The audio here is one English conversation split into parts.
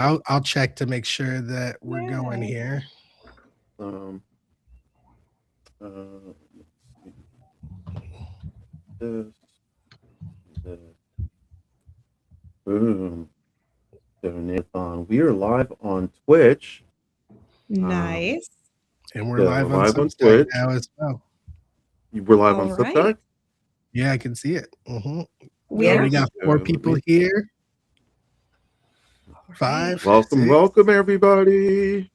I'll check to make sure that we're going Yeah. here. Um, uh, this, this, boom, donate-a-thon. We are live on Twitch. Um, Nice. And we're yeah, we're live on live on Substack Twitch. now as well. We're live on All right. Substack. Yeah, I can see it. We We are. already Nice. got 4 Let people me here. All right. 5, welcome, 6. welcome everybody.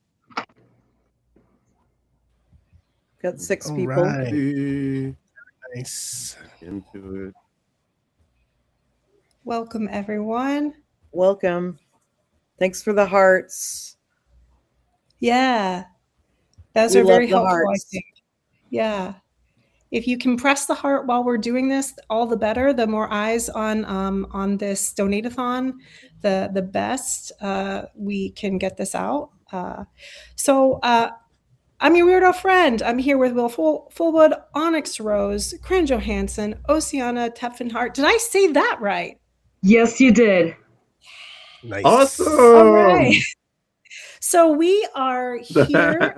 Got six All people. right. See Nice. into it. Welcome, everyone. Welcome. Thanks for the hearts. Yeah. Those We are love very the helpful, I hearts. think. Yeah. If you can press the heart while we're doing this, all the better. The more eyes on this donate-a-thon, the best. We can get this out. I'm your weirdo friend. I'm here with Will Fullwood, Onyx Rose, Cran Johansson, Oceana Tepfenhart. Did I say that right? Yes, you did. Nice. All right. Awesome. So we are here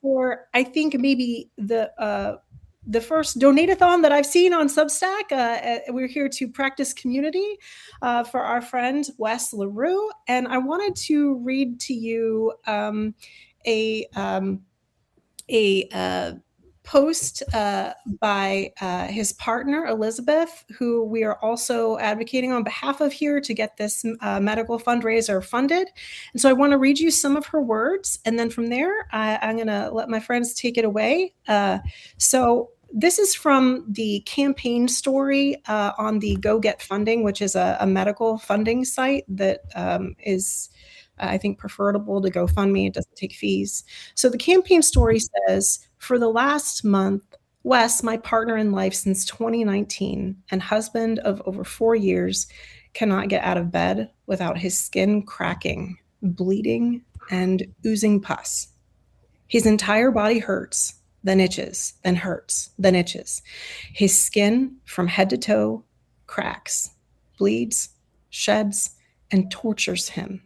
for, I think, maybe the first donate-a-thon that I've seen on Substack. We're here to practice community for our friend Wes LaRue, and I wanted to read to you a um, a post by his partner Elizabeth, who we are also advocating on behalf of here to get this medical fundraiser funded. And so I want to read you some of her words, and then from there I'm going to let my friends take it away. So this is from the campaign story on the Go Get Funding, which is a medical funding site that is, I think, preferable to GoFundMe. It doesn't take fees. So the campaign story says, for the last month, Wes, my partner in life since 2019 and husband of over 4 years, cannot get out of bed without his skin cracking, bleeding, and oozing pus. His entire body hurts, then itches, then hurts, then itches. His skin from head to toe cracks, bleeds, sheds, and tortures him.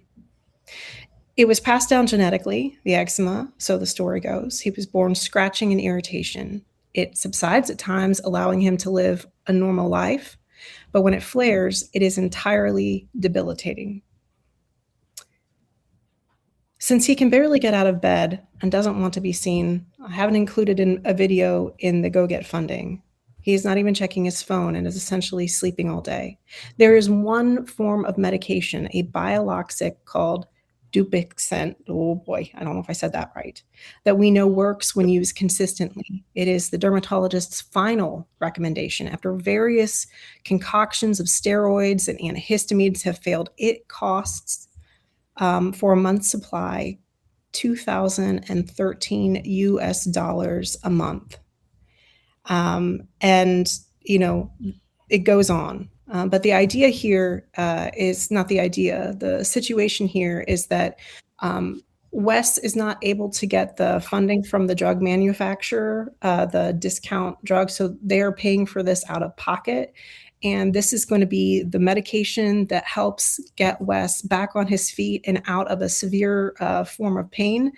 It was passed down genetically, the eczema, so the story goes. He was born scratching and irritation. It subsides at times, allowing him to live a normal life, but when it flares, it is entirely debilitating. Since he can barely get out of bed and doesn't want to be seen, I haven't included in a video in the Go Get Funding. He is not even checking his phone and is essentially sleeping all day. There is one form of medication, a bioloxic called Dupixent. Oh boy, I don't know if I said that right. That we know works when used consistently. It is the dermatologist's final recommendation after various concoctions of steroids and antihistamines have failed. It costs for a month's supply, 2013 US dollars a month. And, you know, it goes on. But the idea here is not the idea. The situation here is that Wes is not able to get the funding from the drug manufacturer, the discount drug. So they are paying for this out of pocket. And this is going to be the medication that helps get Wes back on his feet and out of a severe form of pain.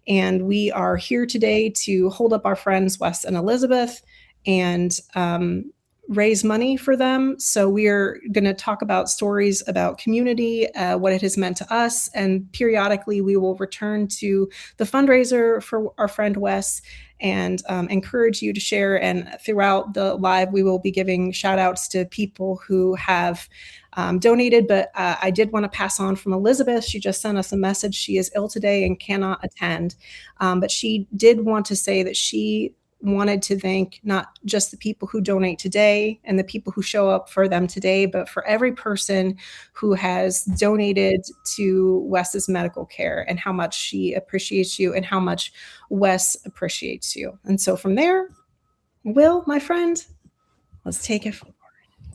And we are here today to hold up our friends, Wes and Elizabeth, and raise money for them. So we're going to talk about stories about community, what it has meant to us, and periodically we will return to the fundraiser for our friend Wes and encourage you to share. And throughout the live, we will be giving shout outs to people who have donated, but I did want to pass on from Elizabeth. She just sent us a message. She is ill today and cannot attend, but she did want to say that she wanted to thank not just the people who donate today and the people who show up for them today, but for every person who has donated to Wes's medical care and how much she appreciates you and how much Wes appreciates you. And so from there, Will, my friend, let's take it forward.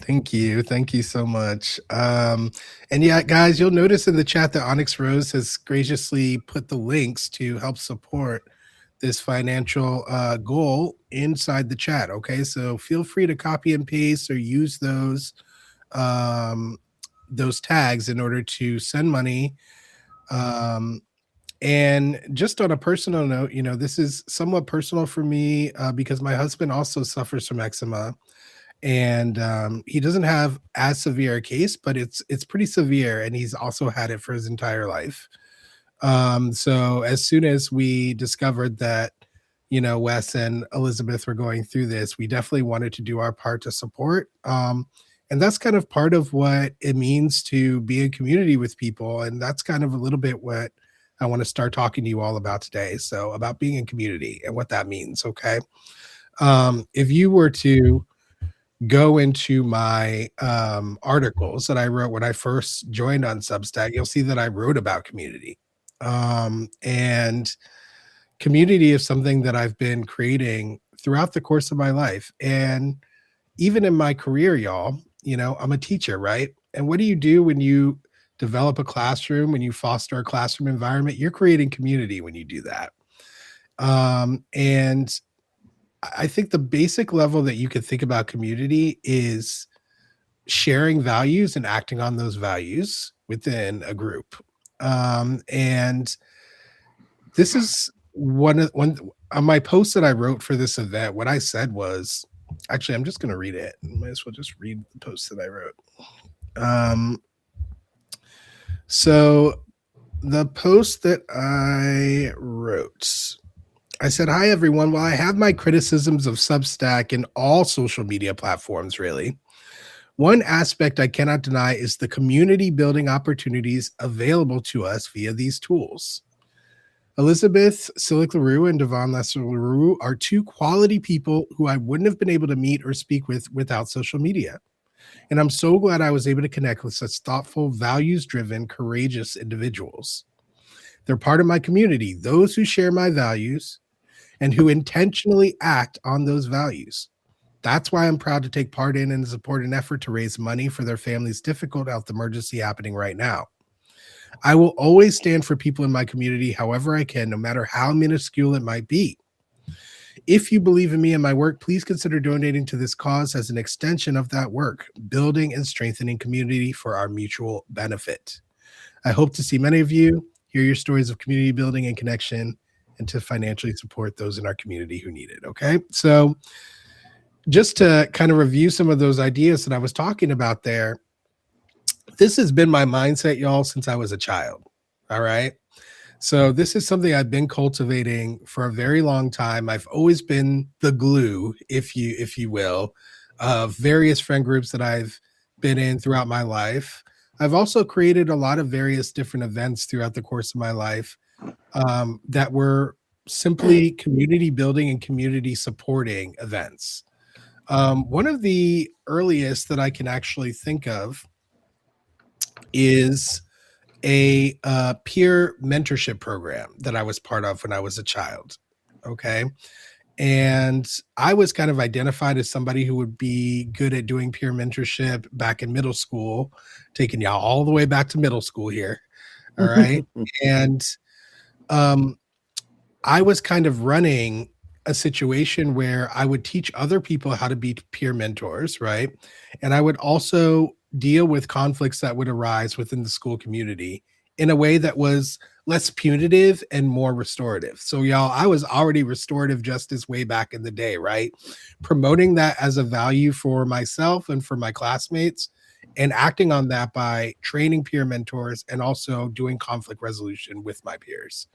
Thank you. Thank you so much. And yeah, guys, you'll notice in the chat that Onyx Rose has graciously put the links to help support this financial goal inside the chat. Okay, so feel free to copy and paste or use those tags in order to send money And just on a personal note, this is somewhat personal for me because my husband also suffers from eczema, and he doesn't have as severe a case, but it's pretty severe, and he's also had it for his entire life. So as soon as we discovered that, Wes and Elizabeth were going through this, we definitely wanted to do our part to support. And that's kind of part of what it means to be in community with people. And that's kind of a little bit what I want to start talking to you all about today. So about being in community and what that means. Okay. If you were to go into my articles that I wrote when I first joined on Substack, you'll see that I wrote about community. And community is something that I've been creating throughout the course of my life. And even in my career, y'all, I'm a teacher, right? And what do you do when you develop a classroom, when you foster a classroom environment? You're creating community when you do that. And I think the basic level that you could think about community is sharing values and acting on those values within a group. And this is one on my post that I wrote for this event. What I said was, actually, I'm just going to read it. Might as well just read the post that I wrote. So the post that I wrote, I said, "Hi, everyone. While I have my criticisms of Substack and all social media platforms, really, one aspect I cannot deny is the community building opportunities available to us via these tools. Elizabeth Silic LaRue and Devon Lesser LaRue are two quality people who I wouldn't have been able to meet or speak with without social media. And I'm so glad I was able to connect with such thoughtful, values-driven, courageous individuals. They're part of my community, those who share my values and who intentionally act on those values. That's why I'm proud to take part in and support an effort to raise money for their family's difficult health emergency happening right now. I will always stand for people in my community however I can, no matter how minuscule it might be. If you believe in me and my work, please consider donating to this cause as an extension of that work, building and strengthening community for our mutual benefit. I hope to see many of you, hear your stories of community building and connection, and to financially support those in our community who need it." Okay, so just to kind of review some of those ideas that I was talking about there, this has been my mindset, y'all, since I was a child. All right. So this is something I've been cultivating for a very long time. I've always been the glue, if you will, of various friend groups that I've been in throughout my life. I've also created a lot of various different events throughout the course of my life that were simply community building and community supporting events. One of the earliest that I can actually think of is a peer mentorship program that I was part of when I was a child. Okay. And I was kind of identified as somebody who would be good at doing peer mentorship back in middle school, taking y'all all the way back to middle school here. All right. And I was kind of running a situation where I would teach other people how to be peer mentors, right? And I would also deal with conflicts that would arise within the school community in a way that was less punitive and more restorative. So, y'all, I was already restorative justice way back in the day, right? Promoting that as a value for myself and for my classmates, and acting on that by training peer mentors and also doing conflict resolution with my peers.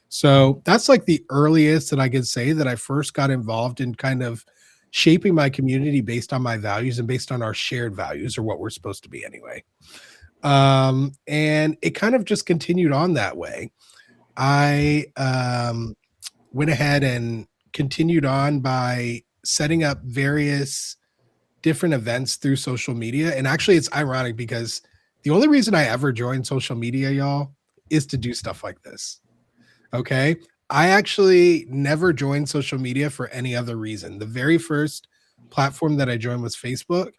So that's like the earliest that I could say that I first got involved in kind of shaping my community based on my values and based on our shared values, or what we're supposed to be anyway. And it kind of just continued on that way. I went ahead and continued on by setting up various different events through social media. And actually, it's ironic because the only reason I ever joined social media, y'all, is to do stuff like this. Okay. I actually never joined social media for any other reason. The very first platform that I joined was Facebook.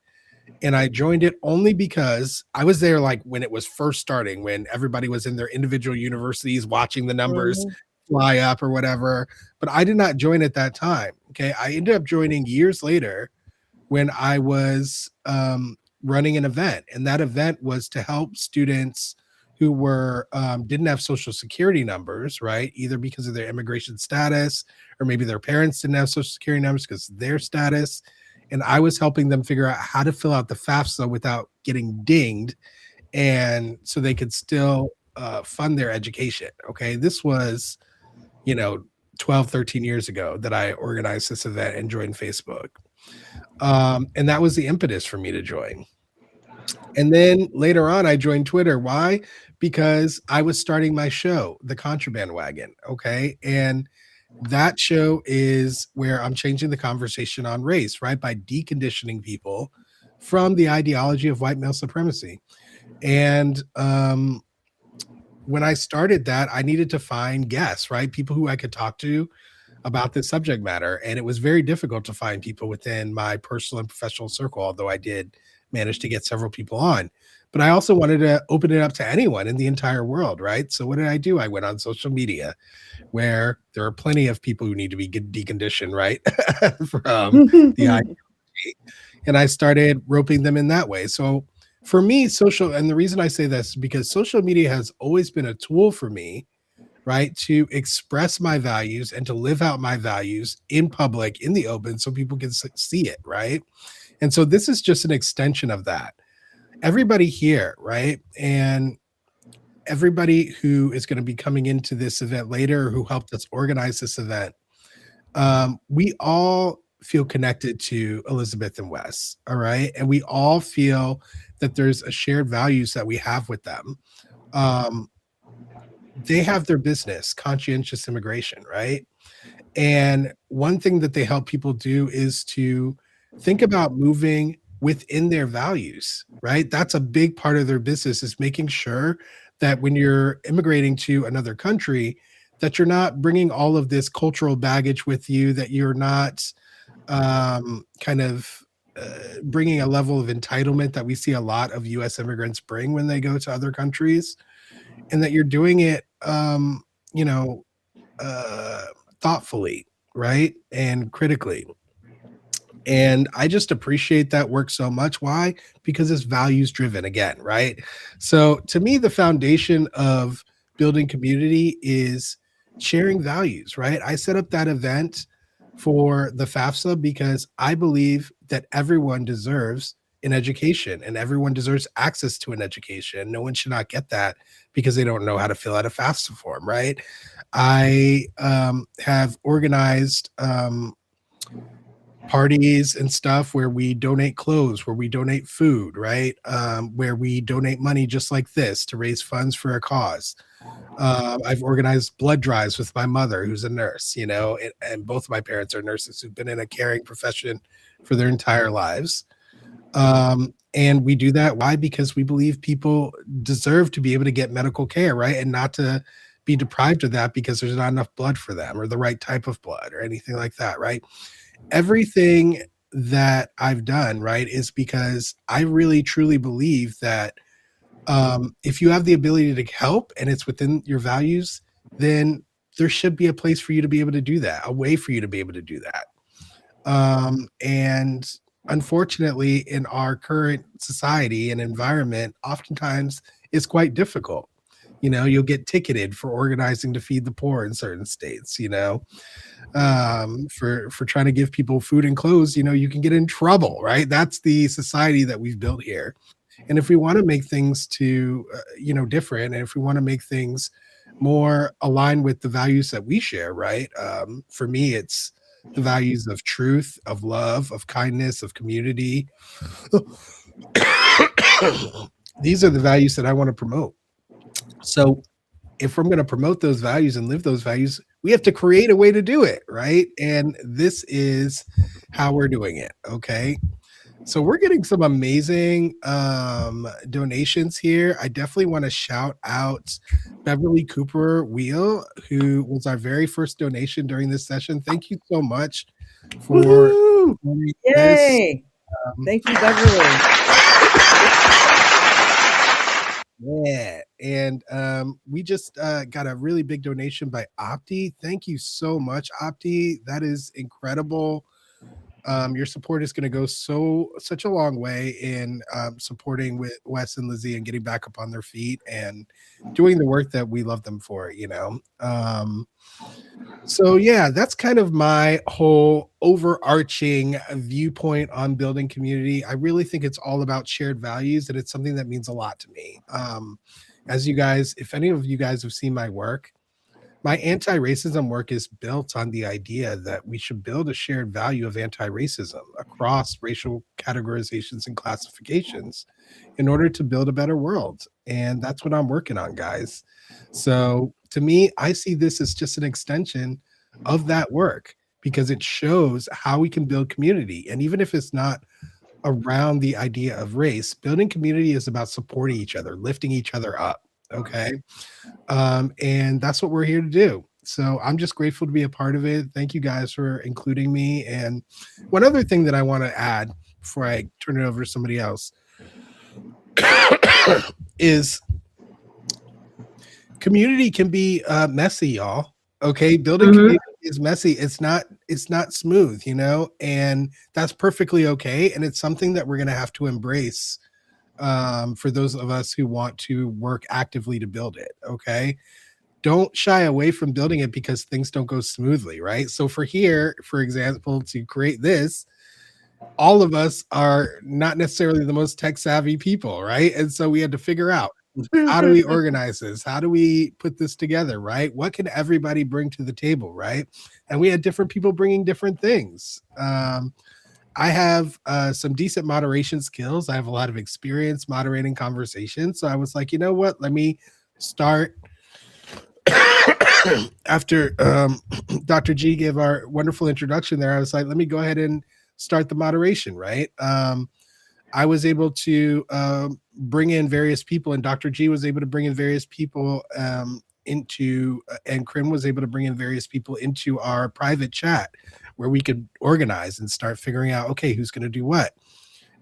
And I joined it only because I was there like when it was first starting, when everybody was in their individual universities watching the numbers fly up or whatever. But I did not join at that time. Okay. I ended up joining years later when I was running an event. And that event was to help students who were didn't have social security numbers, right? Either because of their immigration status, or maybe their parents didn't have social security numbers because of their status. And I was helping them figure out how to fill out the FAFSA without getting dinged, and so they could still fund their education. Okay, this was, 12, 13 years ago that I organized this event and joined Facebook. And that was the impetus for me to join. And then later on, I joined Twitter. Why? Because I was starting my show, The Contraband Wagon. Okay. And that show is where I'm changing the conversation on race, right? By deconditioning people from the ideology of white male supremacy. And when I started that, I needed to find guests, right? People who I could talk to about this subject matter. And it was very difficult to find people within my personal and professional circle, although I did manage to get several people on. But I also wanted to open it up to anyone in the entire world, right? So what did I do? I went on social media, where there are plenty of people who need to be deconditioned, right? From the ideology. And I started roping them in that way. So for me, and the reason I say this is because social media has always been a tool for me, right, to express my values and to live out my values in public, in the open, so people can see it, right? And so this is just an extension of that. Everybody here, right, and everybody who is going to be coming into this event later, who helped us organize this event, we all feel connected to Elizabeth and Wes, all right? And we all feel that there's a shared values that we have with them. They have their business, conscientious immigration, right? And one thing that they help people do is to think about moving within their values, right? That's a big part of their business, is making sure that when you're immigrating to another country, that you're not bringing all of this cultural baggage with you, that you're not bringing a level of entitlement that we see a lot of U.S. immigrants bring when they go to other countries, and that you're doing it, thoughtfully, right? And critically. And I just appreciate that work so much. Why? Because it's values driven again, right? So to me, the foundation of building community is sharing values, right? I set up that event for the FAFSA because I believe that everyone deserves an education and everyone deserves access to an education. No one should not get that because they don't know how to fill out a FAFSA form, right? I have organized parties and stuff where we donate clothes, where we donate food, right? Where we donate money just like this to raise funds for a cause. I've organized blood drives with my mother, who's a nurse, and both of my parents are nurses who've been in a caring profession for their entire lives. And we do that. Why? Because we believe people deserve to be able to get medical care, right? And not to be deprived of that because there's not enough blood for them or the right type of blood or anything like that, right? Everything that I've done, right, is because I really truly believe that if you have the ability to help and it's within your values, then there should be a place for you to be able to do that, a way for you to be able to do that. And unfortunately, in our current society and environment, oftentimes it's quite difficult. You'll get ticketed for organizing to feed the poor in certain states, for trying to give people food and clothes, you can get in trouble, right? That's the society that we've built here. And if we want to make things different, and if we want to make things more aligned with the values that we share, right? For me, it's the values of truth, of love, of kindness, of community. These are the values that I want to promote. So if I'm going to promote those values and live those values, we have to create a way to do it, right? And this is how we're doing it, okay? So we're getting some amazing donations here. I definitely want to shout out Beverly Cooper Wheel, who was our very first donation during this session. Thank you so much for this. Yay! Thank you, Beverly. Yeah, and we just got a really big donation by Opti. Thank you so much, Opti. That is incredible. Your support is going to go such a long way in supporting with Wes and Lizzie and getting back up on their feet and doing the work that we love them for, so yeah, that's kind of my whole overarching viewpoint on building community. I really think it's all about shared values, and it's something that means a lot to me. As you guys, if any of you guys have seen my work, my anti-racism work is built on the idea that we should build a shared value of anti-racism across racial categorizations and classifications in order to build a better world. And that's what I'm working on, guys. So to me, I see this as just an extension of that work because it shows how we can build community. And even if it's not around the idea of race, building community is about supporting each other, lifting each other up. Okay. And that's what we're here to do. So I'm just grateful to be a part of it. Thank you guys for including me. And one other thing that I want to add before I turn it over to somebody else is community can be messy, y'all. Okay, building community is messy. It's not smooth, and that's perfectly okay. And it's something that we're going to have to embrace for those of us who want to work actively to build it. Okay, don't shy away from building it because things don't go smoothly, right? So for example, to create this, all of us are not necessarily the most tech savvy people, right? And so we had to figure out, how do we organize this? How do we put this together, right? What can everybody bring to the table, right? And we had different people bringing different things. I have some decent moderation skills. I have a lot of experience moderating conversations. So I was like, you know what? Let me start after Dr. G gave our wonderful introduction there. I was like, let me go ahead and start the moderation, right? I was able to bring in various people, and Dr. G was able to bring in various people and Krim was able to bring in various people into our private chat where we could organize and start figuring out, okay, who's going to do what.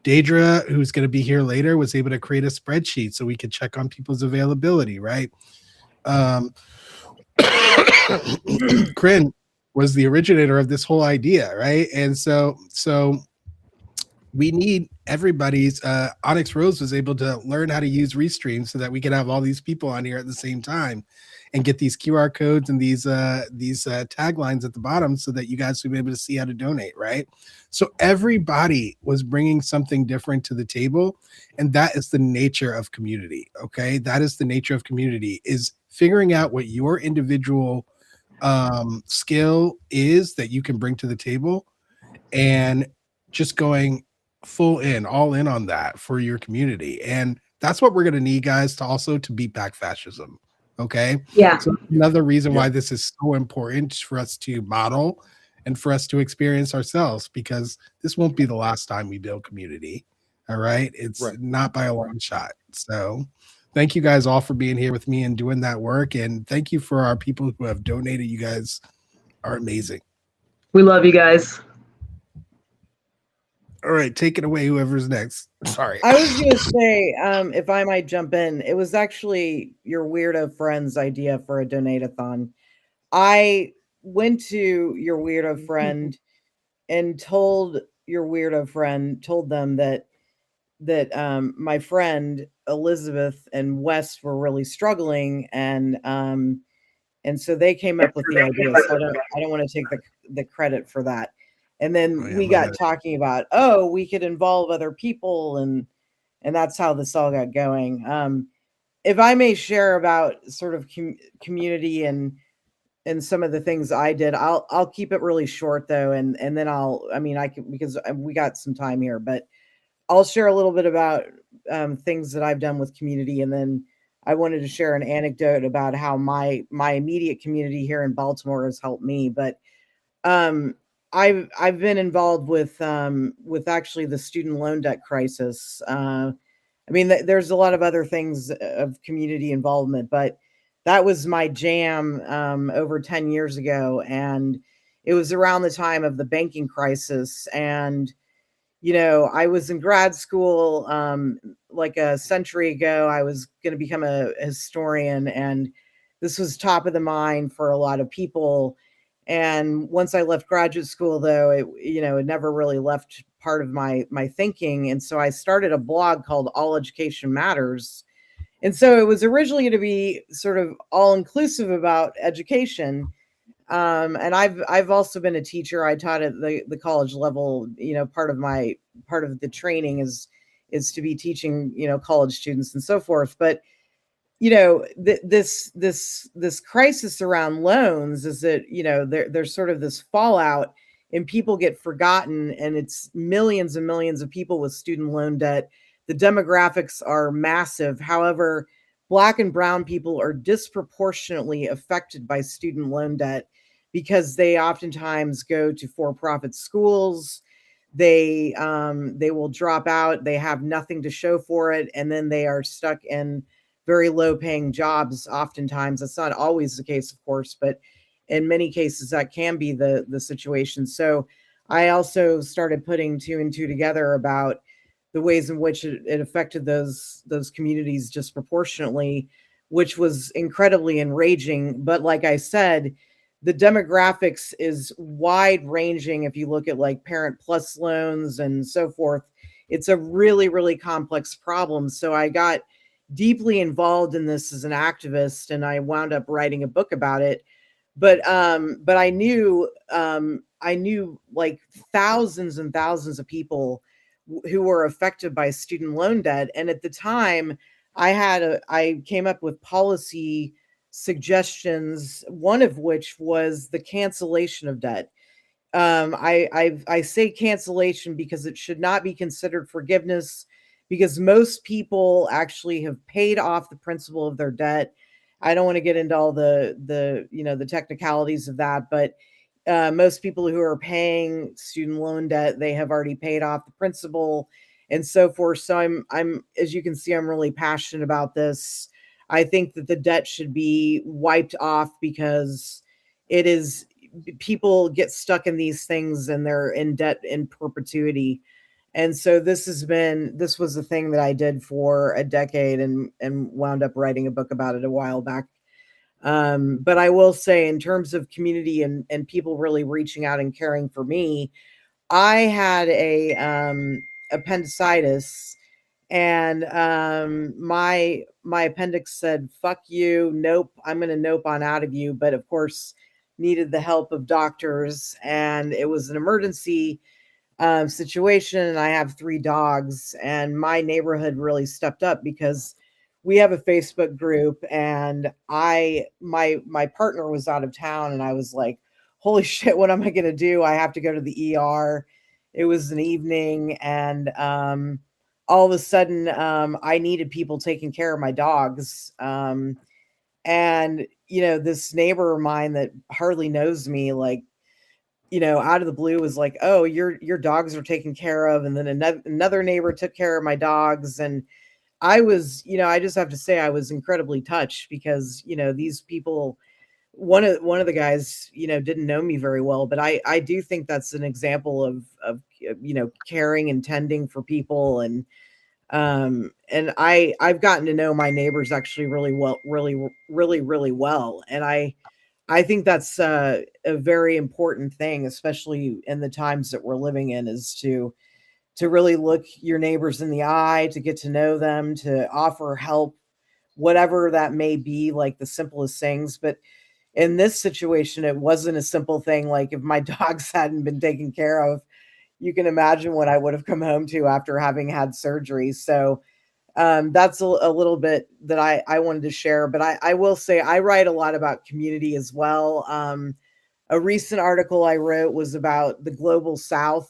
Daedra, who's going to be here later, was able to create a spreadsheet so we could check on people's availability, right? Krim was the originator of this whole idea, right? And so we need everybody's Onyx Rose was able to learn how to use Restream so that we can have all these people on here at the same time and get these QR codes and these taglines at the bottom so that you guys will be able to see how to donate, right? So everybody was bringing something different to the table, and that is the nature of community, okay? That is the nature of community, is figuring out what your individual skill is that you can bring to the table and just going all in on that for your community. And that's what we're going to need, guys, to beat back fascism. Okay. Yeah. So another reason why this is so important for us to model and for us to experience ourselves, because this won't be the last time we build community. All right. It's not by a long shot. So thank you guys all for being here with me and doing that work. And thank you for our people who have donated. You guys are amazing. We love you guys. All right, take it away, whoever's next. Sorry. I was going to say, if I might jump in, it was actually your weirdo friend's idea for a donate-a-thon. I went to your weirdo friend and told them that my friend Elizabeth and Wes were really struggling, and so they came up with the idea. So I don't want to take the credit for that. And then we got talking about, we could involve other people, and that's how this all got going. If I may share about sort of community and some of the things I did, I'll keep it really short though, and then because we got some time here, but I'll share a little bit about things that I've done with community, and then I wanted to share an anecdote about how my immediate community here in Baltimore has helped me. But I've been involved with actually the student loan debt crisis. There's a lot of other things of community involvement, but that was my jam over 10 years ago. And it was around the time of the banking crisis. And, I was in grad school like a century ago. I was going to become a historian, and this was top of the mind for a lot of people. And once I left graduate school, though, it never really left part of my thinking. And so I started a blog called All Education Matters. And so it was originally going to be sort of all inclusive about education. And I've also been a teacher. I taught at the college level. Part of the training is to be teaching, college students and so forth. But this crisis around loans is that there's sort of this fallout, and people get forgotten, and it's millions and millions of people with student loan debt. The demographics are massive. However, Black and brown people are disproportionately affected by student loan debt because they oftentimes go to for-profit schools. They will drop out. They have nothing to show for it, and then they are stuck in very low paying jobs. Oftentimes, that's not always the case, of course, but in many cases that can be the situation. So I also started putting two and two together about the ways in which it affected those communities disproportionately, which was incredibly enraging. But like I said, the demographics is wide ranging. If you look at like Parent Plus loans and so forth, it's a really, really complex problem. So I got deeply involved in this as an activist, and I wound up writing a book about it. But I knew like thousands and thousands of people who were affected by student loan debt. And at the time, I came up with policy suggestions, one of which was the cancellation of debt. I say cancellation because it should not be considered forgiveness, because most people actually have paid off the principal of their debt. I don't want to get into all the technicalities of that, but most people who are paying student loan debt, they have already paid off the principal and so forth. So I'm as you can see, I'm really passionate about this. I think that the debt should be wiped off because it is, people get stuck in these things and they're in debt in perpetuity. And so this was a thing that I did for a decade, and wound up writing a book about it a while back. But I will say, in terms of community and people really reaching out and caring for me, I had a appendicitis, and my appendix said, "Fuck you, nope, I'm going to nope on out of you." But of course, needed the help of doctors, and it was an emergency situation. And I have 3 dogs, and my neighborhood really stepped up because we have a Facebook group, and my partner was out of town, and I was like, holy shit, what am I going to do? I have to go to the ER. It was an evening, and all of a sudden I needed people taking care of my dogs. And this neighbor of mine that hardly knows me, like, out of the blue was like, "Oh, your dogs are taken care of." And then another neighbor took care of my dogs. And I was, I just have to say, I was incredibly touched because, these people, one of the guys, didn't know me very well, but I do think that's an example of caring and tending for people. And I've gotten to know my neighbors actually really well, really well. And I think that's a very important thing, especially in the times that we're living in, is to really look your neighbors in the eye, to get to know them, to offer help, whatever that may be, like the simplest things. But in this situation, it wasn't a simple thing. Like, if my dogs hadn't been taken care of, you can imagine what I would have come home to after having had surgery. So that's a little bit that I wanted to share. But I will say I write a lot about community as well. A recent article I wrote was about the global South.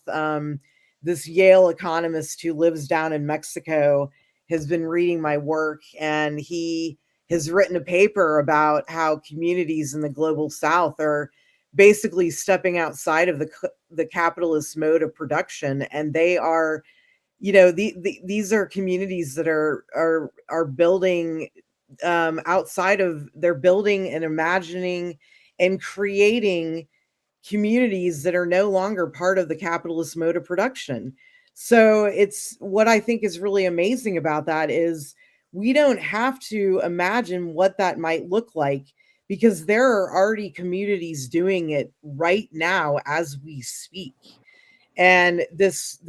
This Yale economist who lives down in Mexico has been reading my work, and he has written a paper about how communities in the global South are basically stepping outside of the capitalist mode of production. And they are, these are communities that are building outside of, they're building and imagining and creating communities that are no longer part of the capitalist mode of production. So it's, what I think is really amazing about that is we don't have to imagine what that might look like. because there are already communities doing it right now as we speak. And this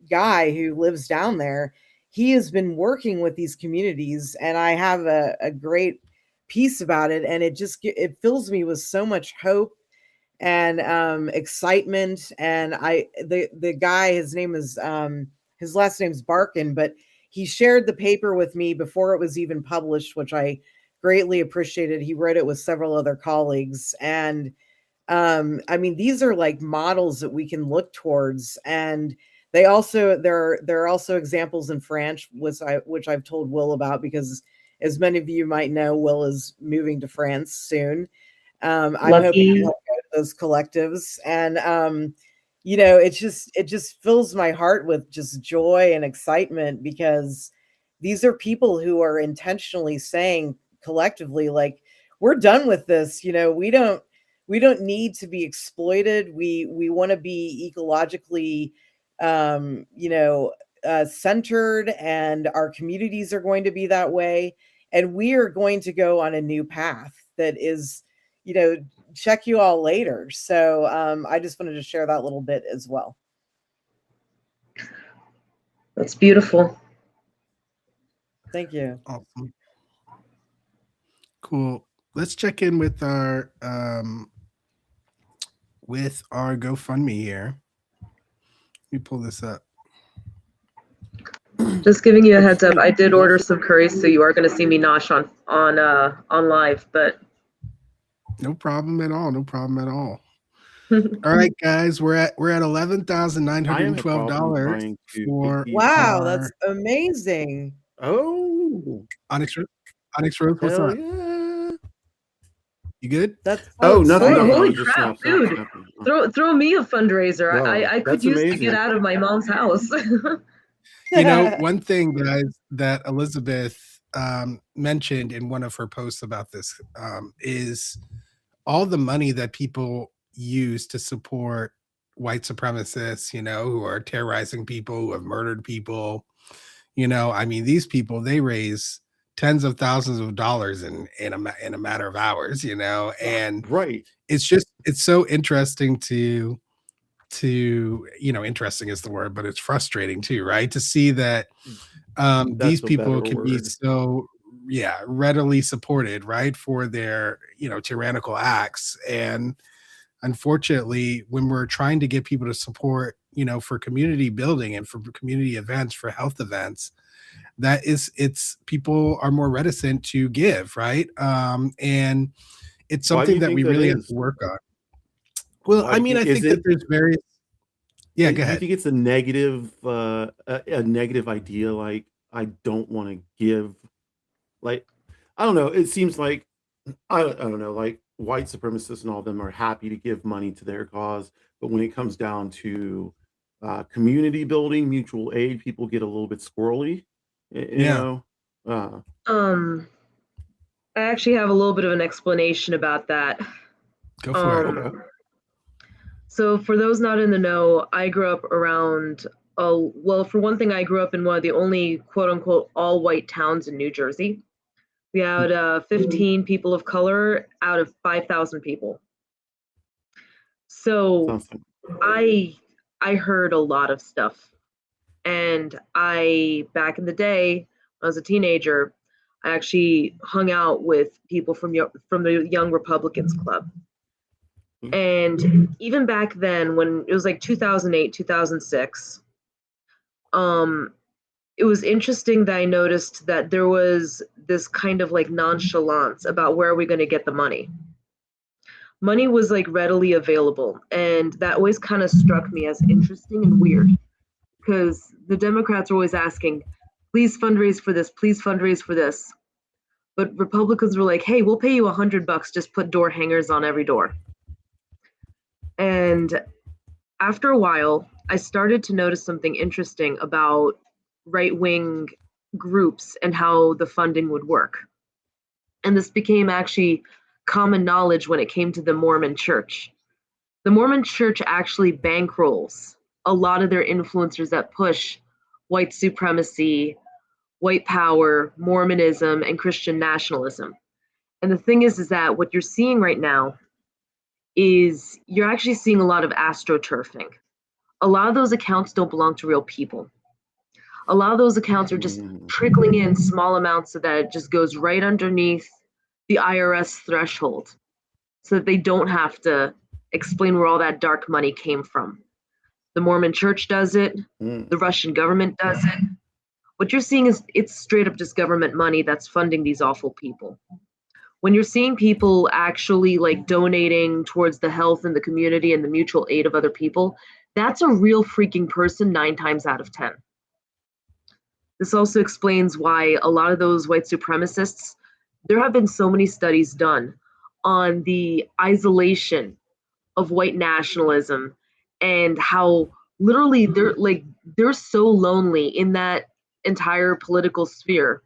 guy who lives down there, he has been working with these communities, and I have a great piece about it, and it fills me with so much hope and excitement. And the guy, his last name's Barkin, but he shared the paper with me before it was even published, which I greatly appreciated. He wrote it with several other colleagues, and I mean, these are like models that we can look towards. And there are also examples in France, which I've told Will about, because as many of you might know, Will is moving to France soon. I'm hoping to go to those collectives, and it just fills my heart with just joy and excitement, because these are people who are intentionally saying collectively, like, we're done with this. We don't need to be exploited. We want to be ecologically centered, and our communities are going to be that way, and we are going to go on a new path that is, check you all later. So I just wanted to share that little bit as well. That's beautiful. Thank you. Awesome. Cool. Let's check in with our GoFundMe here. Let me pull this up. Just giving you a heads up, I did order some curry, so you are going to see me nosh on live, but no problem at all. No problem at all. All right, guys, we're at $11,912 for wow, that's amazing. Oh, Onyx Rose, what's up? Yeah. You good? That's nothing. Holy crap, dude! Throw me a fundraiser. Wow, I could use to get out of my mom's house. One thing, guys, that Elizabeth mentioned in one of her posts about this is all the money that people use to support white supremacists, who are terrorizing people, who have murdered people. I mean, these people, they raise tens of thousands of dollars in a matter of hours, and right. It's so interesting to interesting is the word, but it's frustrating too, right? To see that these people can be so readily supported, right, for their tyrannical acts. And unfortunately, when we're trying to get people to support for community building and for community events, for health events, it's people are more reticent to give, right? And it's something that we really have to work on. Well, I mean, I think that there's various. Yeah, go ahead. Do you think it's a negative idea? Like, I don't want to give. Like, I don't know. It seems like I don't know. Like, white supremacists and all of them are happy to give money to their cause, but when it comes down to community building, mutual aid, people get a little bit squirrely. You know. I actually have a little bit of an explanation about that. Go for it. Okay. So for those not in the know, I grew up around, well, for one thing, I grew up in one of the only quote unquote all white towns in New Jersey. We had 15 people of color out of 5,000 people. So I heard a lot of stuff. And back in the day, when I was a teenager, I actually hung out with people from the Young Republicans Club. And even back then, when it was like 2008, 2006, it was interesting that I noticed that there was this kind of like nonchalance about where are we going to get the money. Money was like readily available, and that always kind of struck me as interesting and weird, because the Democrats were always asking, please fundraise for this, please fundraise for this. But Republicans were like, hey, we'll pay you $100, just put door hangers on every door. And after a while, I started to notice something interesting about right-wing groups and how the funding would work. And this became actually common knowledge when it came to the Mormon Church. The Mormon Church actually bankrolls a lot of their influencers that push white supremacy, white power, Mormonism, and Christian nationalism. And the thing is that what you're seeing right now is you're actually seeing a lot of astroturfing. A lot of those accounts don't belong to real people. A lot of those accounts are just trickling in small amounts so that it just goes right underneath the IRS threshold so that they don't have to explain where all that dark money came from. The Mormon church does it. The Russian government does it. What you're seeing is it's straight up just government money that's funding these awful people. When you're seeing people actually like donating towards the health and the community and the mutual aid of other people, that's a real freaking person 9 times out of 10. This also explains why a lot of those white supremacists, there have been so many studies done on the isolation of white nationalism and how literally they're so lonely in that entire political sphere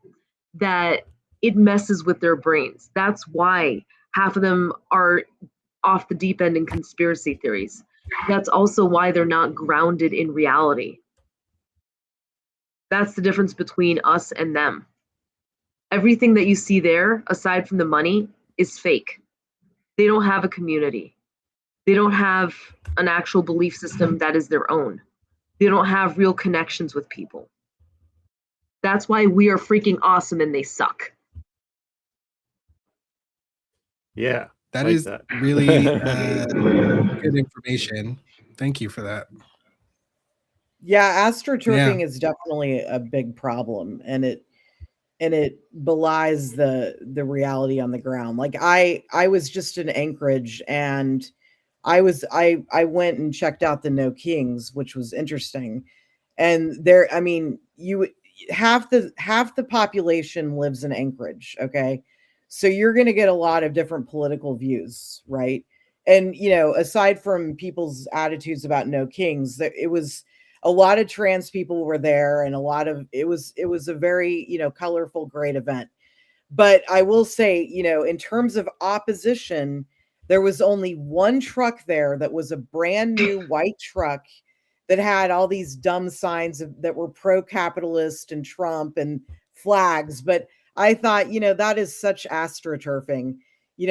that it messes with their brains. That's why half of them are off the deep end in conspiracy theories. That's also why they're not grounded in reality. That's the difference between us and them. Everything that you see there, aside from the money, is fake. They don't have a community. They don't have an actual belief system that is their own. They don't have real connections with people. That's why we are freaking awesome and they suck. Yeah. That like is that. really good information. Thank you for that. Yeah, astroturfing is definitely a big problem, and it belies the reality on the ground. Like I was just in Anchorage, and I went and checked out the No Kings, which was interesting. And there, I mean, half the population lives in Anchorage, okay? So you're going to get a lot of different political views, right? And aside from people's attitudes about No Kings, it was a lot of trans people were there, and it was a very, colorful, great event. But I will say, in terms of opposition, there was only one truck there that was a brand new white truck that had all these dumb signs that were pro-capitalist and Trump and flags. But I thought, that is such astroturfing.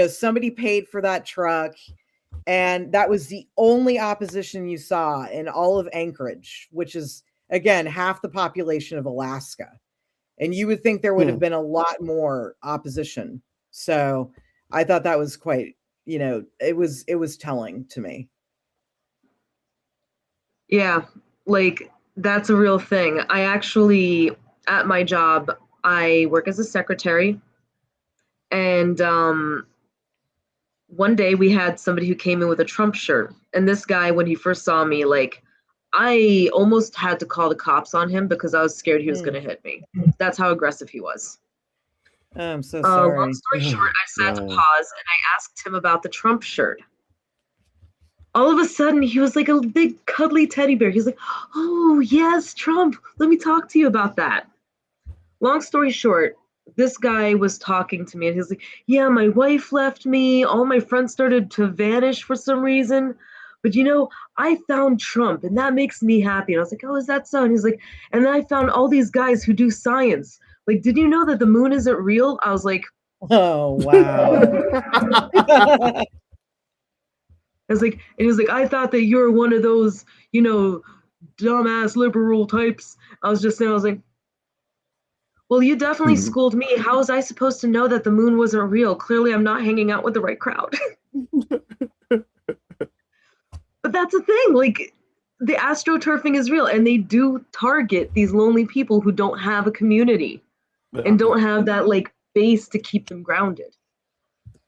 Somebody paid for that truck, and that was the only opposition you saw in all of Anchorage, which is, again, half the population of Alaska. And you would think there would have been a lot more opposition. So I thought that was quite, it was telling to me. Yeah, like that's a real thing. I actually, at my job, I work as a secretary. And one day we had somebody who came in with a Trump shirt. And this guy, when he first saw me, like, I almost had to call the cops on him because I was scared he was going to hit me. That's how aggressive he was. I'm so sorry. Long story short, I had to pause and I asked him about the Trump shirt. All of a sudden, he was like a big cuddly teddy bear. He's like, oh, yes, Trump, let me talk to you about that. Long story short, this guy was talking to me and he's like, yeah, my wife left me. All my friends started to vanish for some reason. But I found Trump and that makes me happy. And I was like, oh, is that so? And he's like, and then I found all these guys who do science. Like, did you know that the moon isn't real? I was like, oh, wow. I was like, and he was like, I thought that you were one of those, dumbass liberal types. I was like, well, you definitely schooled me. How was I supposed to know that the moon wasn't real? Clearly, I'm not hanging out with the right crowd. But that's the thing. Like, the astroturfing is real, and they do target these lonely people who don't have a community and don't have that, like, base to keep them grounded.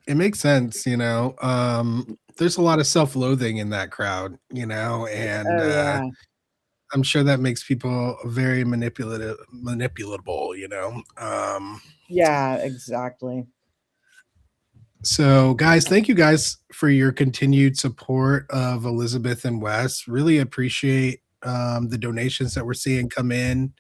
It makes sense, there's a lot of self-loathing in that crowd, and I'm sure that makes people very manipulatable, Yeah, exactly. So guys, thank you guys for your continued support of Elizabeth and Wes. Really appreciate the donations that we're seeing come in.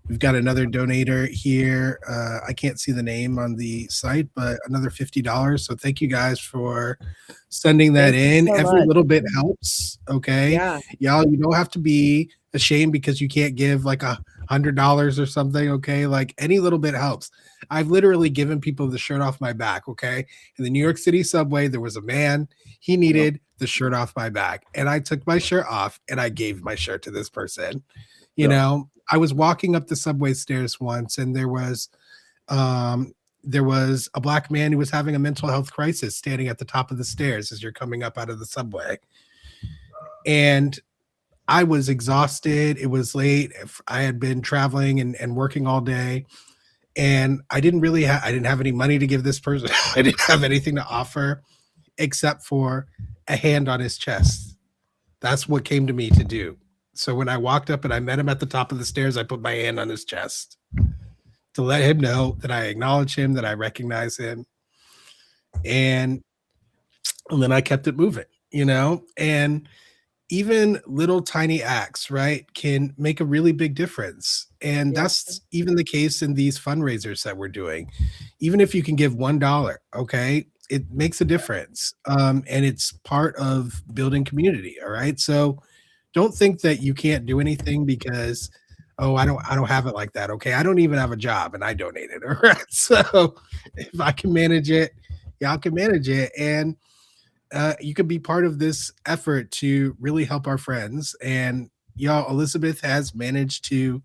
We've got another donator here. I can't see the name on the site, but another $50. So thank you guys for sending that in. So Every much. little bit helps. Okay. Yeah. Y'all, you don't have to be ashamed because you can't give like $100 or something. Okay. Like any little bit helps. I've literally given people the shirt off my back. Okay. In the New York City subway, there was a man, he needed the shirt off my back. And I took my shirt off and I gave my shirt to this person. You Yeah. know, I was walking up the subway stairs once and there was a black man who was having a mental health crisis standing at the top of the stairs as you're coming up out of the subway. And I was exhausted. It was late. I had been traveling and working all day. And I didn't have any money to give this person. I didn't have anything to offer except for a hand on his chest. That's what came to me to do. So when I walked up and I met him at the top of the stairs, I put my hand on his chest to let him know that I acknowledge him, that I recognize him. And then I kept it moving, you know? And even little tiny acts, right, can make a really big difference. And that's even the case in these fundraisers that we're doing. Even if you can give $1, okay, it makes a difference. And it's part of building community. All right. So don't think that you can't do anything because, oh, I don't have it like that. Okay. I don't even have a job and I donated. All right. So if I can manage it, y'all can manage it. And you could be part of this effort to really help our friends. And y'all, Elizabeth has managed to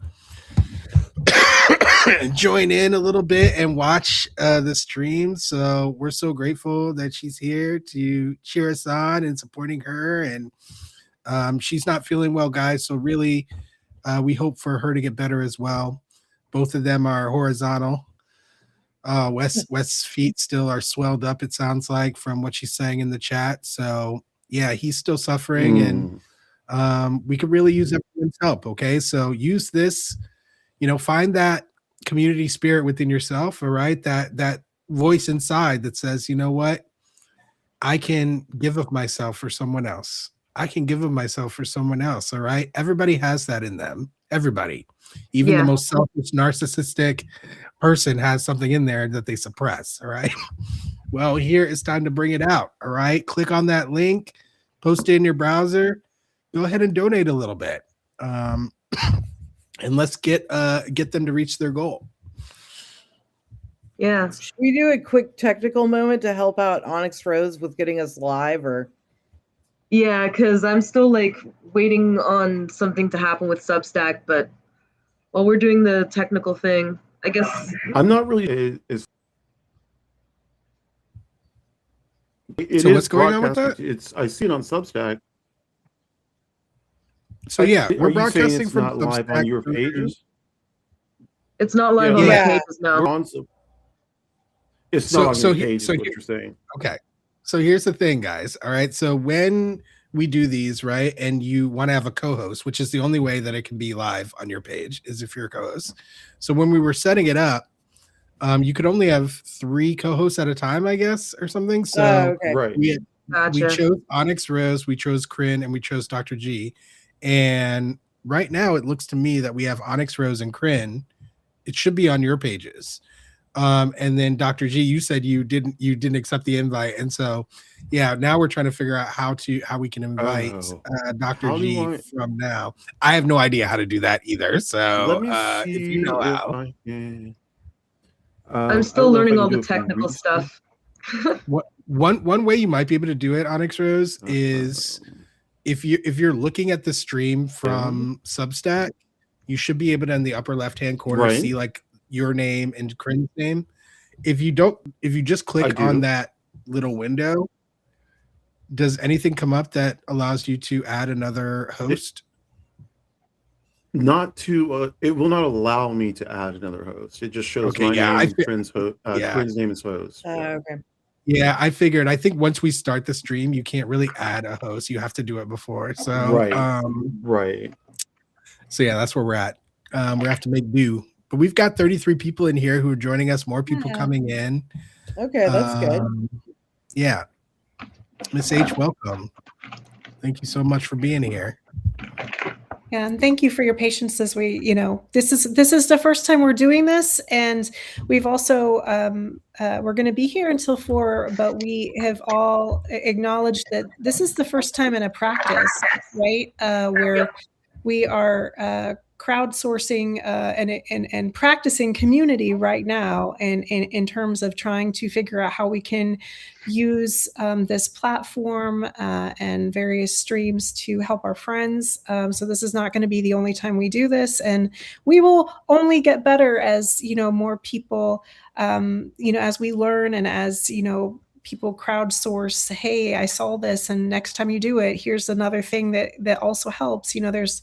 join in a little bit and watch the stream. So we're so grateful that she's here to cheer us on and supporting her. And she's not feeling well, guys. So really, we hope for her to get better as well. Both of them are horizontal. Wes's feet still are swelled up, it sounds like, from what she's saying in the chat. So yeah, he's still suffering and we could really use everyone's help. Okay. So use this, you know, find that community spirit within yourself. All right. That voice inside that says, you know what, I can give of myself for someone else. I can give of myself for someone else. All right. Everybody has that in them. Everybody, even the most selfish, narcissistic person has something in there that they suppress. All right. Well, here it's time to bring it out. All right. Click on that link, post it in your browser, go ahead and donate a little bit. And let's get them to reach their goal. Yeah. Should we do a quick technical moment to help out Onyx Rose with getting us live, or? Yeah, because I'm still like waiting on something to happen with Substack, but while we're doing the technical thing, I guess I'm not really So what's going on with that? I see it on Substack. So yeah, Are we're you saying broadcasting it's from not live on your pages? it's not live on my Yeah. pages now. It's So- not on so your he- page, so is what he- you're saying. Okay. So here's the thing, guys. All right. So when we do these, right, and you want to have a co-host, which is the only way that it can be live on your page, is if you're a co-host. So when we were setting it up, you could only have 3 co-hosts at a time, I guess, or something. So okay. Right. we Gotcha. chose Onyx Rose, we chose Kryn, and we chose Dr. G. And right now it looks to me that we have Onyx Rose and Kryn. It should be on your pages. And then Dr. G, you said you didn't accept the invite. And so yeah, now we're trying to figure out how we can invite Dr. How do you G want it? from now. I have no idea how to do that either. So Let me if you know if how. I can. I'm still learning all the technical stuff. One way you might be able to do it, Onyx Rose, is if you're looking at the stream from Substack, you should be able to in the upper left hand corner Right. see like your name and Kryn's name. If you just click on that little window, does anything come up that allows you to add another host? Not to it will not allow me to add another host. It just shows Okay, my yeah, name, Kryn's name as host. Okay. Yeah, I figured. I think once we start the stream, you can't really add a host. You have to do it before. So Right. So yeah, that's where we're at. We have to make do. But we've got 33 people in here who are joining us, more people coming in. Okay, that's good. Yeah. Miss H, welcome. Thank you so much for being here. Yeah, and thank you for your patience as we, this is the first time we're doing this, and we've also we're going to be here until 4, but we have all acknowledged that this is the first time in a practice, right? Where we are crowdsourcing and practicing community right now, and in terms of trying to figure out how we can use this platform and various streams to help our friends. So this is not going to be the only time we do this, and we will only get better as more people, as we learn, and as people crowdsource, hey, I saw this, and next time you do it, here's another thing that also helps. There's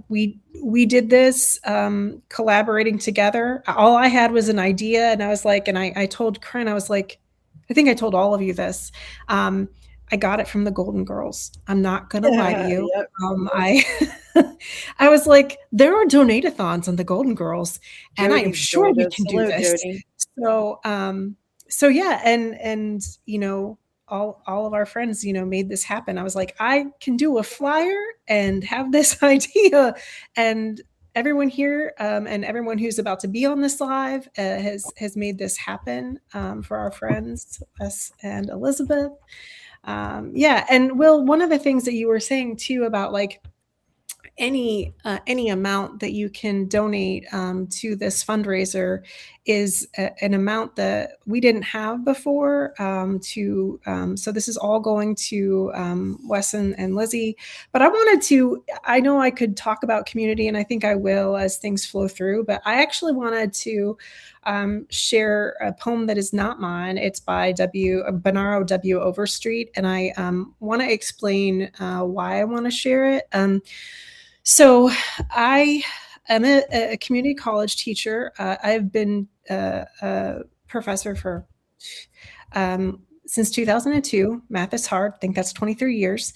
we did this collaborating together. All I had was an idea, and I was like, and I told Corinne, I was like, I think I told all of you this. I got it from the Golden Girls. I'm not gonna lie to you. Yep. I was like, there are donate-a-thons on the Golden Girls, and I am Jody, sure we Jody, can do hello, this. Jody. So yeah, and all of our friends made this happen. I was like, I can do a flyer and have this idea, and everyone here and everyone who's about to be on this live has made this happen for our friends, Wes and Elizabeth. Yeah, and Will, one of the things that you were saying too about like any amount that you can donate to this fundraiser is an amount that we didn't have before. So this is all going to Wes and Lizzie. But I know I could talk about community, and I think I will as things flow through. But I actually wanted to share a poem that is not mine. It's by Bonaro W. Overstreet, and I want to explain why I want to share it. So I am a community college teacher. I've been a professor for since 2002. Math is hard. I think that's 23 years.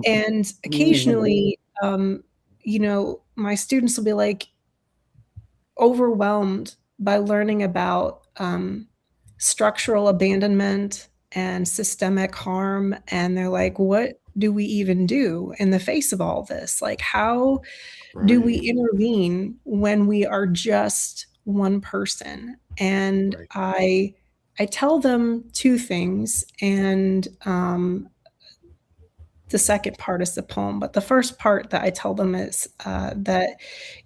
And occasionally, my students will be like overwhelmed by learning about structural abandonment and systemic harm. And they're like, what do we even do in the face of all this? Like, how do we intervene when we are just one person? And I tell them two things, and the second part is the poem. But the first part that I tell them is that,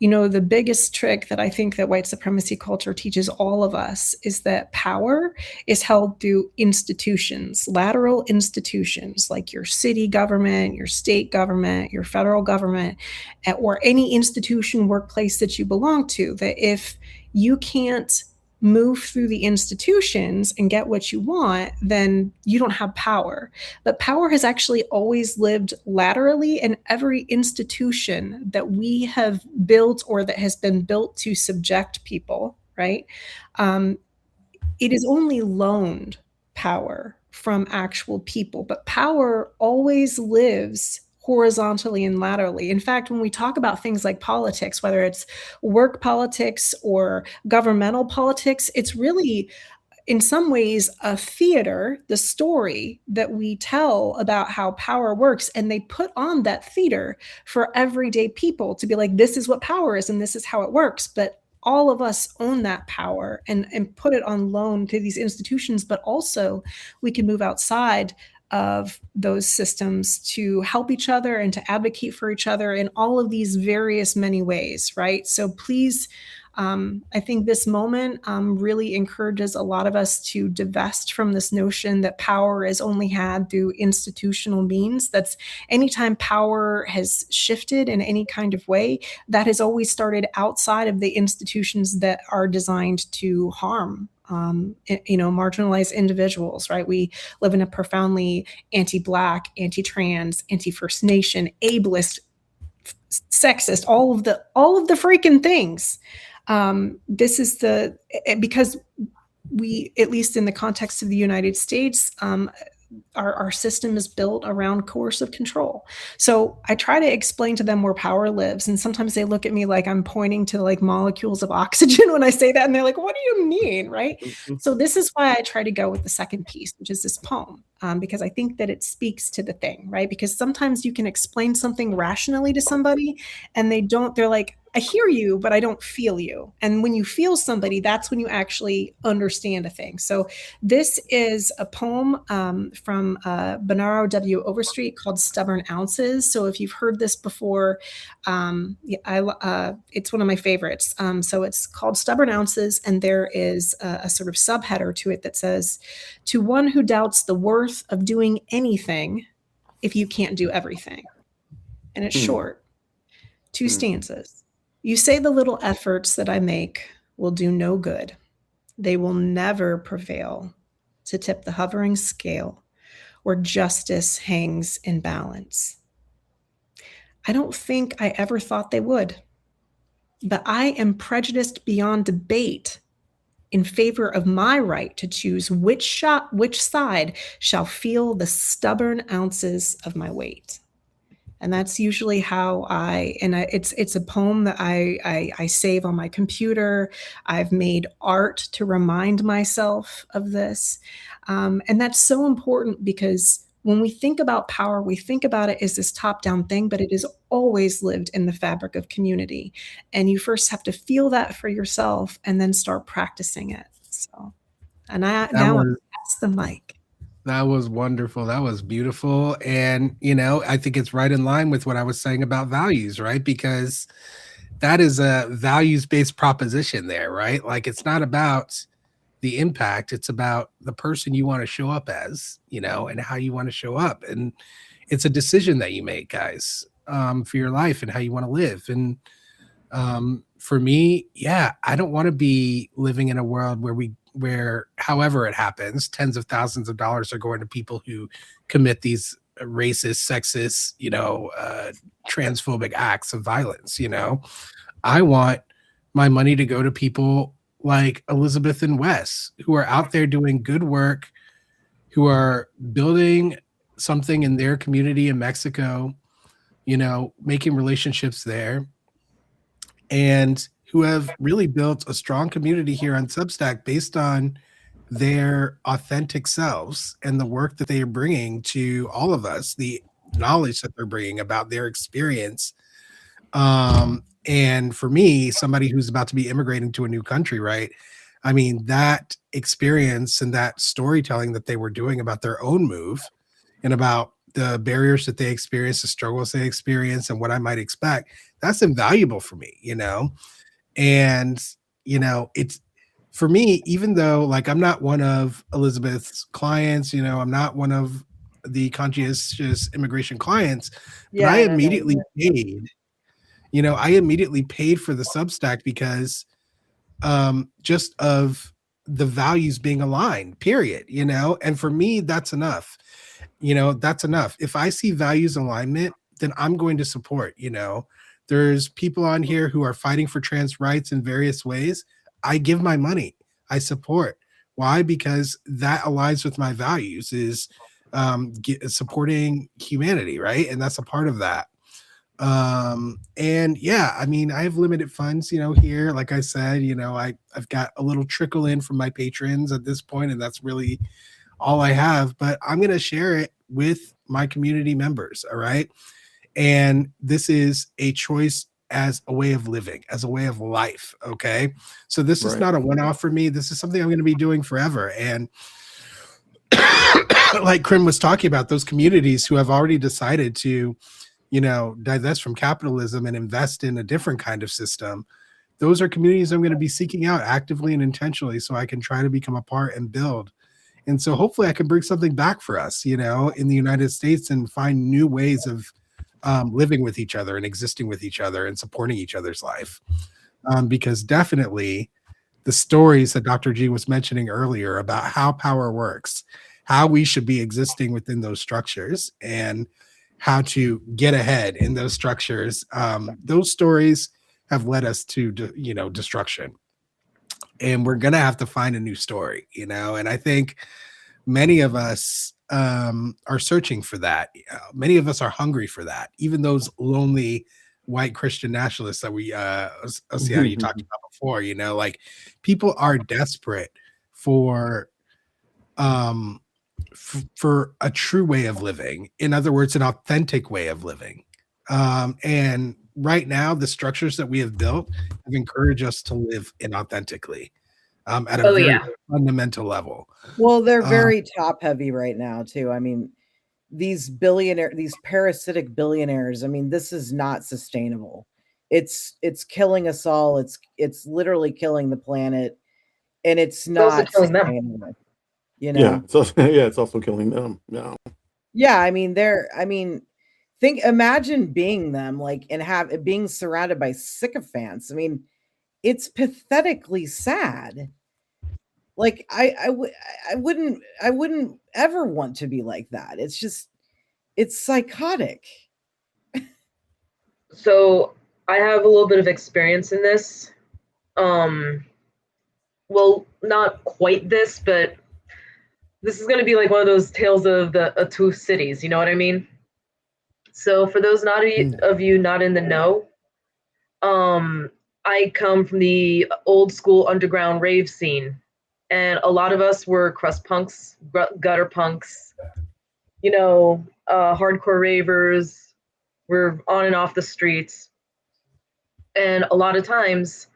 the biggest trick that I think that white supremacy culture teaches all of us is that power is held through institutions, lateral institutions, like your city government, your state government, your federal government, or any institution, workplace that you belong to. That if you can't move through the institutions and get what you want, then you don't have power. But power has actually always lived laterally in every institution that we have built or that has been built to subject people, right? It is only loaned power from actual people, but power always lives horizontally and laterally. In fact, when we talk about things like politics, whether it's work politics or governmental politics, it's really, in some ways, a theater, the story that we tell about how power works. And they put on that theater for everyday people to be like, this is what power is and this is how it works. But all of us own that power and put it on loan to these institutions. But also we can move outside of those systems to help each other and to advocate for each other in all of these various many ways, right? So please, I think this moment really encourages a lot of us to divest from this notion that power is only had through institutional means. That's anytime power has shifted in any kind of way, that has always started outside of the institutions that are designed to harm marginalized individuals, right? We live in a profoundly anti-Black, anti-trans, anti-First Nation, ableist, sexist, all of the freaking things. This is because we, at least in the context of the United States, our system is built around coercive control. So I try to explain to them where power lives. And sometimes they look at me like I'm pointing to like molecules of oxygen when I say that. And they're like, what do you mean? Right. So this is why I try to go with the second piece, which is this poem, because I think that it speaks to the thing, right? Because sometimes you can explain something rationally to somebody and they're like, I hear you, but I don't feel you. And when you feel somebody, that's when you actually understand a thing. So this is a poem from Bernardo W. Overstreet called Stubborn Ounces. So if you've heard this before, it's one of my favorites. So it's called Stubborn Ounces, and there is a sort of subheader to it that says, to one who doubts the worth of doing anything if you can't do everything. And it's short, 2 stanzas. You say the little efforts that I make will do no good. They will never prevail to tip the hovering scale where justice hangs in balance. I don't think I ever thought they would, but I am prejudiced beyond debate in favor of my right to choose which side shall feel the stubborn ounces of my weight. And that's usually how it's a poem that I save on my computer. I've made art to remind myself of this. And that's so important because when we think about power, we think about it as this top-down thing, but it is always lived in the fabric of community. And you first have to feel that for yourself and then start practicing it. So, and I'll pass the mic. That was wonderful. That was beautiful. And, I think it's right in line with what I was saying about values, right? Because that is a values-based proposition there, right? Like it's not about the impact, it's about the person you want to show up as, and how you want to show up. And it's a decision that you make, guys, for your life and how you want to live. And for me, I don't want to be living in a world where however it happens, tens of thousands of dollars are going to people who commit these racist, sexist, transphobic acts of violence. I want my money to go to people like Elizabeth and Wes, who are out there doing good work, who are building something in their community in Mexico, making relationships there, and who have really built a strong community here on Substack based on their authentic selves and the work that they are bringing to all of us, the knowledge that they're bringing about their experience. And for me, somebody who's about to be immigrating to a new country, right? I mean, that experience and that storytelling that they were doing about their own move and about the barriers that they experience, the struggles they experience, and what I might expect, that's invaluable for me, And, it's for me, even though like I'm not one of Elizabeth's clients, I'm not one of the conscientious immigration clients, but I immediately paid. I immediately paid for the Substack because just of the values being aligned, period, and for me, that's enough. That's enough. If I see values alignment, then I'm going to support, There's people on here who are fighting for trans rights in various ways. I give my money. I support. Why? Because that aligns with my values, is supporting humanity, right? And that's a part of that. And I mean, I have limited funds, here. Like I said, I've got a little trickle in from my patrons at this point, and that's really all I have. But I'm going to share it with my community members. All right. And this is a choice as a way of living, as a way of life. Okay. So this is not a one-off for me. This is something I'm going to be doing forever. And like Krim was talking about, those communities who have already decided to, divest from capitalism and invest in a different kind of system, those are communities I'm going to be seeking out actively and intentionally so I can try to become a part and build. And so hopefully I can bring something back for us, in the United States, and find new ways of living with each other and existing with each other and supporting each other's life. Because definitely the stories that Dr. G was mentioning earlier about how power works, how we should be existing within those structures, and how to get ahead in those structures, those stories have led us to, destruction. And we're going to have to find a new story, and I think many of us are searching for that. Many of us are hungry for that. Even those lonely white Christian nationalists that we, Oceana, you talked about before, like people are desperate for a true way of living. In other words, an authentic way of living. And right now, the structures that we have built have encouraged us to live inauthentically at a very fundamental level. Well, they're very top heavy right now too. I mean, these parasitic billionaires, I mean, this is not sustainable. It's killing us all. It's literally killing the planet, and it's not sustainable. You know? Yeah, so it's also killing them. No. Yeah, I mean, imagine being them, like, and being surrounded by sycophants. I mean, it's pathetically sad. Like, I wouldn't ever want to be like that. It's psychotic. So I have a little bit of experience in this. Well, not quite this, but this is going to be like one of those tales of the two cities. You know what I mean? So for those of you not in the know, I come from the old school underground rave scene, and a lot of us were crust punks, gutter punks, hardcore ravers. We're on and off the streets. And a lot of times,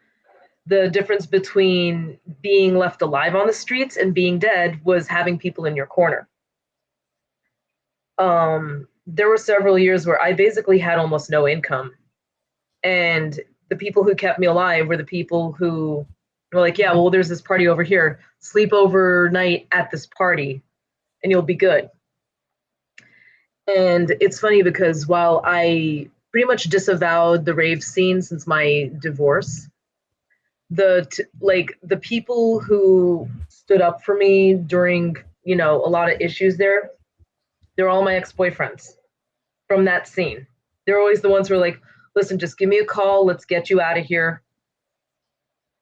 the difference between being left alive on the streets and being dead was having people in your corner. There were several years where I basically had almost no income. And the people who kept me alive were the people who were like, yeah, well, there's this party over here. Sleep overnight at this party and you'll be good. And it's funny because while I pretty much disavowed the rave scene since my divorce, the people who stood up for me during, a lot of issues there, they're all my ex-boyfriends from that scene. They're always the ones who are like, listen, just give me a call. Let's get you out of here.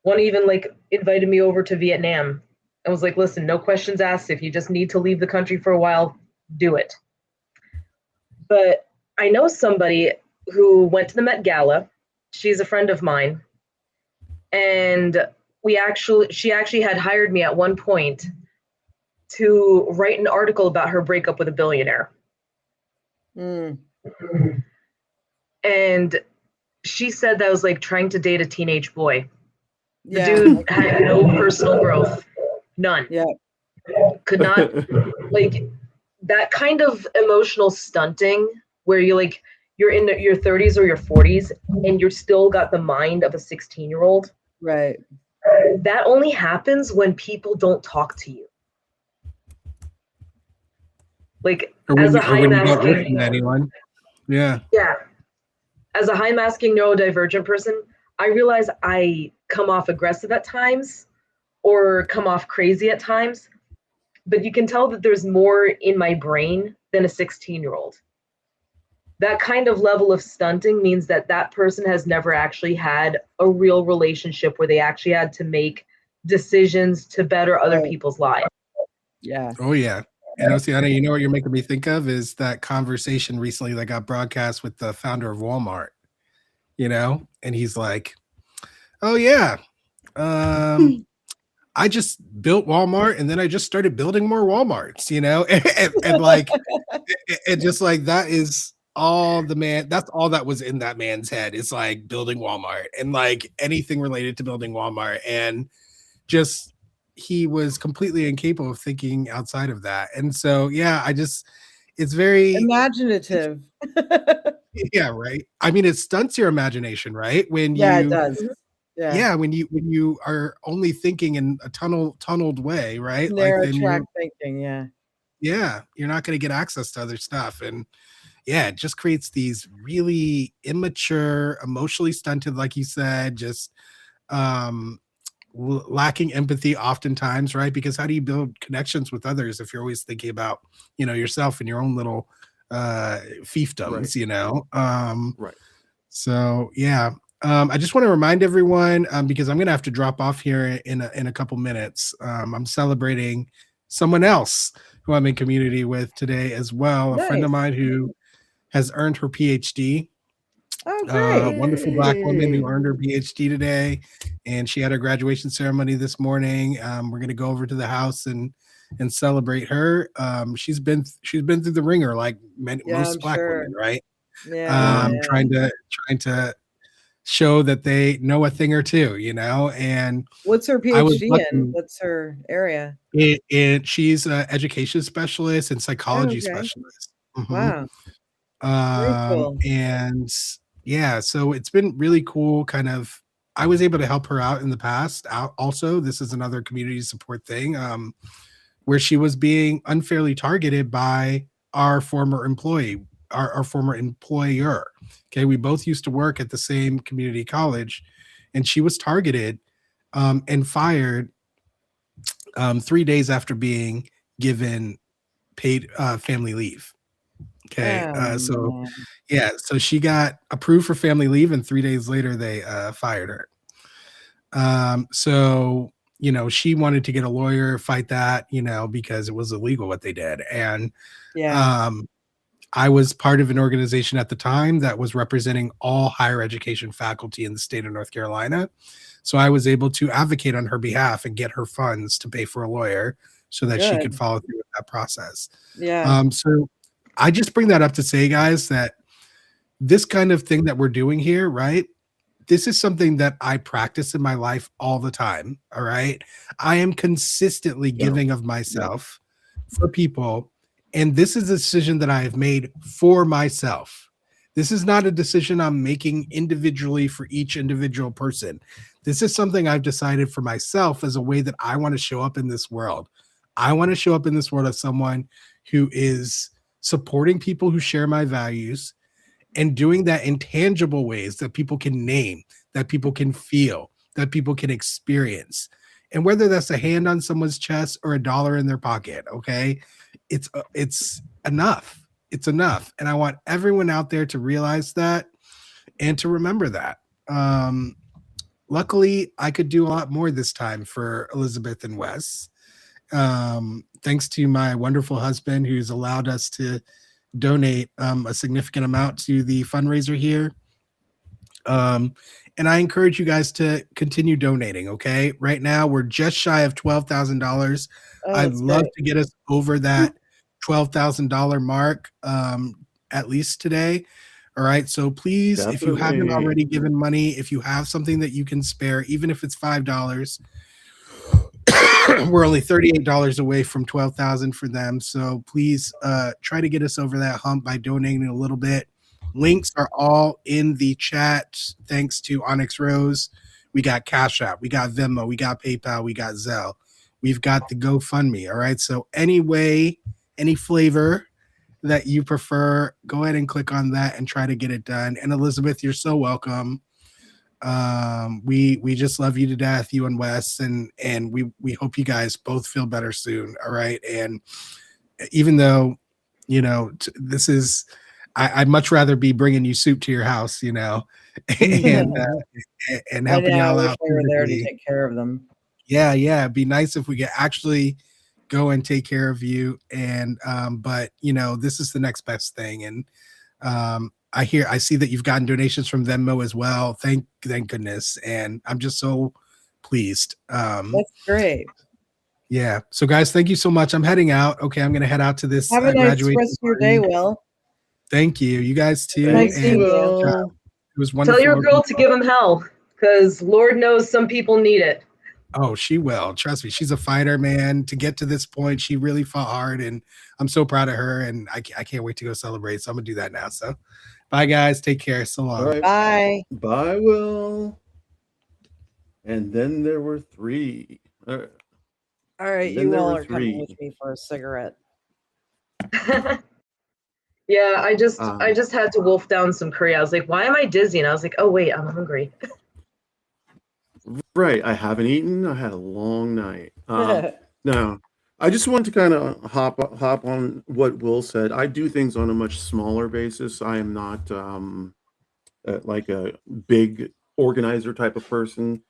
One even invited me over to Vietnam. I was like, listen, no questions asked. If you just need to leave the country for a while, do it. But I know somebody who went to the Met Gala. She's a friend of mine. And she actually had hired me at one point to write an article about her breakup with a billionaire. And she said that was like trying to date a teenage boy. The dude had no personal growth. None. Yeah. Could not, that kind of emotional stunting where you're in your 30s or your 40s and you're still got the mind of a 16-year-old. Right. That only happens when people don't talk to you. As a high masking anyone. Yeah. Yeah. As a high masking neurodivergent person, I realize I come off aggressive at times or come off crazy at times, but you can tell that there's more in my brain than a 16-year-old. That kind of level of stunting means that person has never actually had a real relationship where they actually had to make decisions to better other people's lives. Yeah. Oh, yeah. And Oceana, you know what you're making me think of is that conversation recently that got broadcast with the founder of Walmart, and he's like, oh, yeah, I just built Walmart and then I just started building more Walmarts, and just like that is all that's all that was in that man's head. It's like building Walmart and anything related to building Walmart, and just he was completely incapable of thinking outside of that. And so it's very imaginative. Yeah, right. I mean, it stunts your imagination, right? When it does. Yeah, when you are only thinking in a tunneled way, right? Narrow track thinking, yeah. Yeah, you're not going to get access to other stuff. And yeah, it just creates these really immature, emotionally stunted, like you said, just lacking empathy oftentimes, right? Because how do you build connections with others if you're always thinking about, yourself and your own little fiefdoms, Right. So yeah. I just want to remind everyone, because I'm going to have to drop off here in a couple minutes. I'm celebrating someone else who I'm in community with today as well. Nice. A friend of mine who has earned her PhD. Oh, great. Wonderful Black woman who earned her PhD today, and she had her graduation ceremony this morning. We're going to go over to the house and celebrate her. She's been through the ringer like most Black women, right? Yeah. Trying to show that they know a thing or two, and What's her I was PhD in? lucky. What's her area? She's an education specialist and Oh, psychology okay. specialist. Mhm. Wow. Very cool. And yeah, so it's been really cool. I was able to help her out in the past. Also, this is another community support thing, where she was being unfairly targeted by our former employee, our former employer. Okay, we both used to work at the same community college, and she was targeted and fired 3 days after being given paid family leave. Okay, Oh, so man. yeah, so she got approved for family leave, and 3 days later they fired her. So she wanted to get a lawyer, fight that, because it was illegal what they did, and Yeah. I was part of an organization at the time that was representing all higher education faculty in the state of North Carolina. So I was able to advocate on her behalf and get her funds to pay for a lawyer so that she could Good. follow through with that process. Yeah. So I just bring that up to say, guys, that this kind of thing that we're doing here, right? This is something that I practice in my life all the time. All right. I am consistently giving of myself for people. And this is a decision that I have made for myself. This is not a decision I'm making individually for each individual person. This is something I've decided for myself as a way that I want to show up in this world. I want to show up in this world as someone who is supporting people who share my values and doing that in tangible ways that people can name, that people can feel, that people can experience. And whether that's a hand on someone's chest or $1 in their pocket, okay? It's enough. It's enough. And I want everyone out there to realize that and to remember that. Luckily, I could do a lot more this time for Elizabeth and Wes. Thanks to my wonderful husband who's allowed us to donate a significant amount to the fundraiser here. And I encourage you guys to continue donating. Okay. Right now we're just shy of $12,000. Oh, I'd that's love great. to get us over that $12,000 mark at least today. All right. So please, if you haven't Definitely. already given money, if you have something that you can spare, even if it's $5, we're only $38 away from 12,000 for them. So please try to get us over that hump by donating a little bit. Links are all in the chat. Thanks to Onyx Rose. We got Cash App, we got Venmo, we got PayPal, we got Zelle. We've got the GoFundMe. All right. So any way, any flavor that you prefer, go ahead and click on that and try to get it done. And Elizabeth, you're so welcome. We just love you to death, you and Wes, and we hope you guys both feel better soon. All right. And even though this is I'd much rather be bringing you soup to your house, and and I helping know. I y'all wish out I were there to physically. take care of them. Yeah, it'd be nice if we could actually go and take care of you. And but this is the next best thing. And I see that you've gotten donations from Venmo as well. Thank goodness. And I'm just so pleased. That's great. Yeah. So guys, thank you so much. I'm heading out. Okay, I'm gonna head out to this Have a nice graduation rest of your day, party. Will. Thank you. You guys too. Nice And seeing you. Will. it was wonderful. Tell your girl to give him hell, because Lord knows some people need it. Oh, she will. Trust me. She's a fighter, man. To get to this point, she really fought hard, and I'm so proud of her. And I can't wait to go celebrate. So I'm gonna do that now. So, bye, guys. Take care. So long. All right. Bye. Bye, Will. And then there were three. All right, Then you there all were are coming three. with me for a cigarette. Yeah, I just had to wolf down some curry. I was like, why am I dizzy? And I was like, oh wait, I'm hungry. Right. I haven't eaten. I had a long night. No, I just want to kind of hop on what Will said. I do things on a much smaller basis. I am not like a big organizer type of person,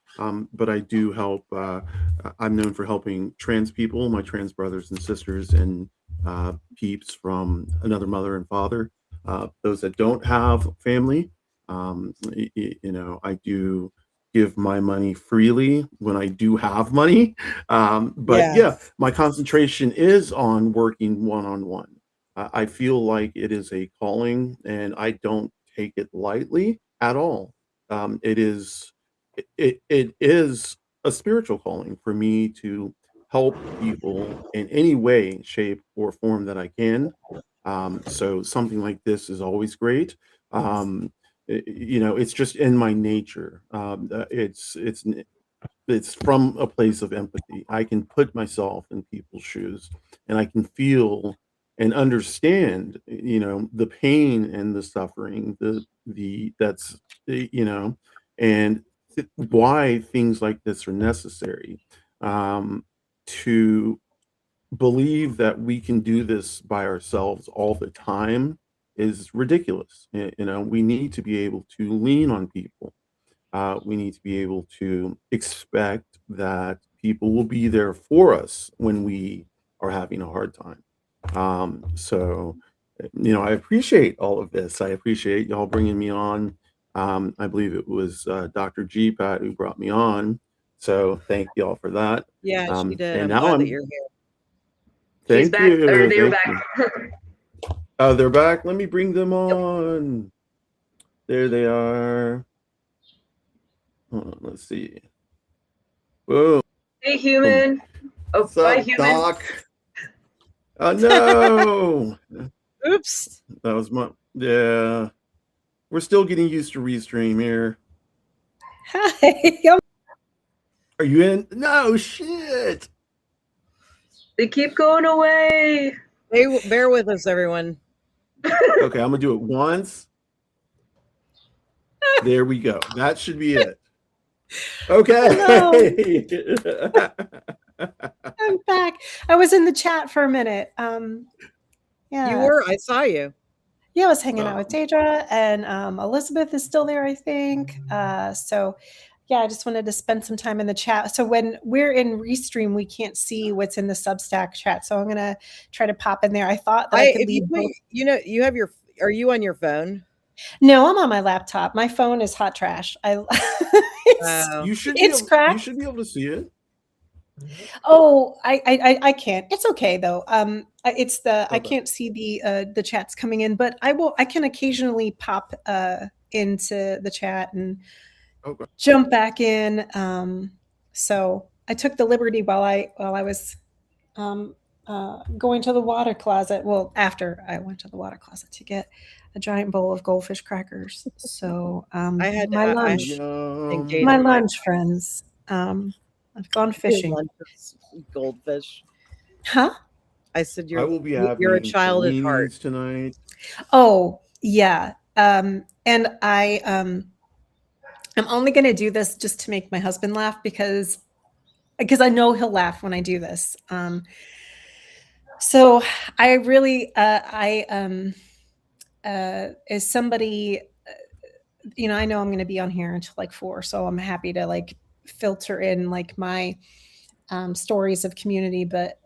but I do help. I'm known for helping trans people, my trans brothers and sisters, and peeps from another mother and father. Those that don't have family, I do give my money freely when I do have money. But yeah, Yes. my concentration is on working one-on-one. I feel like it is a calling, and I don't take it lightly at all. It is it is a spiritual calling for me to help people in any way, shape, or form that I can. So something like this is always great. It's just in my nature. It's from a place of empathy. I can put myself in people's shoes, and I can feel and understand, the pain and the suffering, the that's and why things like this are necessary. To believe that we can do this by ourselves all the time is ridiculous. We need to be able to lean on people. We need to be able to expect that people will be there for us when we are having a hard time. I appreciate all of this. I appreciate y'all bringing me on. I believe it was Dr. G. Pat who brought me on. So thank y'all for that. Yeah, she did. And I'm now glad that I'm. you're here. He's Thank back, or you. they're Thank back. you. They're back. Let me bring them on. There they are. Let's see. Whoa. Hey, human. Oh, What's bye, up, human. Doc? Oh no. Oops. That was my. Yeah. We're still getting used to Restream here. Hi. Are you in? No shit. They keep going away. Bear with us, everyone. Okay, I'm gonna do it once. There we go. That should be it. Okay. I'm back. I was in the chat for a minute. Yeah. You were. I saw you. Yeah, I was hanging out with Deidre, and Elizabeth is still there, I think. So yeah, I just wanted to spend some time in the chat. So when we're in Restream, we can't see what's in the Substack chat. So I'm gonna try to pop in there. I thought that I could leave both. You have your. Are you on your phone? No, I'm on my laptop. My phone is hot trash. You should it's cracked. You should be able to see it. Oh, I can't. It's okay though. It's the I Okay. can't see the chats coming in, but I can occasionally pop into the chat and jump back in. So I took the liberty while I was going to the water closet. Well, after I went to the water closet to get a giant bowl of goldfish crackers. So I had my lunch, friends. I've gone fishing. Goldfish. Huh? I said I will be you're a child at heart tonight. Oh yeah. And I'm only gonna do this just to make my husband laugh because I know he'll laugh when I do this. So I really as somebody, I know I'm gonna be on here until like 4, so I'm happy to like filter in like my stories of community, but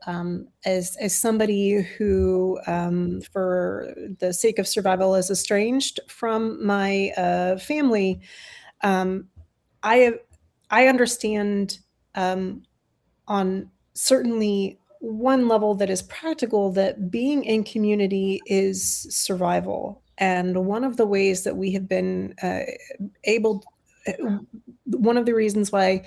as somebody who, for the sake of survival, is estranged from my family, I understand on certainly one level that is practical that being in community is survival, and one of the ways that we have been able, one of the reasons why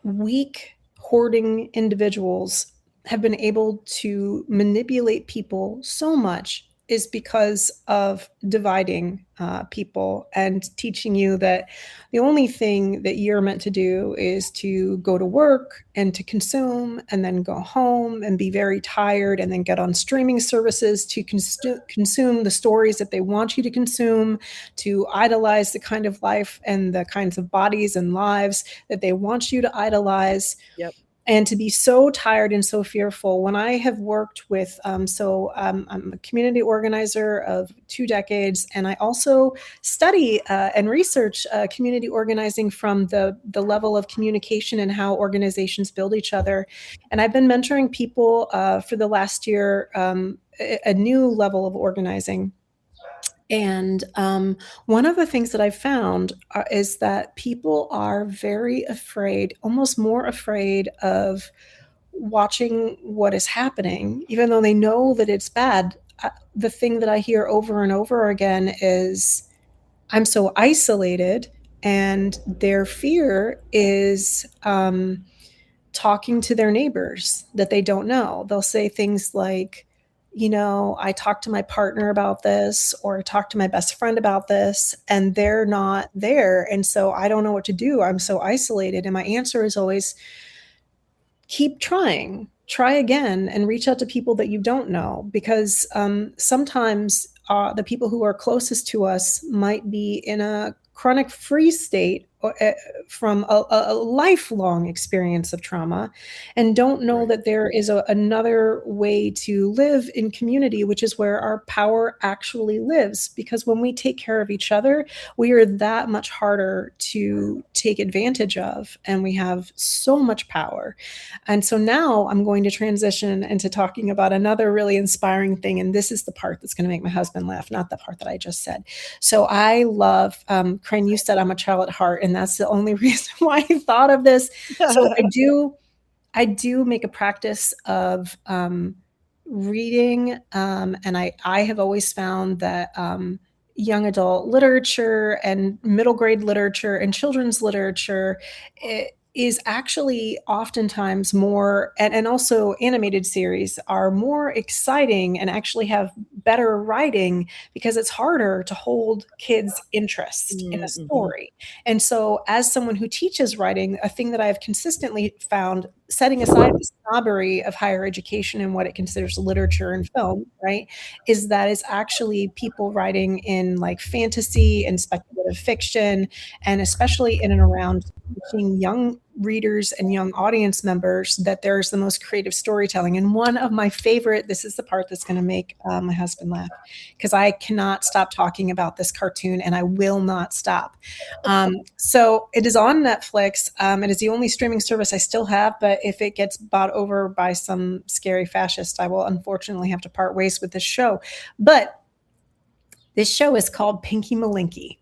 weak hoarding individuals have been able to manipulate people so much is because of dividing people and teaching you that the only thing that you're meant to do is to go to work and to consume and then go home and be very tired and then get on streaming services to consume the stories that they want you to consume, to idolize the kind of life and the kinds of bodies and lives that they want you to idolize. Yep. And to be so tired and so fearful. When I have worked with, I'm a community organizer of 2 decades, and I also study and research community organizing from the level of communication and how organizations build each other. And I've been mentoring people for the last year, a new level of organizing. And one of the things that I've found is that people are very afraid, almost more afraid of watching what is happening, even though they know that it's bad, the thing that I hear over and over again is, I'm so isolated, and their fear is talking to their neighbors that they don't know. They'll say things like, I talked to my partner about this, or I talked to my best friend about this, and they're not there. And so I don't know what to do. I'm so isolated. And my answer is always, keep trying, try again, and reach out to people that you don't know, because sometimes the people who are closest to us might be in a chronic freeze state from a lifelong experience of trauma, and don't know that there is another way to live in community, which is where our power actually lives. Because when we take care of each other, we are that much harder to take advantage of, and we have so much power. And so now I'm going to transition into talking about another really inspiring thing. And this is the part that's going to make my husband laugh, not the part that I just said. So I love, Crane, you said I'm a child at heart, and that's the only reason why I thought of this. So I do make a practice of reading, and I have always found that young adult literature and middle grade literature and children's literature is actually oftentimes more, and also animated series are more exciting and actually have better writing, because it's harder to hold kids' interest in a story. And so as someone who teaches writing, a thing that I've consistently found, setting aside the snobbery of higher education and what it considers literature and film, right, is that it's actually people writing in like fantasy and speculative fiction, and especially in and around teaching young readers and young audience members that there's the most creative storytelling. And one of my favorite, this is the part that's going to make my husband laugh, because I cannot stop talking about this cartoon, and I will not stop. So it is on Netflix. It is the only streaming service I still have, but if it gets bought over by some scary fascist, I will unfortunately have to part ways with this show. But this show is called Pinky Malinky.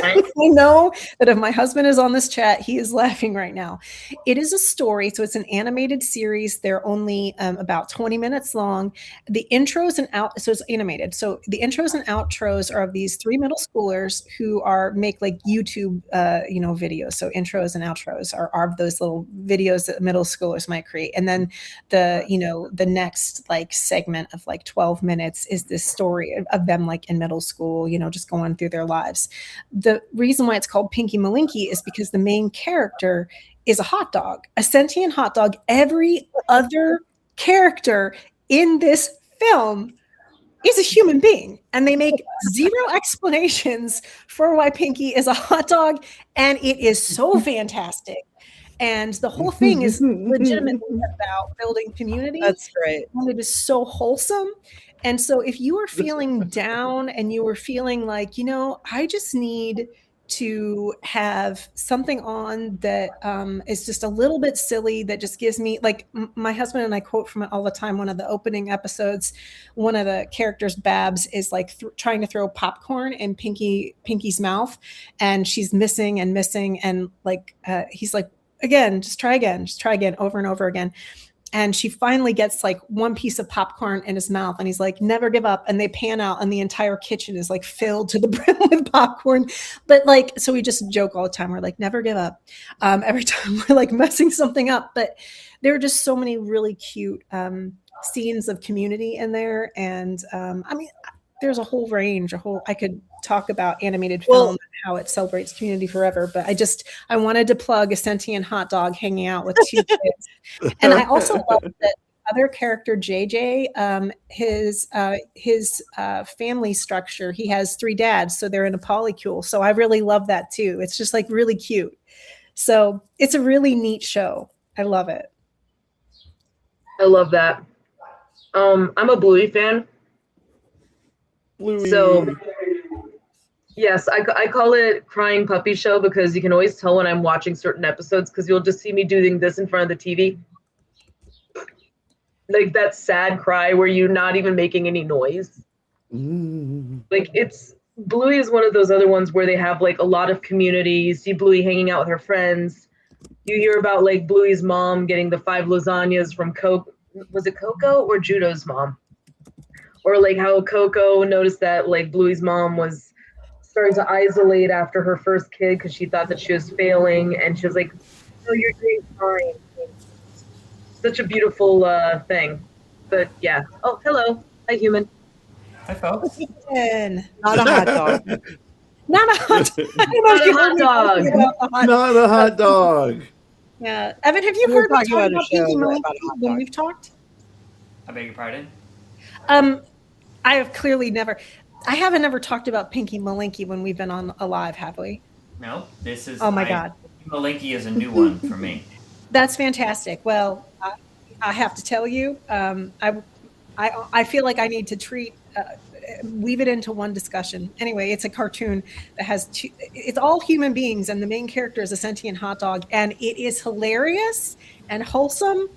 I know that if my husband is on this chat, he is laughing right now. It is a story. So it's an animated series. They're only about 20 minutes long. The intros and so it's animated. So the intros and outros are of these three middle schoolers who make like YouTube, videos. So intros and outros are those little videos that middle schoolers might create. And then the next like segment of like 12 minutes is this story of them like in middle school, just going through their lives. The reason why it's called Pinky Malinky is because the main character is a hot dog, a sentient hot dog. Every other character in this film is a human being, and they make zero explanations for why Pinky is a hot dog, and it is so fantastic. And the whole thing is legitimately about building community. That's great. And it is so wholesome. And so if you are feeling down and you are feeling like, I just need to have something on that is just a little bit silly, that just gives me, like my husband and I quote from it all the time. One of the opening episodes, one of the characters, Babs, is like trying to throw popcorn in Pinky's mouth, and she's missing. And like, he's like, again, just try again, over and over again. And she finally gets like one piece of popcorn in his mouth, and he's like, never give up. And they pan out, and the entire kitchen is like filled to the brim with popcorn. But like, so we just joke all the time. We're like, never give up. Every time we're like messing something up. But there are just so many really cute scenes of community in there. And there's a whole range, I could talk about animated film and how it celebrates community forever, but I wanted to plug a sentient hot dog hanging out with two kids. And I also love that other character, JJ, his family structure, he has three dads, so they're in a polycule. So I really love that too. It's just like really cute. So it's a really neat show. I love it. I love that. I'm a Bluey fan. Bluey. So yes, I call it crying puppy show, because you can always tell when I'm watching certain episodes, because you'll just see me doing this in front of the TV. Like that sad cry where you're not even making any noise. Like Bluey is one of those other ones where they have like a lot of community. You see Bluey hanging out with her friends. You hear about like Bluey's mom getting the 5 lasagnas from Coco. Was it Coco or Judo's mom? Or like how Coco noticed that like Bluey's mom was starting to isolate after her first kid because she thought that she was failing, and she was like, "No, you're doing fine." Such a beautiful thing. But yeah. Oh, hello. Hi, human. Hi, folks. And Not a hot dog. not a hot dog. I don't know Not if a you hot heard me talking dog. about the hot Not a hot dog. Yeah. Evan, have you We were heard me talking talk about a about show Pinky about a Malinky hot when dog. we've talked? I beg your pardon? I have clearly never. I haven't ever talked about Pinky Malinky when we've been on alive, have we? No, this is. Oh my God. Malinky is a new one for me. That's fantastic. Well, I have to tell you, I feel like I need to weave it into one discussion. Anyway, it's a cartoon that has it's all human beings, and the main character is a sentient hot dog, and it is hilarious and wholesome.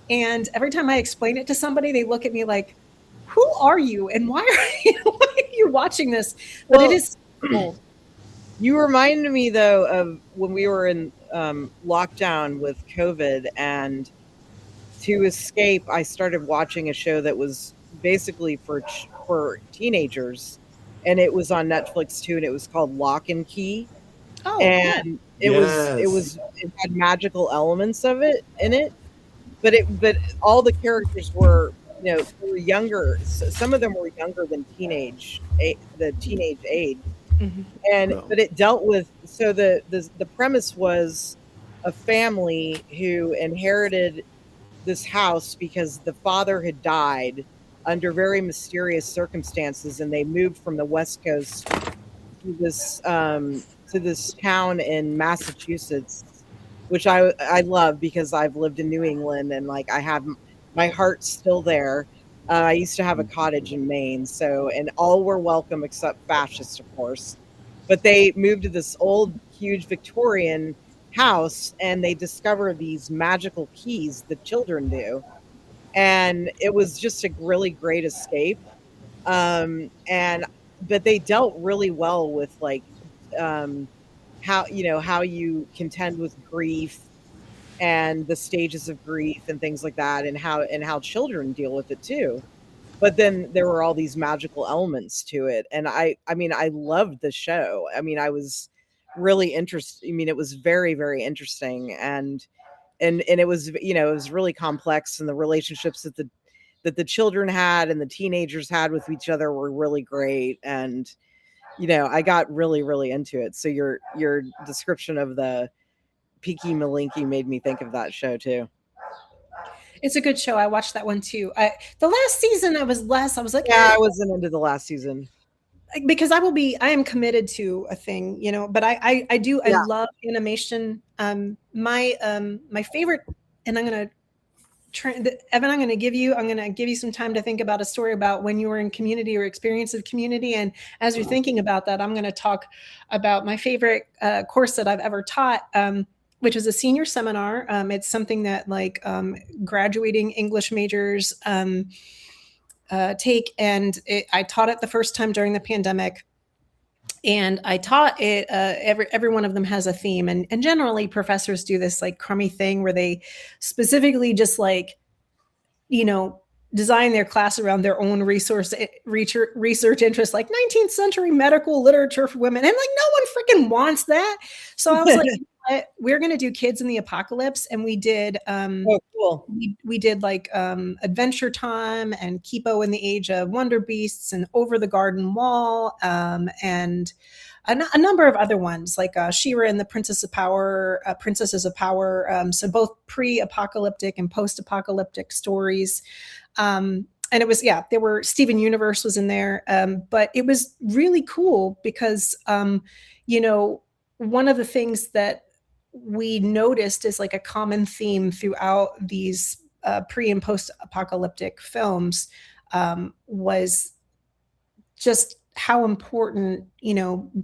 And every time I explain it to somebody, they look at me like, "Who are you? And why are you watching this?" But Well, it is cool. You reminded me though of when we were in lockdown with COVID, and to escape, I started watching a show that was basically for teenagers, and it was on Netflix too, and it was called Lock and Key, Oh, and it had magical elements of it in it, but all the characters were, they were younger. Some of them were younger than the teenage age. Mhm. But it dealt with, so the premise was a family who inherited this house because the father had died under very mysterious circumstances, and they moved from the West Coast to this town in Massachusetts, which I love because I've lived in New England, and like I have my heart still there. I used to have a cottage in Maine, and all were welcome except fascists, of course. But they moved to this old, huge Victorian house, and they discover these magical keys that children do, and it was just a really great escape. And but they dealt really well with like how you contend with grief and the stages of grief and things like that, and how children deal with it too. But then there were all these magical elements to it, and I mean, I loved the show. I mean, I was really interested. I mean, it was very, very interesting, and it was, it was really complex, and the relationships that the children had and the teenagers had with each other were really great. And I got really, really into it. So your description of the Peaky Malinky made me think of that show too. It's a good show. I watched that one too. The last season, I was like, Yeah, I wasn't into the last season because I am committed to a thing, but I love animation. My favorite, and I'm going to Evan, I'm going to give you some time to think about a story about when you were in community or experience of community. And as you're thinking about that, I'm going to talk about my favorite course that I've ever taught, which is a senior seminar. It's something that graduating English majors take. And I taught it the first time during the pandemic. And I taught it, every one of them has a theme. And generally professors do this like crummy thing where they specifically just design their class around their own research interests, like 19th century medical literature for women. And no one freaking wants that. So I was like, we're going to do Kids in the Apocalypse. And we did, cool. We did Adventure Time and Kipo in the Age of Wonder Beasts and Over the Garden Wall, and a number of other ones like She-Ra and the Princesses of Power. So both pre-apocalyptic and post-apocalyptic stories. And it was, there were, Steven Universe was in there. But it was really cool because, one of the things that we noticed is like a common theme throughout these pre and post-apocalyptic films was just how important,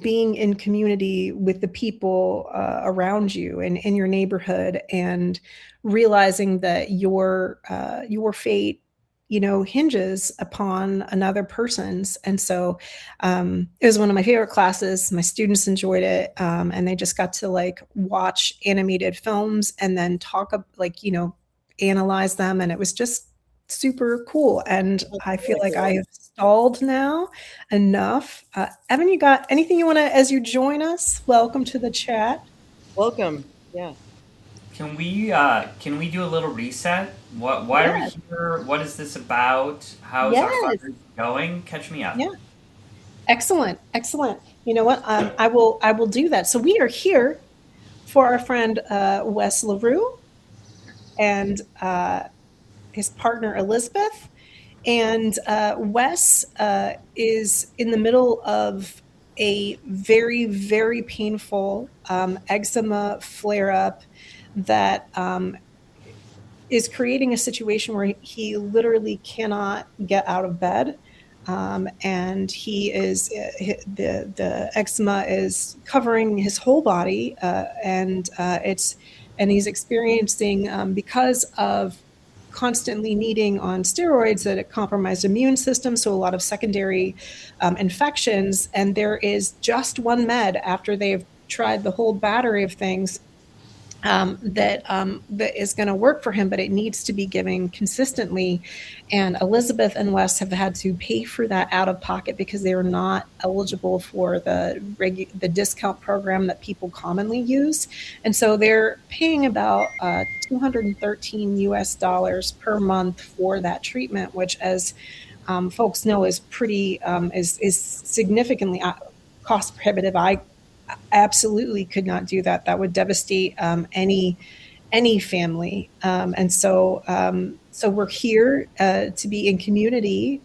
being in community with the people around you and in your neighborhood, and realizing that your fate hinges upon another person's. And so it was one of my favorite classes. My students enjoyed it, and they just got to like watch animated films and then talk analyze them, and it was just super cool. And I feel like I have stalled now enough. Evan, you got anything you want to, as you join us? Welcome to the chat. Welcome. Yeah. Can we do a little reset? Why are we here? What is this about? How's our fundraising going? Catch me up. Yeah. Excellent. You know what? I will do that. So we are here for our friend Wes LaRue and his partner Elizabeth. And Wes is in the middle of a very, very painful eczema flare up that is creating a situation where he literally cannot get out of bed. And he is the eczema is covering his whole body, and he's experiencing because of constantly needing on steroids that it compromised immune system, so a lot of secondary infections. And there is just one med after they've tried the whole battery of things that is going to work for him, but it needs to be given consistently. And Elizabeth and Wes have had to pay for that out of pocket because they are not eligible for the discount program that people commonly use. And so they're paying about $213 per month for that treatment, which, as folks know, is pretty is significantly cost prohibitive. I absolutely could not do that. That would devastate any family. And so we're here to be in community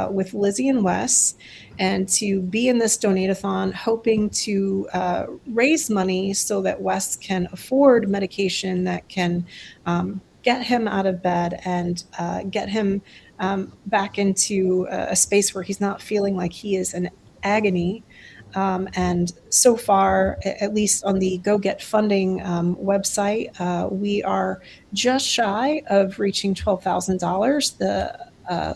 with Lizzie and Wes, and to be in this donate-a-thon, hoping to raise money so that Wes can afford medication that can get him out of bed and get him back into a space where he's not feeling like he is in agony. And so far, at least on the Go Get Funding website, we are just shy of reaching $12,000. The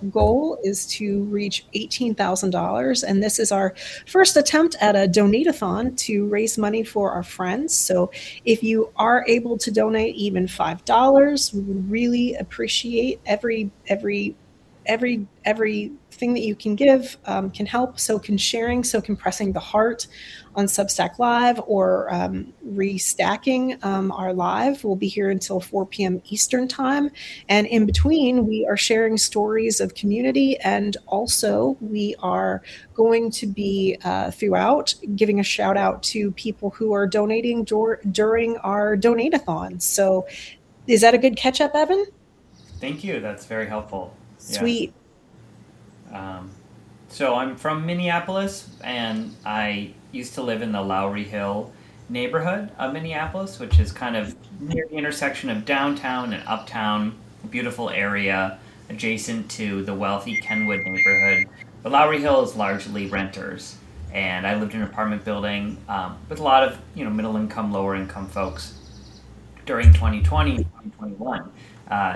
goal is to reach $18,000. And this is our first attempt at a donate-a-thon to raise money for our friends. So if you are able to donate even $5, we would really appreciate everything that you can give can help. So can sharing, so can pressing the heart on Substack Live, or restacking our live. We'll be here until 4 p.m. Eastern time. And in between, we are sharing stories of community. And also we are going to be throughout giving a shout out to people who are donating during our donate-a-thon. So is that a good catch up, Evan? Thank you. That's very helpful. Sweet. So I'm from Minneapolis, and I used to live in the Lowry Hill neighborhood of Minneapolis, which is kind of near the intersection of downtown and uptown, a beautiful area adjacent to the wealthy Kenwood neighborhood. But Lowry Hill is largely renters, and I lived in an apartment building with a lot of middle income, lower income folks during 2020, 2021,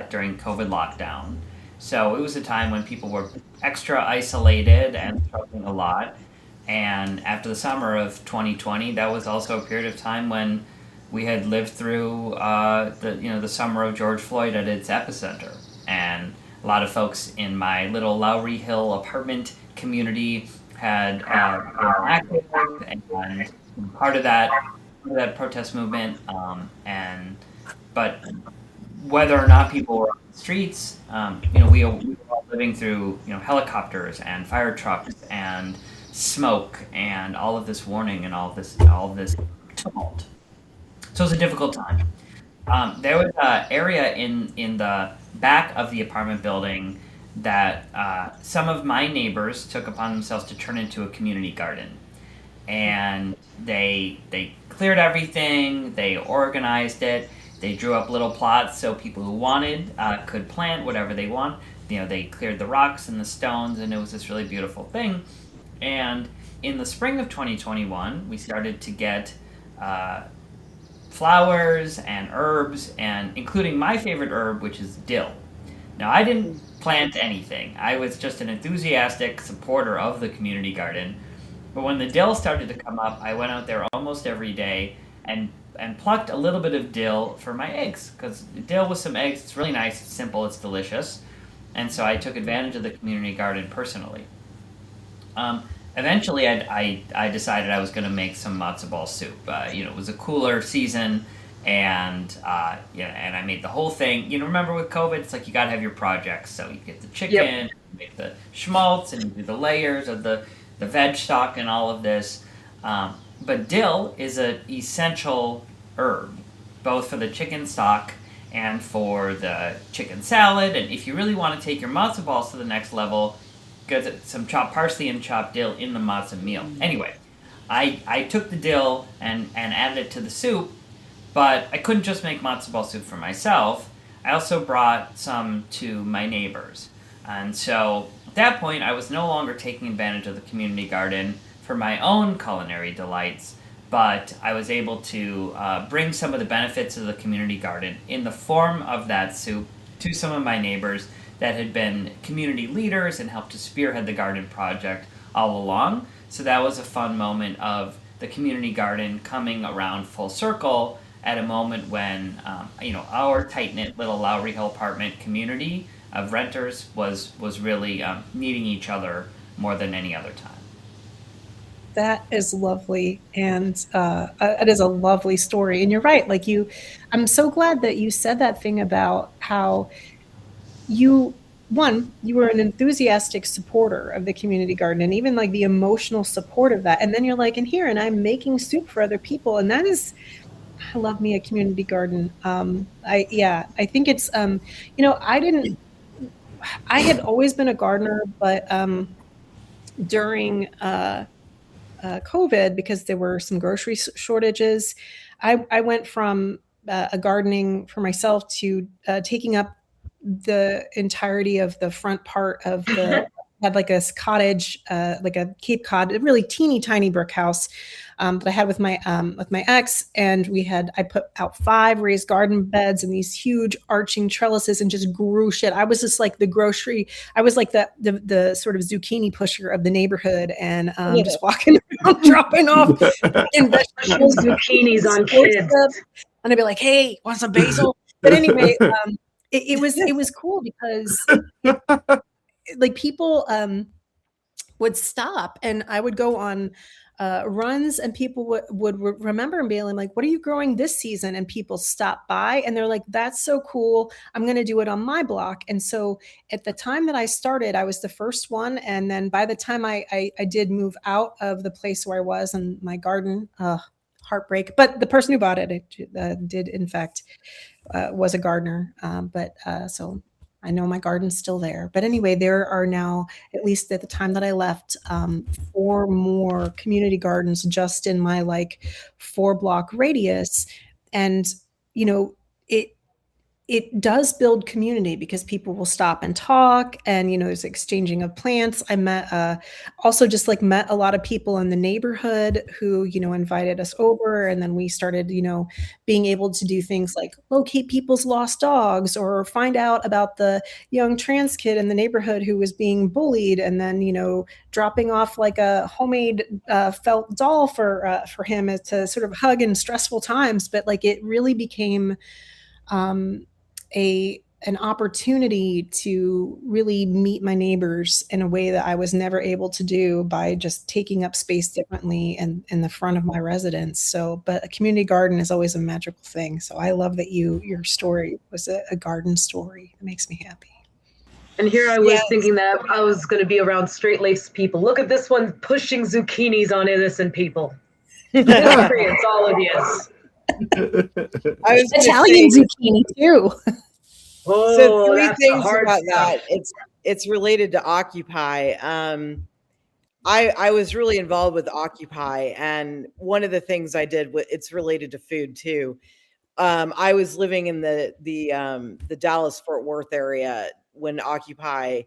during COVID lockdown. So it was a time when people were extra isolated and struggling a lot. And after the summer of 2020, that was also a period of time when we had lived through the summer of George Floyd at its epicenter. And a lot of folks in my little Lowry Hill apartment community had been active and part of that protest movement. But whether or not people were on the streets, we were all living through helicopters and fire trucks and smoke and all of this warning and all of this tumult. So it was a difficult time. There was an area in the back of the apartment building that some of my neighbors took upon themselves to turn into a community garden. And they cleared everything, they organized it, they drew up little plots so people who wanted could plant whatever they want. They cleared the rocks and the stones, and it was this really beautiful thing. And in the spring of 2021, we started to get flowers and herbs, and including my favorite herb, which is dill. Now, I didn't plant anything. I was just an enthusiastic supporter of the community garden. But when the dill started to come up, I went out there almost every day and plucked a little bit of dill for my eggs, because dill with some eggs, it's really nice, it's simple, it's delicious. And so I took advantage of the community garden personally. Eventually, I decided I was going to make some matzo ball soup. It was a cooler season, and and I made the whole thing. Remember with COVID, it's like you got to have your projects. So you get the chicken, you make the schmaltz, and you do the layers of the veg stock and all of this. But dill is an essential herb, both for the chicken stock and for the chicken salad. And if you really want to take your matzo balls to the next level, get some chopped parsley and chopped dill in the matzo meal. Anyway, I took the dill and added it to the soup, but I couldn't just make matzo ball soup for myself. I also brought some to my neighbors. And so at that point, I was no longer taking advantage of the community garden for my own culinary delights, but I was able to bring some of the benefits of the community garden in the form of that soup to some of my neighbors that had been community leaders and helped to spearhead the garden project all along. So that was a fun moment of the community garden coming around full circle at a moment when our tight-knit little Lowry Hill apartment community of renters was really needing each other more than any other time. That is lovely, and it is a lovely story. And you're right. I'm so glad that you said that thing about how you were an enthusiastic supporter of the community garden, and even like the emotional support of that. And then you're like, and I'm making soup for other people, and that is. I love me a community garden. I think it's I had always been a gardener, but during COVID, because there were some grocery shortages, I went from a gardening for myself to taking up the entirety of the front part of the had like a cottage, like a Cape Cod, a really teeny tiny brick house that I had with my ex, and I put out 5 raised garden beds and these huge arching trellises and just grew shit. I was just like I was like the sort of zucchini pusher of the neighborhood, and just walking around dropping off vegetables, zucchinis on kids, and I'd be like, "Hey, want some basil?" But anyway, it was cool because like people would stop, and I would go on runs, and people would remember and be like, "What are you growing this season?" And people stop by and they're like, "That's so cool. I'm going to do it on my block." And so at the time that I started, I was the first one. And then by the time I did move out of the place where I was and my garden, heartbreak. But the person who bought it did in fact was a gardener. So I know my garden's still there. But anyway, there are now, at least at the time that I left, 4 more community gardens just in my 4-block radius. And, it does build community because people will stop and talk, and there's exchanging of plants. I met met a lot of people in the neighborhood who invited us over, and then we started being able to do things like locate people's lost dogs or find out about the young trans kid in the neighborhood who was being bullied, and then dropping off like a homemade felt doll for him to sort of hug in stressful times. But it really became an opportunity to really meet my neighbors in a way that I was never able to do by just taking up space differently in the front of my residence. So, but a community garden is always a magical thing. So I love that your story was a garden story. It makes me happy. And here I was thinking that I was going to be around straight-laced people. Look at this one pushing zucchinis on innocent people. Experience all of this. I was Italian zucchini too. So 3 things about that. It's related to Occupy. I was really involved with Occupy, and one of the things I did, it's related to food too. I was living in the Dallas Fort Worth area when Occupy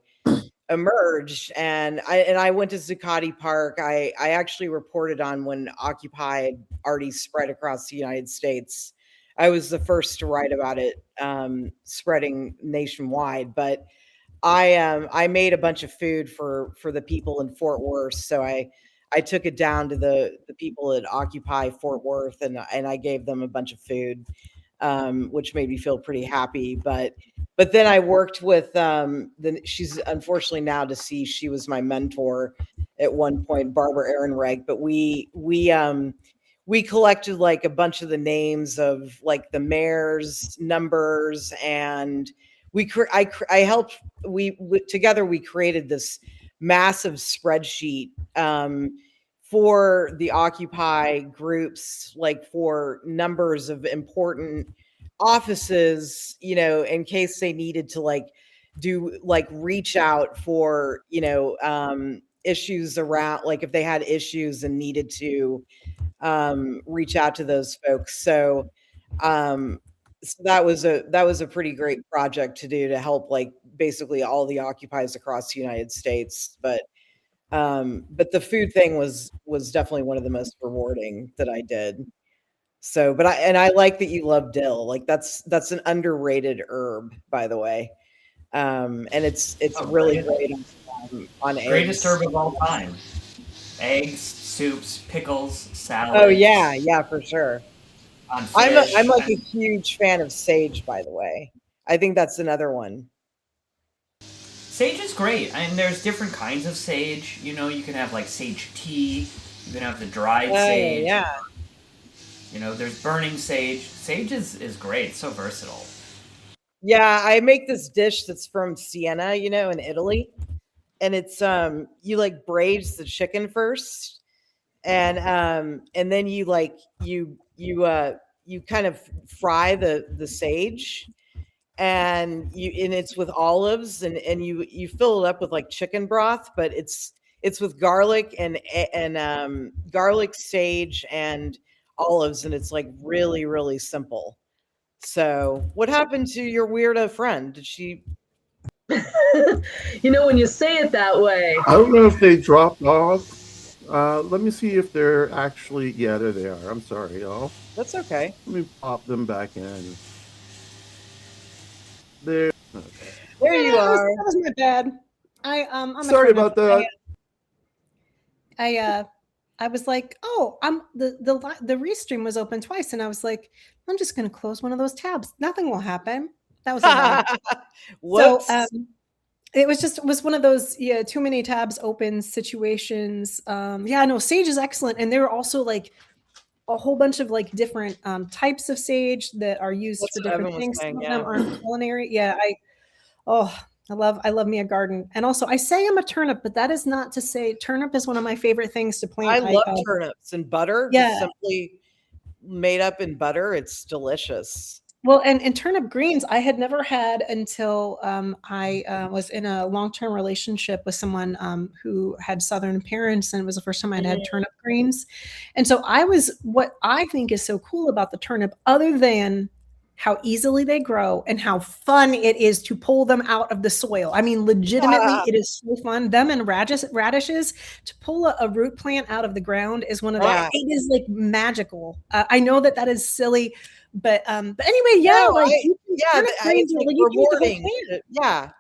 emerged, and I went to Zuccotti Park. I actually reported on when Occupy had already spread across the United States. I was the first to write about it spreading nationwide, but I made a bunch of food for the people in Fort Worth. So I took it down to the people that occupy Fort Worth, and I gave them a bunch of food, which made me feel pretty happy. But then I worked with she's unfortunately now deceased. She was my mentor at one point, Barbara Ehrenreich. But we collected like a bunch of the names of like the mayor's numbers, and I helped. Together we created this massive spreadsheet for the Occupy groups, like for numbers of important offices, you know, in case they needed to like do like reach out for, you know, issues around, like if they had issues and needed to reach out to those folks. So that was a pretty great project to do, to help like basically all the occupies across the United States. But the food thing was definitely one of the most rewarding that I did. So, but I like that you love dill. Like that's an underrated herb, by the way. And it's really great on eggs. Greatest herb of all time. Eggs, soups, pickles, salads. Oh yeah, for sure. On fish. I'm like a huge fan of sage, by the way. I think that's another one. Sage is great. And there's different kinds of sage. You know, you can have like sage tea. You can have the dried sage. Yeah. You know, there's burning sage. Sage is great. It's so versatile. Yeah, I make this dish that's from Siena, you know, in Italy. And it's you like braise the chicken first, and then you like you kind of fry the sage, and it's with olives, and you fill it up with like chicken broth, but it's with garlic and garlic, sage, and olives, and it's like really, really simple. So what happened to your weirdo friend? Did she? You know, when you say it that way. I don't know if they dropped off. Let me see if they're actually. Yeah, there they are. I'm sorry, y'all. That's okay. Let me pop them back in. There. Okay. There you are. That was my bad. I'm Sorry about that. I was like, oh, the restream was open twice, and I was like, I'm just going to close one of those tabs. Nothing will happen. That was Whoops. so. It was one of those too many tabs open situations. No, sage is excellent, and there are also like a whole bunch of like different types of sage that are used That's for what different Evan was things. saying, Some of them aren't culinary. Yeah, I love me a garden. And also I say I'm a turnip, but that is not to say turnip is one of my favorite things to plant. I love turnips and butter. Yeah. Just simply made up in butter. It's delicious. Well, and turnip greens I had never had until I was in a long-term relationship with someone who had Southern parents, and it was the first time I'd had turnip greens. And so what I think is so cool about the turnip, other than how easily they grow and how fun it is to pull them out of the soil. I mean, legitimately, it is so fun. Them and radishes, to pull a root plant out of the ground is one of the, it is like magical. I know that is silly, but anyway, yeah, no, it's like rewarding. Yeah.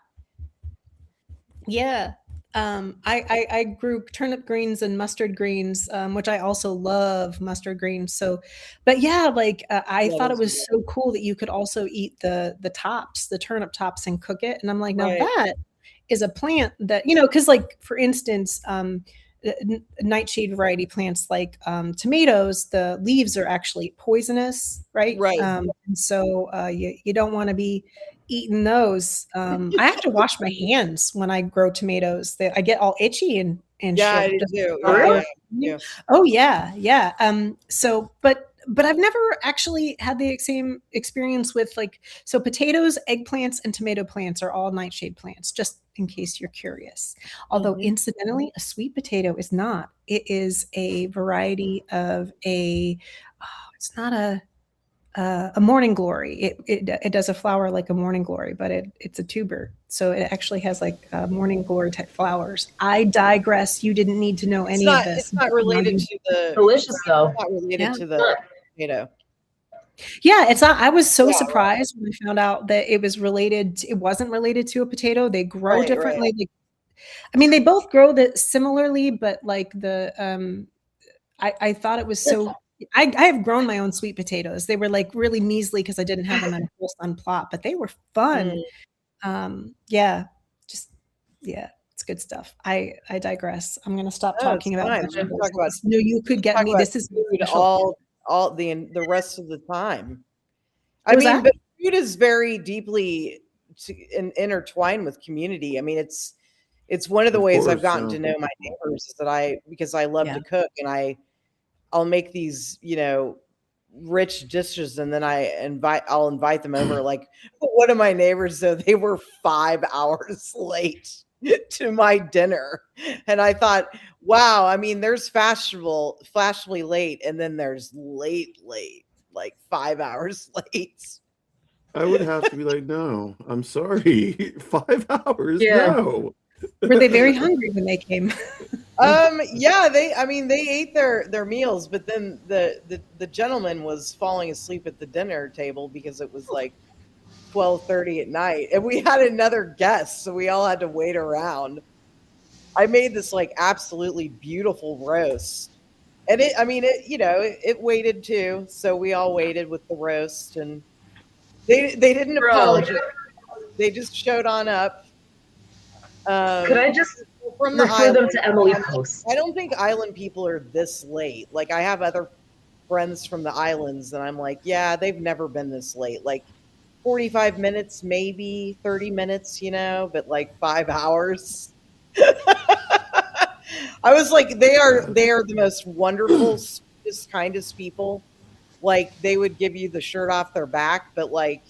I grew turnip greens and mustard greens, which I also love mustard greens. So, but yeah, like I thought it was so cool that you could also eat the tops, the turnip tops, and cook it. And I'm like, now that is a plant that, you know, because like for instance, nightshade variety plants like tomatoes, the leaves are actually poisonous, right? Right. And so you don't want to be eating those. I have to wash my hands when I grow tomatoes. I get all itchy and shit. I do. Oh yeah. So but I've never actually had the same experience with like, so potatoes, eggplants, and tomato plants are all nightshade plants, just in case you're curious. Although incidentally, a sweet potato is not. It is a variety of it's not a morning glory. It does a flower like a morning glory, but it's a tuber. So it actually has like morning glory type flowers. I digress. You didn't need to know any of this. It's not related to the delicious though. It's not related to the potato. Yeah, it's not. I was so Yeah, right. surprised when I found out that it wasn't related to a potato. They grow Right, differently. I mean, they both grow similarly, but like I thought it was so. I have grown my own sweet potatoes. They were like really measly because I didn't have them in a full sun plot, but they were fun. Yeah, just yeah, it's good stuff. I digress. I'm gonna stop No, it's talking about fine. Let's vegetables. talk about No, you could get talk me. about This is food special. all the rest of the time. I What was mean, that? but food is very deeply intertwined with community. I mean, it's one of the Of ways I've course, gotten yeah. to know my neighbors is that because I love Yeah. to cook and I'll make these, rich dishes and then I'll invite them over. Like one of my neighbors, though, they were 5 hours late to my dinner. And I thought, wow, I mean, there's fashionably late, and then there's late, like 5 hours late. I would have to be like, no, I'm sorry. 5 hours? Yeah. No. Were they very hungry when they came? Yeah, they ate their meals, but then the gentleman was falling asleep at the dinner table because it was like 12:30 at night, and we had another guest, so we all had to wait around. I made this like absolutely beautiful roast, and it waited too, so we all waited with the roast, and they didn't Bro. apologize. They just showed on up. Could I just From the refer them island. to Emily Post? I don't think island people are this late. Like I have other friends from the islands, and I'm like, yeah, they've never been this late. Like 45 minutes, maybe 30 minutes, but like 5 hours. I was like, they are the most wonderful, sweetest, kindest people. Like they would give you the shirt off their back, but like,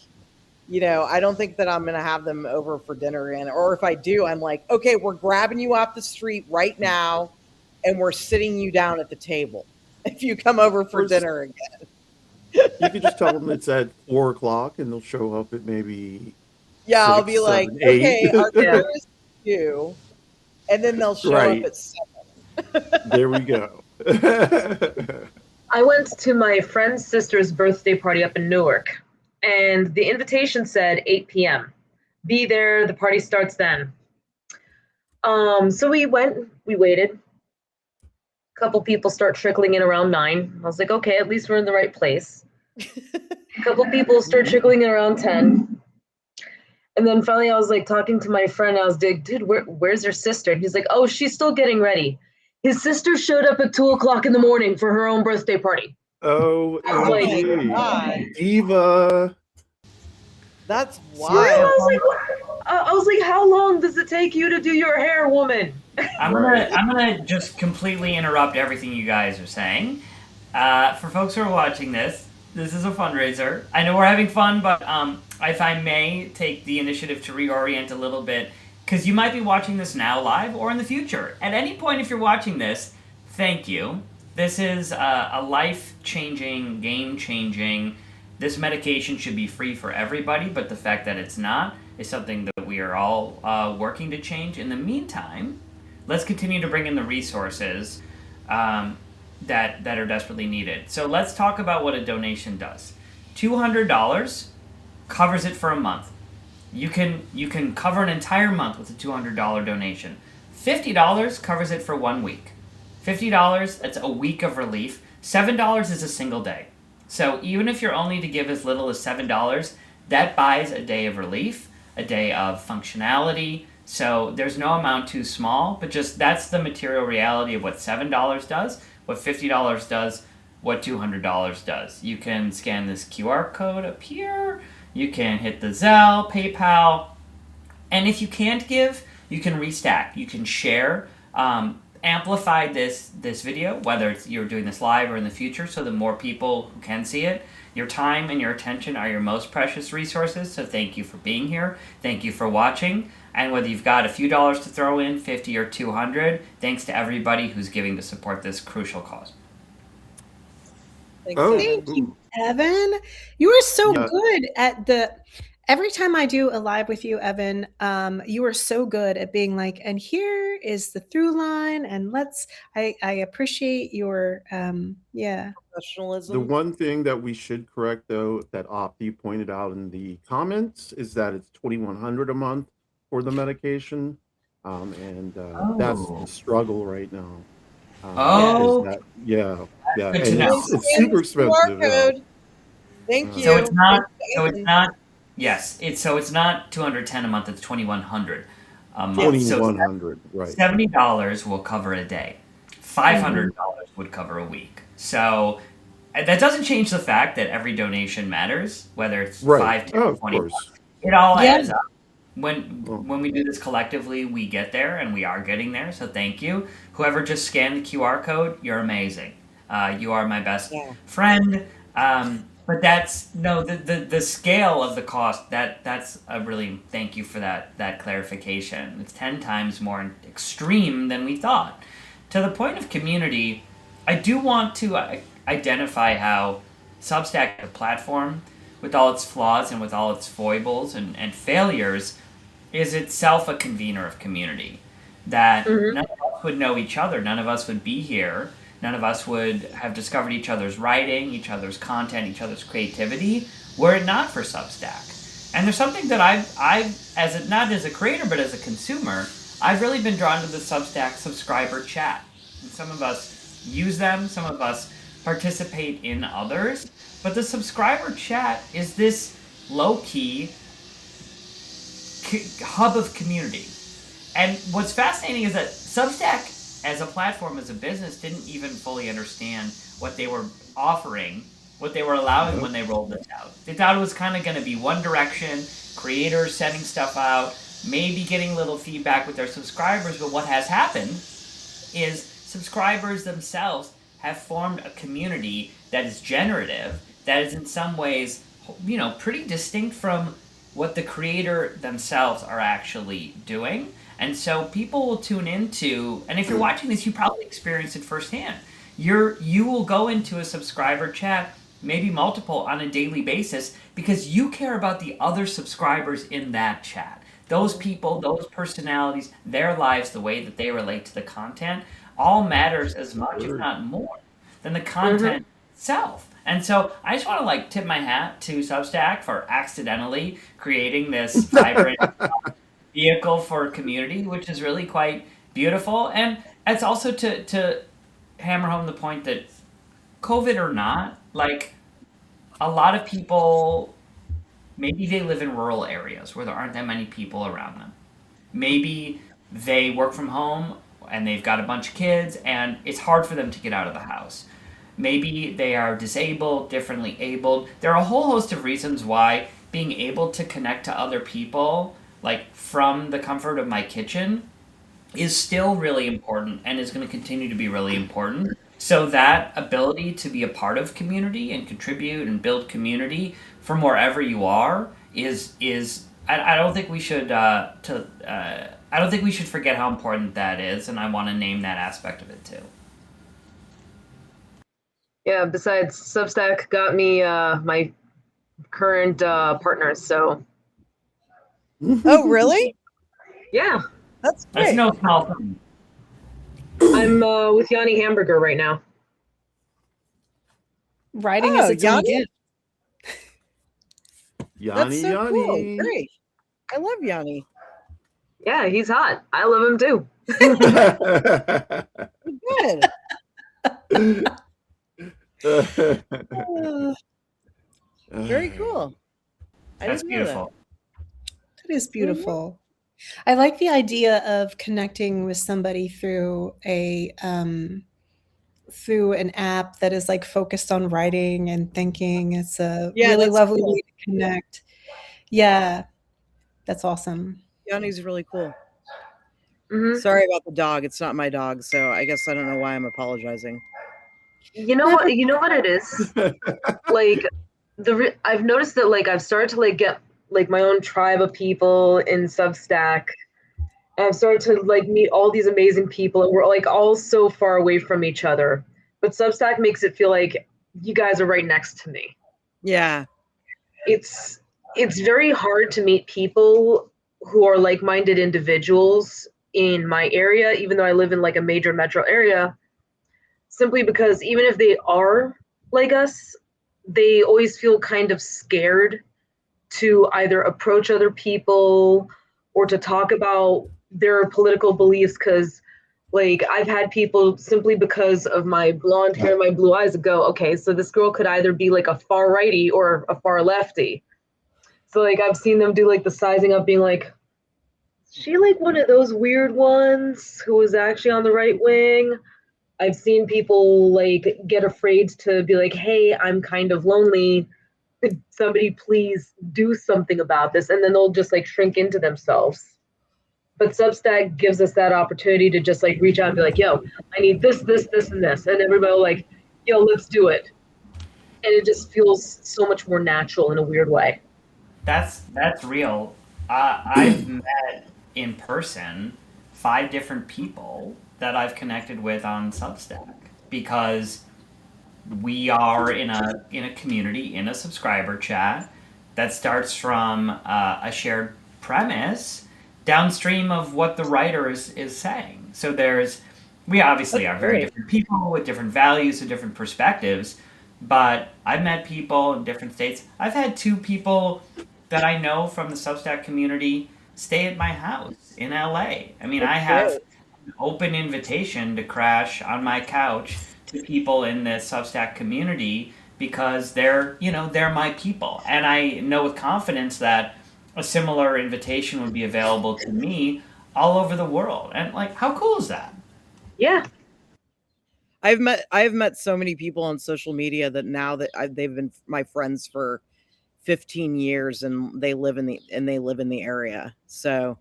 I don't think that I'm going to have them over for dinner again. Or if I do, I'm like, okay, we're grabbing you off the street right now and we're sitting you down at the table if you come over for dinner again. You could just tell them it's at 4 o'clock and they'll show up at maybe Yeah, I'll 6, be like, 7, 8. okay, our Yeah. dinner is due. And then they'll show Right. up at 7. There we go. I went to my friend's sister's birthday party up in Newark, and the invitation said 8 p.m. Be there, the party starts then. So we went, we waited. A couple people start trickling in around 9. I was like, okay, at least we're in the right place. A couple people start trickling in around 10. And then finally I was like talking to my friend, I was like, dude, where's your sister? And he's like, oh, she's still getting ready. His sister showed up at 2 o'clock in the morning for her own birthday party. Oh, Oh my MG. God. Diva. That's I wild. was like, I was like, how long does it take you to do your hair, woman? I'm gonna just completely interrupt everything you guys are saying. For folks who are watching this is a fundraiser. I know we're having fun, but if I may take the initiative to reorient a little bit, because you might be watching this now live or in the future. At any point, if you're watching this, thank you. This is a life-changing, game-changing. This medication should be free for everybody, but the fact that it's not is something that we are all working to change. In the meantime, let's continue to bring in the resources that are desperately needed. So let's talk about what a donation does. $200 covers it for a month. You can cover an entire month with a $200 donation. $50 covers it for 1 week. $50, that's a week of relief. $7 is a single day. So even if you're only to give as little as $7, that buys a day of relief, a day of functionality. So there's no amount too small, but just that's the material reality of what $7 does, what $50 does, what $200 does. You can scan this QR code up here. You can hit the Zelle, PayPal, and if you can't give, you can restack. You can share, amplify this video, whether it's you're doing this live or in the future, so that more people can see it. Your time and your attention are your most precious resources, so thank you for being here. Thank you for watching. And whether you've got a few dollars to throw in, 50 or 200, thanks to everybody who's giving to support this crucial cause. Thanks, Oh. Evan. Thank you, Evan. You are so Yeah. good at every time I do a live with you, Evan, you are so good at being like, and here is the through line, and I appreciate your, yeah. The Professionalism. one thing that we should correct, though, that Opti pointed out in the comments is that it's $2,100 a month for the medication, and that's the Oh. struggle right now. Oh. Is that, yeah, Good and to know. it's super expensive. Yeah. QR code. Thank you. So it's not. So Thank it's you. not. Yes. It's not 210 a month. It's 2,100 a month. So 2,100, right? $70 will cover a day. $500 would cover a week. So that doesn't change the fact that every donation matters, whether it's Right. 5, 10, Oh, of 20. course. It all Yeah. adds up. When we do this collectively, we get there, and we are getting there. So thank you. Whoever just scanned the QR code, you're amazing. You are my best friend. But that's the scale of the cost. That's a really thank you for that clarification. It's 10 times more extreme than we thought. To the point of community, I do want to identify how Substack, the platform, with all its flaws and with all its foibles and failures, is itself a convener of community. That none of us would know each other, none of us would be here, none of us would have discovered each other's writing, each other's content, each other's creativity, were it not for Substack. And there's something that I've not as a creator but as a consumer, I've really been drawn to the Substack subscriber chat. And some of us use them, some of us participate in others, but the subscriber chat is this low-key hub of community. And what's fascinating is that Substack as a platform, as a business, didn't even fully understand what they were offering, what they were allowing when they rolled this out. They thought it was kind of going to be one direction, creators sending stuff out, maybe getting a little feedback with their subscribers, but what has happened is subscribers themselves have formed a community that is generative, that is in some ways, pretty distinct from what the creator themselves are actually doing. And so people will tune into, and if you're watching this, you probably experienced it firsthand. You will go into a subscriber chat, maybe multiple on a daily basis, because you care about the other subscribers in that chat. Those people, those personalities, their lives, the way that they relate to the content, all matters as much, if not more, than the content itself. And so I just want to tip my hat to Substack for accidentally creating this vibrant vehicle for community, which is really quite beautiful. And it's also to hammer home the point that COVID or not, a lot of people, maybe they live in rural areas where there aren't that many people around them. Maybe they work from home and they've got a bunch of kids and it's hard for them to get out of the house. Maybe they are disabled, differently abled. There are a whole host of reasons why being able to connect to other people, from the comfort of my kitchen, is still really important and is going to continue to be really important. So that ability to be a part of community and contribute and build community from wherever you are is I don't think we should I don't think we should forget how important that is, and I want to name that aspect of it too. Yeah, besides, Substack got me my current partner, so. Oh, really? Yeah. That's That's great. no small thing. I'm with Yanni Hamburger right now. Writing is its own Yanni? gift. That's so Yanni. cool. Great. I love Yanni. Yeah, he's hot. I love him too. Good. Very cool. That's beautiful. That is beautiful. I like the idea of connecting with somebody through through an app that is focused on writing and thinking. It's a really lovely way to connect. Yeah, that's awesome. Yanni's really cool. Mhm. Sorry about the dog. It's not my dog, so I guess I don't know why I'm apologizing. You know what? You know what it is. I've noticed that I've started to get my own tribe of people in Substack. And I've started to meet all these amazing people, and we're all so far away from each other. But Substack makes it feel like you guys are right next to me. Yeah. It's it's very hard to meet people who are like-minded individuals in my area, even though I live in like a major metro area, simply because even if they are like us, they always feel kind of scared to either approach other people or to talk about their political beliefs, because like I've had people simply because of my blonde hair, my blue eyes, go, okay, so this girl could either be like a far righty or a far lefty. So like I've seen them do like the sizing up, being like, is she like one of those weird ones who was actually on the right wing? I've seen people like get afraid to be like, hey, I'm kind of lonely. Could somebody please do something about this? And then they'll just like shrink into themselves. But Substack gives us that opportunity to just like reach out and be like, yo, I need this, this, this, and this. And everybody will like, yo, let's do it. And it just feels so much more natural in a weird way. That's real. I've met in person 5 different people that I've connected with on Substack because we are in a community, in a subscriber chat that starts from a shared premise downstream of what the writer is saying. So we obviously are very different people with different values and different perspectives, but I've met people in different states. I've had 2 people that I know from the Substack community stay at my house in LA. I mean, I have an open invitation to crash on my couch to people in the Substack community because they're my people. And I know with confidence that a similar invitation would be available to me all over the world. And like, how cool is that? Yeah. I've met so many people on social media that now that they've been my friends for 15 years and they live in the area. So,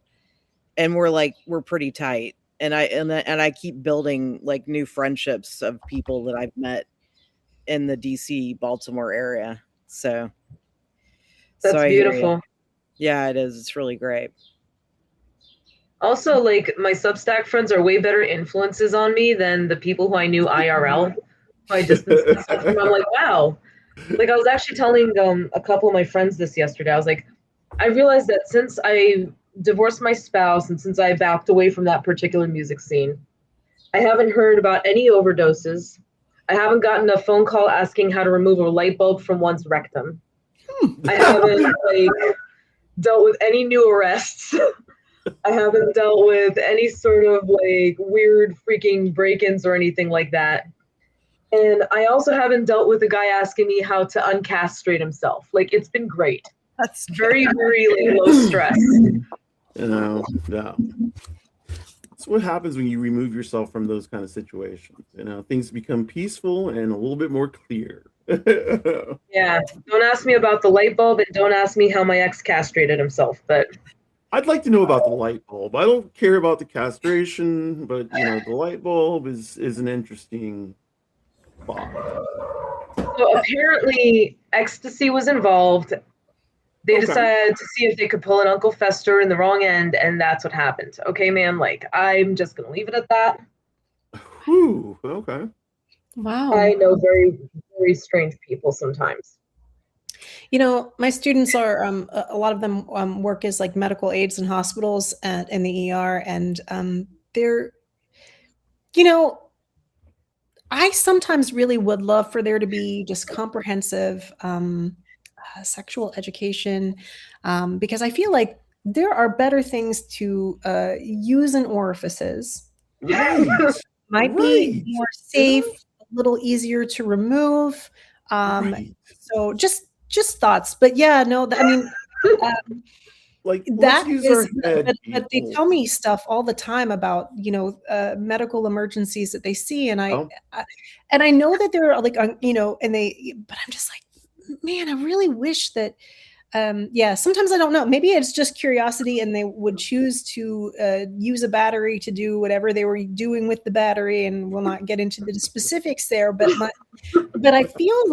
and we're pretty tight. And I keep building like new friendships of people that I've met in the DC, Baltimore area. So That's beautiful. Yeah, it is. It's really great. Also, like my Substack friends are way better influences on me than the people who I knew IRL. I distanced myself from. I'm like, wow. Like I was actually telling a couple of my friends this yesterday. I was like, I realized that since I divorced my spouse and since I backed away from that particular music scene, I haven't heard about any overdoses. I haven't gotten a phone call asking how to remove a light bulb from one's rectum. I haven't like dealt with any new arrests. I haven't dealt with any sort of like weird freaking break-ins or anything like that. And I also haven't dealt with a guy asking me how to uncastrate himself. Like, it's been great. That's very, very like, low stress. Yeah. That's what happens when you remove yourself from those kind of situations. Things become peaceful and a little bit more clear. Yeah. Don't ask me about the light bulb and don't ask me how my ex castrated himself. But I'd like to know about the light bulb. I don't care about the castration, but the light bulb is an interesting thought. So apparently ecstasy was involved. They decided to see if they could pull an Uncle Fester in the wrong end, and that's what happened. Okay, man, like I'm just gonna leave it at that. Whew, okay. Wow. I know very, very strange people sometimes. My students are a lot of them work as like medical aides in hospitals and in the ER, and they're, I sometimes really would love for there to be just comprehensive sexual education, because I feel like there are better things to use in orifices. Right. Might be more safe, a little easier to remove. So just thoughts, but yeah, no, I mean, like that use is, our head, but they tell me stuff all the time about medical emergencies that they see, and I know that they're like and but I'm just like, man, I really wish that sometimes I don't know, maybe it's just curiosity and they would choose to use a battery to do whatever they were doing with the battery, and we'll not get into the specifics there, but I feel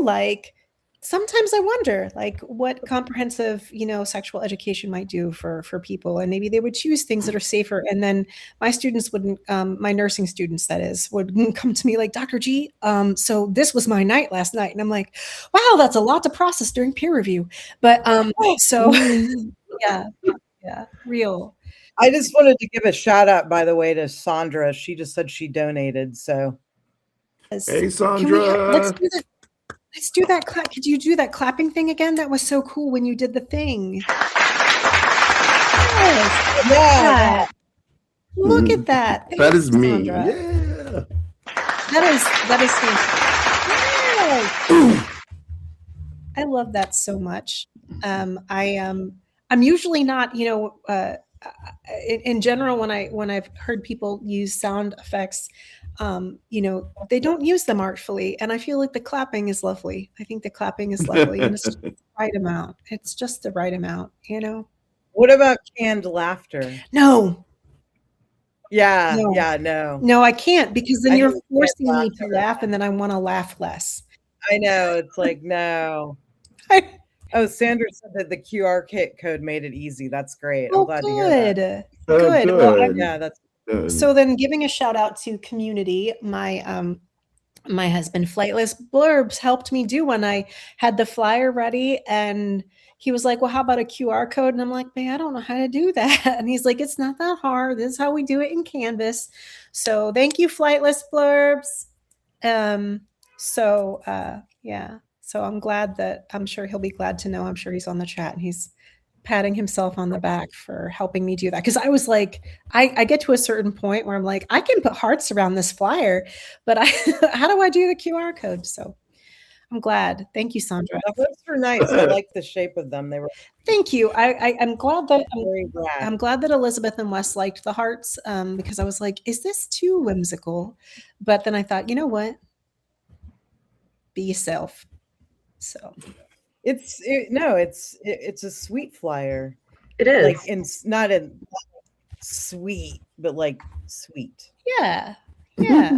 like sometimes I wonder, like, what comprehensive, sexual education might do for people, and maybe they would choose things that are safer. And then my students wouldn't, my nursing students, that is, would come to me like, Dr. G, so this was my night last night, and I'm like, wow, that's a lot to process during peer review. But so yeah, real. I just wanted to give a shout out, by the way, to Sandra. She just said she donated. So, Hey, Can we let's Sandra. do that. Let's do that clap. Could you do that clapping thing again? That was so cool when you did the thing. Yes. yeah, Look at that. That is Thanks, me. Sandra. Yeah. That is fantastic. Yes. I love that so much. I'm usually not, in general, when I've heard people use sound effects, they don't use them artfully, and I feel like the clapping is lovely. I think the clapping is lovely, and it's just the right amount. It's just the right amount, What about canned laughter? No, Yeah, No. yeah, no. no, I can't, because then I you're hate forcing me canned to laughter. laugh, and then I want to laugh less. I know. It's like, no. Oh, Sandra said that the QR code made it easy. That's great. I'm glad to hear that. Good. Well, Good. Yeah, that's Good. so then giving a shout out to community, my husband Flightless Blurbs helped me do when I had the flyer ready, and he was like, well, how about a QR code? And I'm like, man, I don't know how to do that. And he's like, it's not that hard. This is how we do it in Canvas. So thank you, Flightless Blurbs. Yeah. So I'm sure he'll be glad to know. I'm sure he's on the chat, and he's patting himself on the back for helping me do that. Because I was like, I get to a certain point where I'm like, I can put hearts around this flyer, but how do I do the QR code? So I'm glad. Thank you, Sandra. those were nice. I like the shape of them. They were Thank you. I'm glad that very rad. I'm glad that Elizabeth and Wes liked the hearts, because I was like, is this too whimsical? But then I thought, you know what? Be yourself. So It's a sweet flyer. It is. Like, it's not a sweet, but like sweet. yeah. Yeah.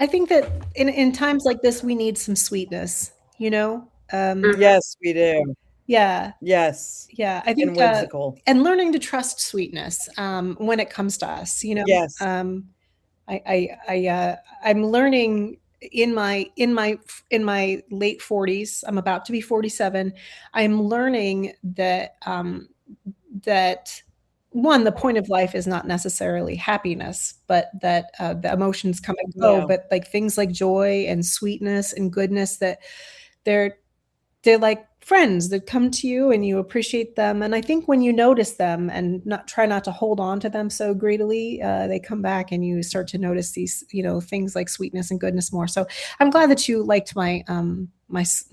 I think that in times like this, we need some sweetness, Yes, we do. Yeah. Yes. Yeah. I And think, whimsical. and learning to trust sweetness, when it comes to us, Yes. I'm learning in my late 40s. I'm about to be 47. I'm learning that, that one, the point of life is not necessarily happiness, but that the emotions come and go. Yeah. But like things like joy and sweetness and goodness, that they're like friends that come to you and you appreciate them. And I think when you notice them and try not to hold on to them so greedily, they come back, and you start to notice these, things like sweetness and goodness more. So I'm glad that you liked my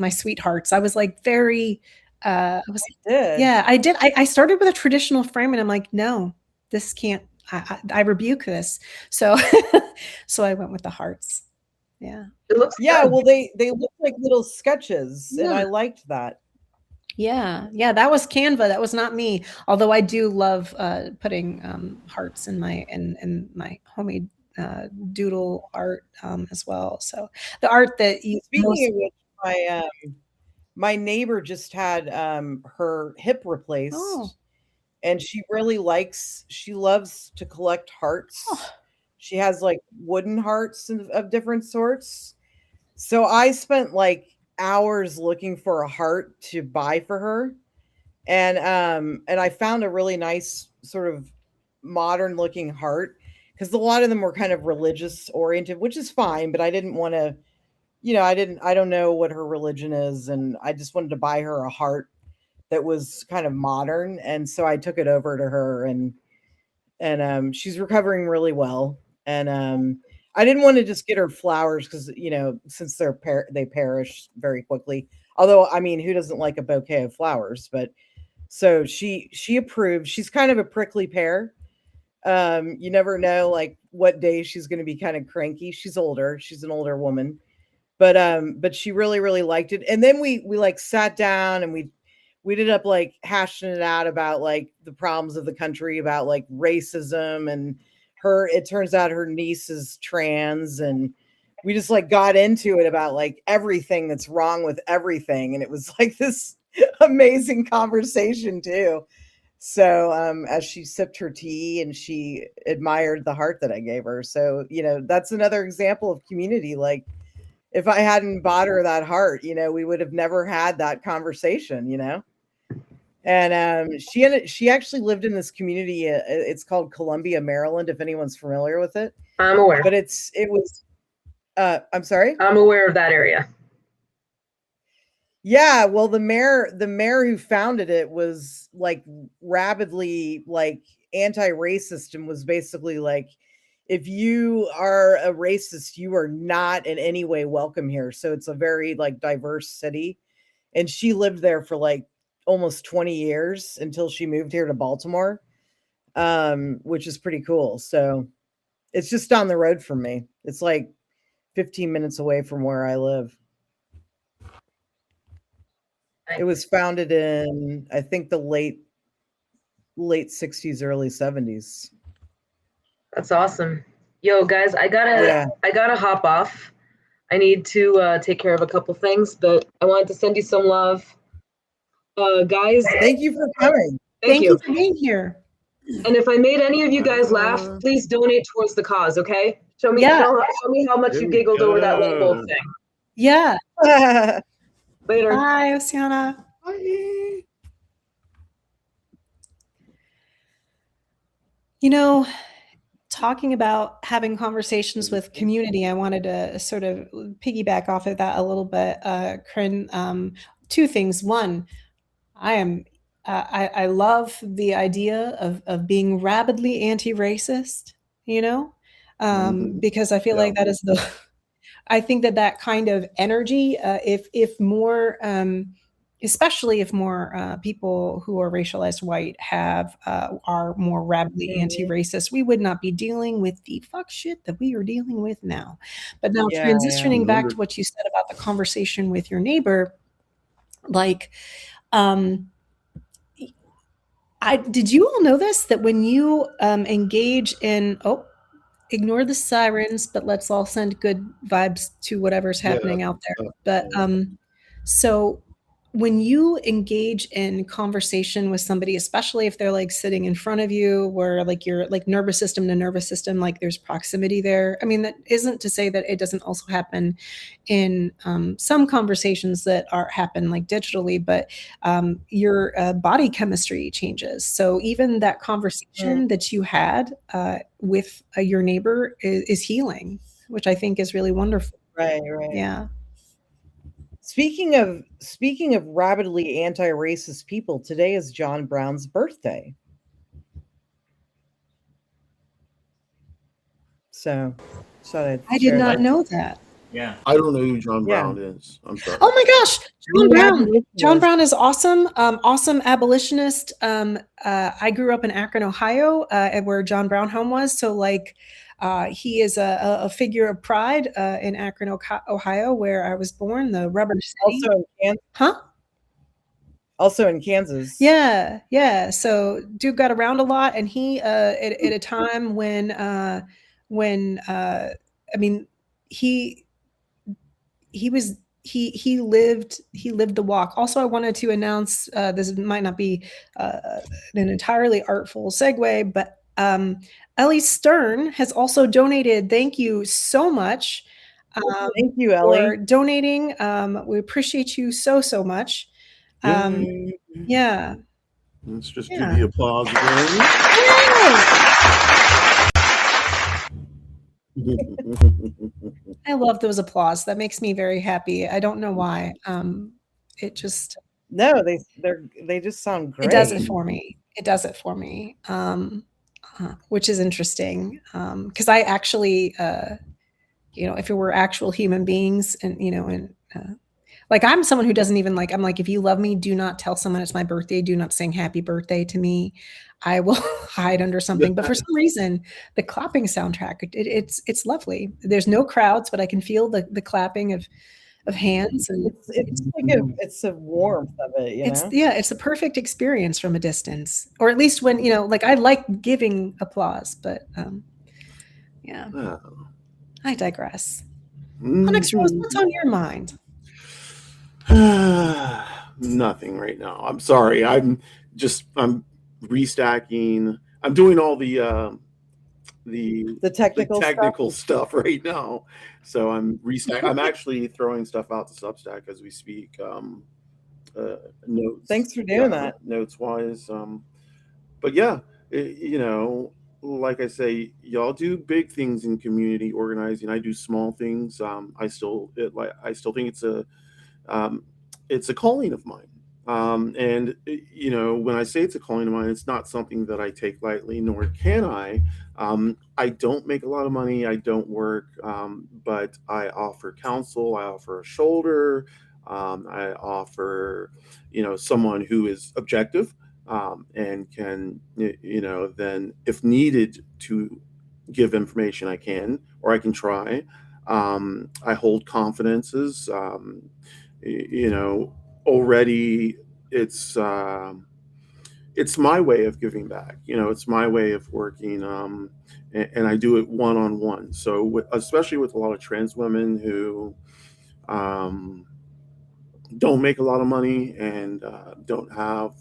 sweethearts. I was like very, I did. yeah, I did. I started with a traditional frame, and I'm like, no, this can't, I rebuke this. So, so I went with the hearts. Yeah. It looks Yeah, good. well, they look like little sketches, and Yeah. I liked that. Yeah, that was Canva. That was not me. Although I do love putting hearts in my homemade doodle art as well. So the art that you Speaking of which, my neighbor just had her hip replaced, Oh. and she loves to collect hearts. Oh. She has like wooden hearts of different sorts. So I spent like hours looking for a heart to buy for her, and I found a really nice sort of modern looking heart, because a lot of them were kind of religious oriented, which is fine, but I didn't want to, I don't know what her religion is, and I just wanted to buy her a heart that was kind of modern, and so I took it over to her, and she's recovering really well, and I didn't want to just get her flowers because, since they perish very quickly. Although, I mean, who doesn't like a bouquet of flowers? But so she approved. She's kind of a prickly pear. You never know like what day she's going to be kind of cranky. She's older. She's an older woman, but she really, really liked it. And then we like sat down, and we ended up like hashing it out about like the problems of the country, about like racism, and it turns out her niece is trans, and we just like got into it about like everything that's wrong with everything. And it was like this amazing conversation too. So as she sipped her tea and she admired the heart that I gave her. So, that's another example of community. Like if I hadn't bought her that heart, we would have never had that conversation, And she actually lived in this community. It's called Columbia, Maryland, if anyone's familiar with it. I'm aware. But I'm sorry? I'm aware of that area. Yeah, well, the mayor who founded it was like rabidly like anti-racist and was basically like, if you are a racist, you are not in any way welcome here. So it's a very like diverse city. And she lived there for like almost 20 years until she moved here to Baltimore, which is pretty cool. So it's just down the road from me. It's like 15 minutes away from where I live. It was founded in, I think, the late 60s, early 70s. That's awesome. Yo, guys, I gotta hop off. I need to take care of a couple things, but I wanted to send you some love. Guys, thank you for coming. Thank you for being here. And if I made any of you guys laugh, please donate towards the cause, okay? Show me how much you giggled over that Lambo thing. Yeah. Later. Bye, Oceana. Bye. Talking about having conversations with community, I wanted to sort of piggyback off of that a little bit, Corinne. Two things. One, I love the idea of being rabidly anti-racist, because I feel like that is I think that kind of energy, if more, especially if more people who are racialized white are more rabidly anti-racist, we would not be dealing with the fuck shit that we are dealing with now. But now transitioning back to what you said about the conversation with your neighbor, like, did you all know this, that when you engage in, ignore the sirens, but let's all send good vibes to whatever's happening out there. But so when you engage in conversation with somebody, especially if they're like sitting in front of you, where like you're like nervous system to nervous system, like there's proximity there. I mean, that isn't to say that it doesn't also happen in some conversations that happen like digitally, but your body chemistry changes. So even that conversation that you had with your neighbor is healing, which I think is really wonderful. Right. Yeah. Speaking of rabidly anti-racist people, today is John Brown's birthday. So I did not know that. Yeah. I don't know who John Brown is. I'm sorry. Oh my gosh, John Brown. John Brown is awesome. Awesome abolitionist. I grew up in Akron, Ohio, where John Brown home was. So like, he is a figure of pride in Akron, Ohio, where I was born, the rubber city. Also in Kansas. Huh? Also in Kansas. Yeah. So dude got around a lot, and he at a time when I mean, he lived the walk. Also, I wanted to announce, this might not be an entirely artful segue, but Ellie Stern has also donated. Thank you so much. Thank you, Ellie, for donating. We appreciate you so much. Yeah. Let's just do the applause again. I love those applause. That makes me very happy. I don't know why. It just they just sound great. It does it for me. Which is interesting. Because I actually, if it were actual human beings, and like I'm someone who doesn't even like. I'm like, if you love me, do not tell someone it's my birthday. Do not sing happy birthday to me. I will hide under something. But for some reason, the clapping soundtrack, it's lovely. There's no crowds, but I can feel the clapping of hands, and it's a warmth of it. It's a perfect experience from a distance, or at least when like I like giving applause, but I digress. Onyx Rose, what's on your mind? Nothing right now. I'm sorry. I'm restacking. I'm doing all the technical stuff right now. So I'm restacking. I'm actually throwing stuff out to Substack as we speak. Notes. Thanks for doing that. Notes wise. But yeah, you know, like I say, y'all do big things in community organizing. I do small things. I still think it's a calling of mine. And you know, when I say it's a calling of mine, it's not something that I take lightly, nor can I. I don't make a lot of money. I don't work, but I offer counsel. I offer a shoulder. I offer, you know, someone who is objective, and can, you know, then if needed to give information, I can, or I can try. I hold confidences. You know, already it's my way of giving back. You know, it's my way of working, and I do it one on one. So, especially with a lot of trans women who don't make a lot of money and don't have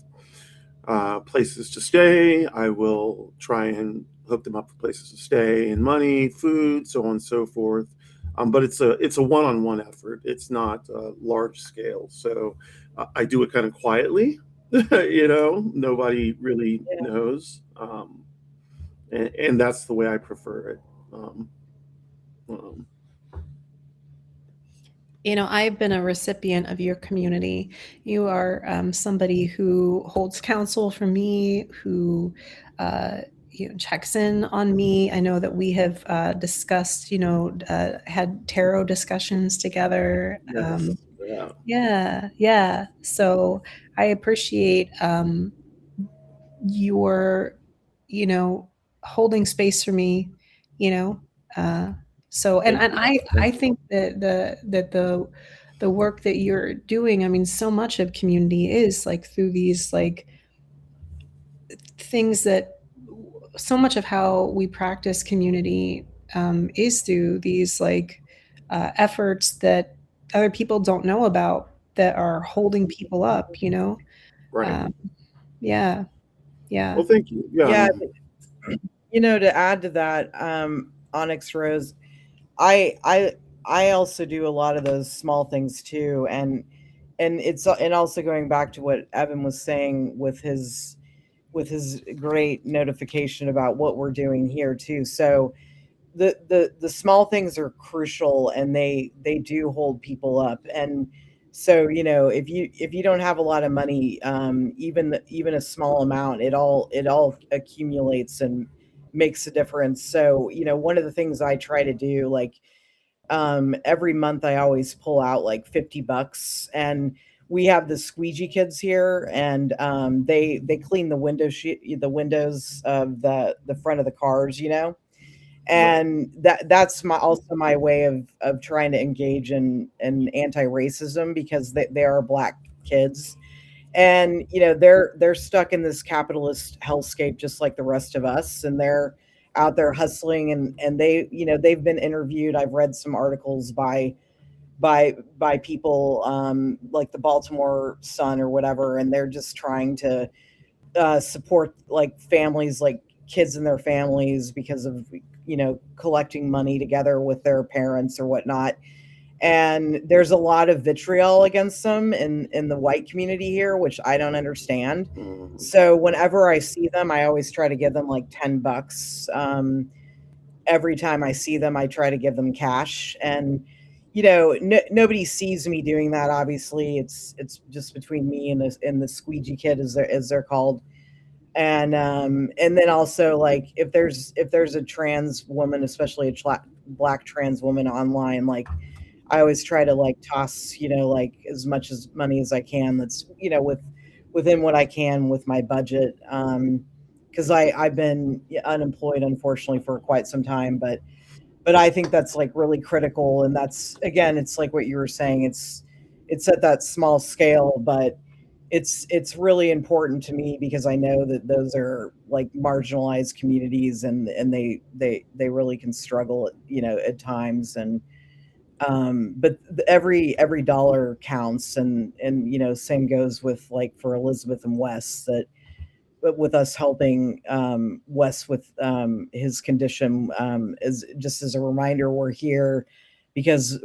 places to stay, I will try and hook them up with places to stay and money, food, so on and so forth. But it's a one-on-one effort. It's not large scale. So I do it kind of quietly. You know, nobody really knows, and that's the way I prefer it. You know, I've been a recipient of your community. You are somebody who holds counsel for me, who you know, checks in on me. I know that we have discussed, you know, had tarot discussions together. Yeah. So I appreciate your, you know, holding space for me, you know. So and I think that the work that you're doing, I mean, so much of community is like through these like things that so much of how we practice community is through these like efforts that other people don't know about that are holding people up, you know. Right. Yeah. Well, thank you. Yeah. You know, to add to that, Onyx Rose, I also do a lot of those small things too, and also going back to what Evan was saying with his great notification about what we're doing here too. So the small things are crucial, and they do hold people up. And so, you know, if you don't have a lot of money, even a small amount, it all accumulates and makes a difference. So, you know, one of the things I try to do, like, every month I always pull out like $50, and we have the squeegee kids here, and they clean the the windows of the front of the cars, you know. And that's also my way of trying to engage in anti-racism, because they are Black kids, and you know, they're stuck in this capitalist hellscape just like the rest of us, and they're out there hustling, and they, you know, they've been interviewed. I've read some articles by people, like the Baltimore Sun or whatever, and they're just trying to support like families, like kids and their families, because of, you know, collecting money together with their parents or whatnot. And there's a lot of vitriol against them in the white community here, which I don't understand. So whenever I see them, I always try to give them like $10. Every time I see them, I try to give them cash. And you know, nobody sees me doing that. Obviously, it's just between me and the squeegee kid, as they're called. And then also, like, if there's a trans woman, especially a Black trans woman online, like, I always try to like toss, you know, like as much as money as I can. That's, you know, within what I can with my budget. Because I've been unemployed, unfortunately, for quite some time, but I think that's like really critical. And that's, again, it's like what you were saying. It's at that small scale, but it's really important to me, because I know that those are like marginalized communities, and they really can struggle, you know, at times. And But every dollar counts, and same goes with, like, for Elizabeth and Wes, that but with us helping Wes with his condition, is just as a reminder, we're here because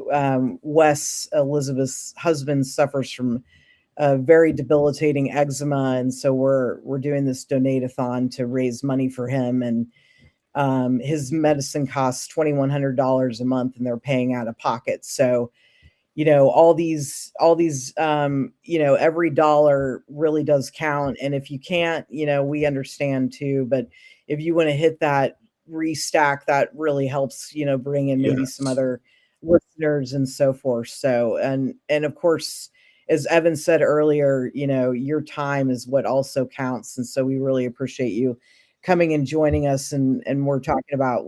Wes, Elizabeth's husband, suffers from very debilitating eczema, and so we're doing this donate-a-thon to raise money for him. And his medicine costs $2,100 a month, and they're paying out of pocket. So all these every dollar really does count. And if you can't, we understand too, but if you want to hit that restack, that really helps, bring in maybe some Yes. other listeners and so forth. So, and of course, as Evan said earlier, your time is what also counts. And so we really appreciate you coming and joining us, and we're talking about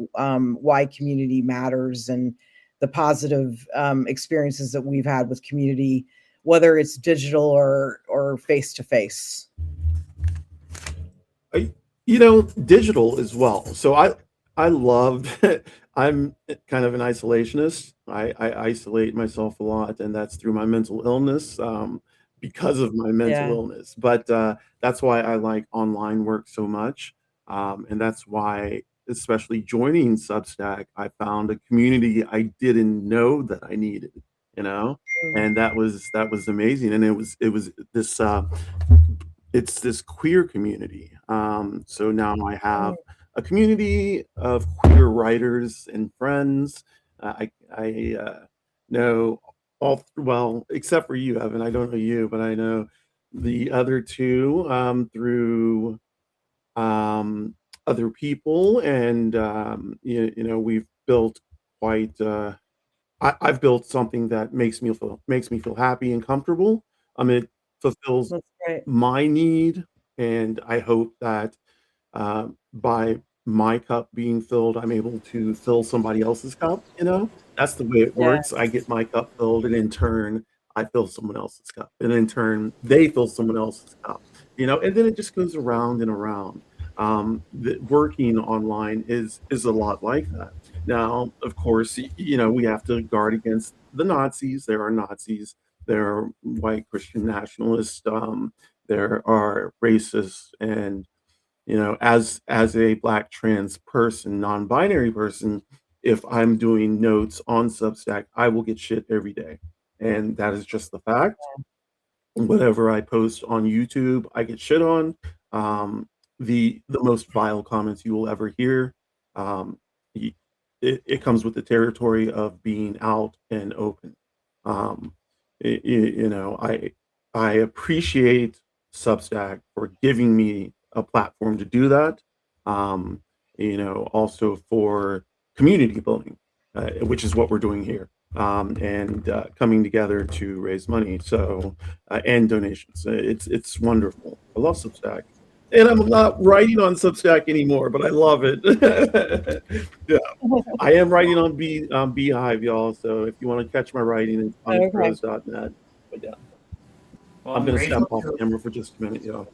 why community matters, and the positive experiences that we've had with community, whether it's digital or face to face. Digital as well. So I loved I'm kind of an isolationist. I isolate myself a lot, and that's through my mental illness, because of my mental Yeah. illness. But that's why I like online work so much, and that's why, especially joining Substack, I found a community I didn't know that I needed. You know, and that was amazing, and it was this it's this queer community. So now I have a community of queer writers and friends. I know well, except for you, Evan. I don't know you, but I know the other two through other people, and we've built quite. I've built something that makes me feel happy and comfortable. It fulfills That's great. my need, and I hope that by my cup being filled, I'm able to fill somebody else's cup. That's the way it works. I get Yes. my cup filled, and in turn, I fill someone else's cup, and in turn, they fill someone else's cup. And then it just goes around and around. Working online is a lot like that. Now, of course, we have to guard against the Nazis. There are Nazis. There are white Christian nationalists. There are racists, and as a Black trans person, non-binary person, if I'm doing notes on Substack, I will get shit every day, and that is just the fact. Whatever I post on YouTube, I get shit on. The most vile comments you will ever hear. Um, y- it comes with the territory of being out and open. Um, I appreciate Substack for giving me a platform to do that. Um, also for community building, which is what we're doing here, and coming together to raise money. So and donations. It's wonderful. I love Substack, and I'm not writing on Substack anymore, but I love it. Yeah, I am writing on Beehive, y'all. So if you want to catch my writing, it's on Okay. prose.net. But yeah, Well, I'm I'm gonna step grateful off to. camera for just a minute, y'all.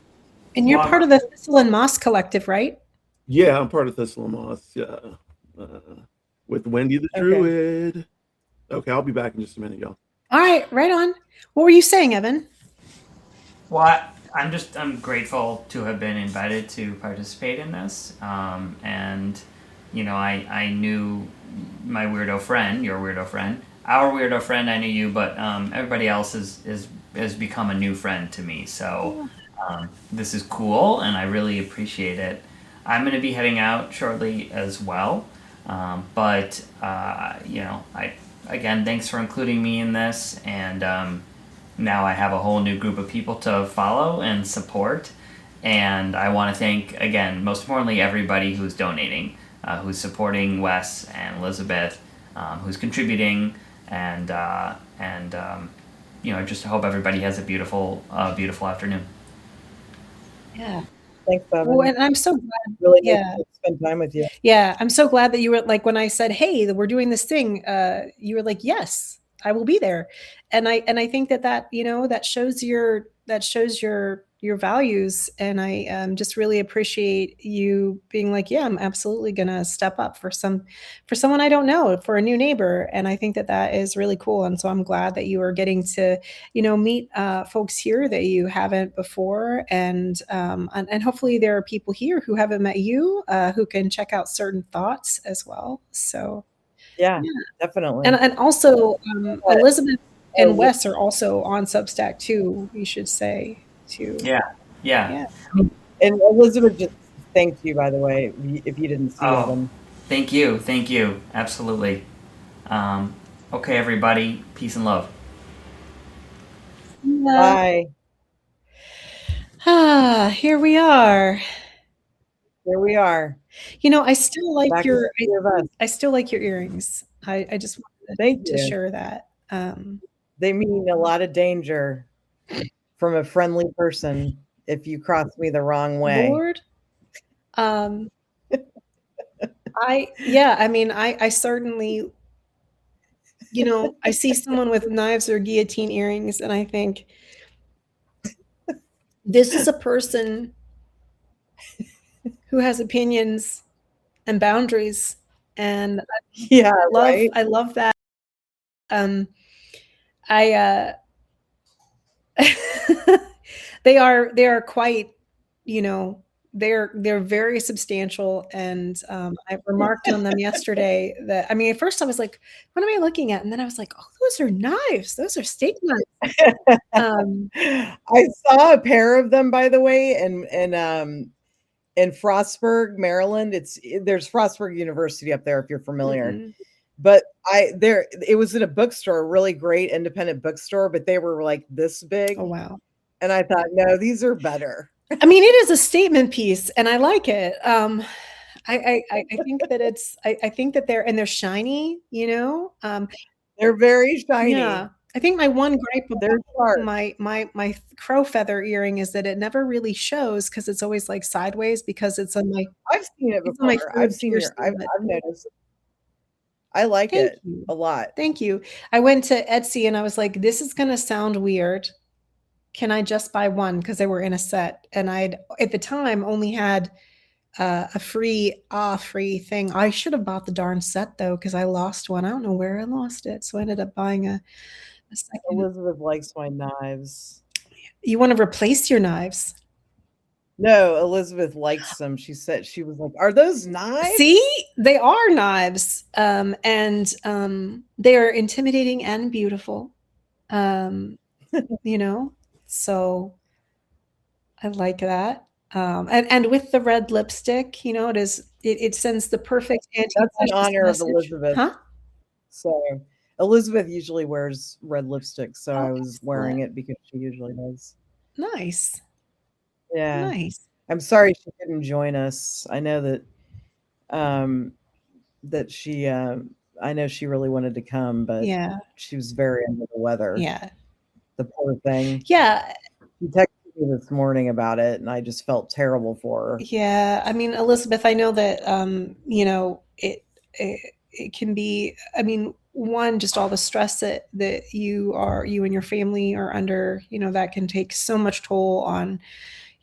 And you're Well, part of the Thistle and Moss Collective, right? Yeah, I'm part of Thistle and Moss. Yeah, uh, with Wendy the Okay. Druid. Okay, I'll be back in just a minute, y'all. All right, right on. What were you saying, Evan? Well, I'm grateful to have been invited to participate in this, and I knew my weirdo friend, your weirdo friend, our weirdo friend. I knew you, but everybody else has become a new friend to me. So this is cool, and I really appreciate it. I'm going to be heading out shortly as well, but I again, thanks for including me in this, and now I have a whole new group of people to follow and support. And I want to thank, again, most importantly, everybody who's donating, who's supporting Wes and Elizabeth, who's contributing, and just hope everybody has a beautiful afternoon. Yeah. Thanks, Evan. Well, and I'm so glad. Really Yeah. nice to spend time with you. Yeah, I'm so glad that you were like, when I said, "Hey, we're doing this thing," you were like, "Yes, I will be there." And I think that shows your your values. And I just really appreciate you being like, yeah, I'm absolutely going to step up for someone I don't know, for a new neighbor. And I think that that is really cool. And so I'm glad that you are getting to, meet folks here that you haven't before. And hopefully there are people here who haven't met you, who can check out certain thoughts as well. So Yeah, yeah. definitely. And also Elizabeth and Oh, Wes are also on Substack too, we should say too. Yeah. and Elizabeth just thanked you, by the way, if you didn't see Oh, Evan. thank you. Absolutely. Okay, everybody. Peace and love. Yeah. Bye. Here we are. Here we are. I still like Back your to the three of us. I still like your earrings. I just wanted Thank to you. share that. They mean a lot of danger from a friendly person if you cross me the wrong way. Lord. I certainly, I see someone with knives or guillotine earrings and I think this is a person who has opinions and boundaries, and Yeah, right? I love that. I they are quite, they're very substantial, and I remarked on them yesterday that at first I was like, what am I looking at? And then I was like, oh, those are knives. Those are steak knives. I saw a pair of them, by the way, in Frostburg, Maryland. There's Frostburg University up there if you're familiar. Mm-mm. But it was in a bookstore, a really great independent bookstore, but they were like this big. Oh wow. And I thought, no, these are better. It is a statement piece and I like it. I think that I think that they're shiny, They're very shiny. Yeah. I think my one gripe They're sharp. my crow feather earring is that it never really shows because it's always like sideways because it's on my I've seen it it's on my before. third I've seen piercing, I've but noticed. I like Thank it you. a lot. Thank you. I went to Etsy and I was like, this is gonna sound weird. Can I just buy one? Because they were in a set. And I'd at the time only had a free thing. I should have bought the darn set though, because I lost one. I don't know where I lost it. So I ended up buying a second. Elizabeth likes my knives. You want to replace your knives? No, Elizabeth likes them. She said, she was like, are those knives? See, they are knives. And they are intimidating and beautiful. So I like that. And with the red lipstick, it sends the perfect That's in honor message. of Elizabeth. Huh? So Elizabeth usually wears red lipstick, so I was excellent. wearing it because she usually does. Nice. Yeah. Nice. I'm sorry she couldn't join us. I know that that she I know she really wanted to come, but Yeah. she was very under the weather. Yeah. The poor thing. Yeah. She texted me this morning about it, and I just felt terrible for her. Yeah. Elizabeth, I know that it can be, one, just all the stress that you and your family are under, that can take so much toll on,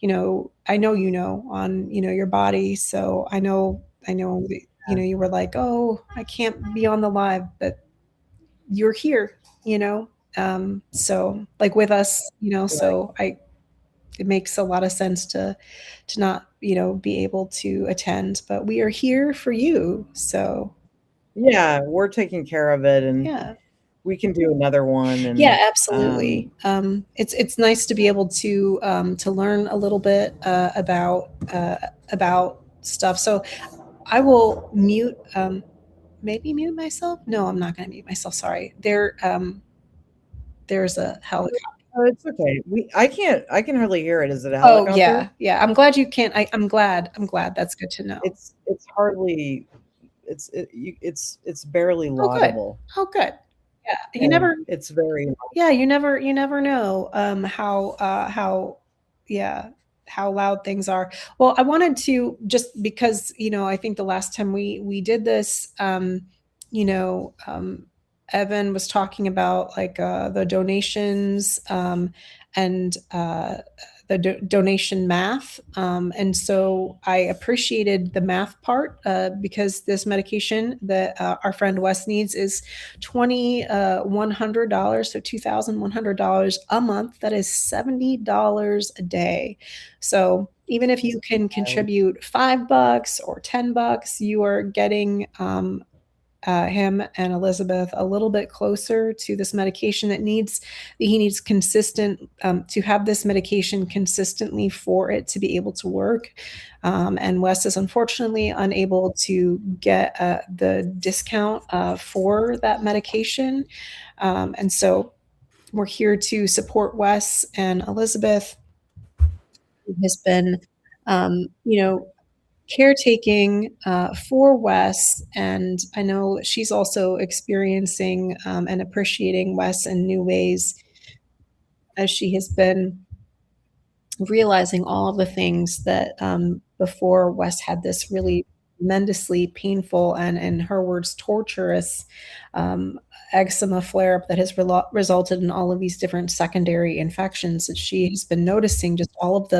I know, on, your body. So I know, that, you were like, oh, I can't be on the live, but you're here, so like with us, so it makes a lot of sense to not, be able to attend, but we are here for you. So yeah, we're taking care of it, and yeah, we can do another one. And yeah, absolutely. It's nice to be able to learn a little bit about stuff. So I will maybe mute myself. No, I'm not going to mute myself. Sorry. There's a helicopter. Oh, it's okay. I can hardly hear it. Is it a helicopter? Oh yeah. I'm glad you can't. I'm glad. That's good to know. It's hardly. It's barely laudable. Oh good. Yeah. You never. It's very. Yeah. You never know how loud things are. Well, I wanted to, just because I think the last time we did this, Evan was talking about like the donations and donation math. And so I appreciated the math part because this medication that our friend Wes needs is $2,100, so $2,100 a month. That is $70 a day. So even if you can contribute $5 or $10, you are getting him and Elizabeth a little bit closer to this medication that he needs consistent to have this medication consistently for it to be able to work. And Wes is unfortunately unable to get the discount for that medication. And so we're here to support Wes and Elizabeth, who has been, caretaking for Wes, and I know she's also experiencing and appreciating Wes in new ways as she has been realizing all of the things that before Wes had this really tremendously painful and, in her words, torturous eczema flare up that has resulted in all of these different secondary infections. That she has been noticing just all of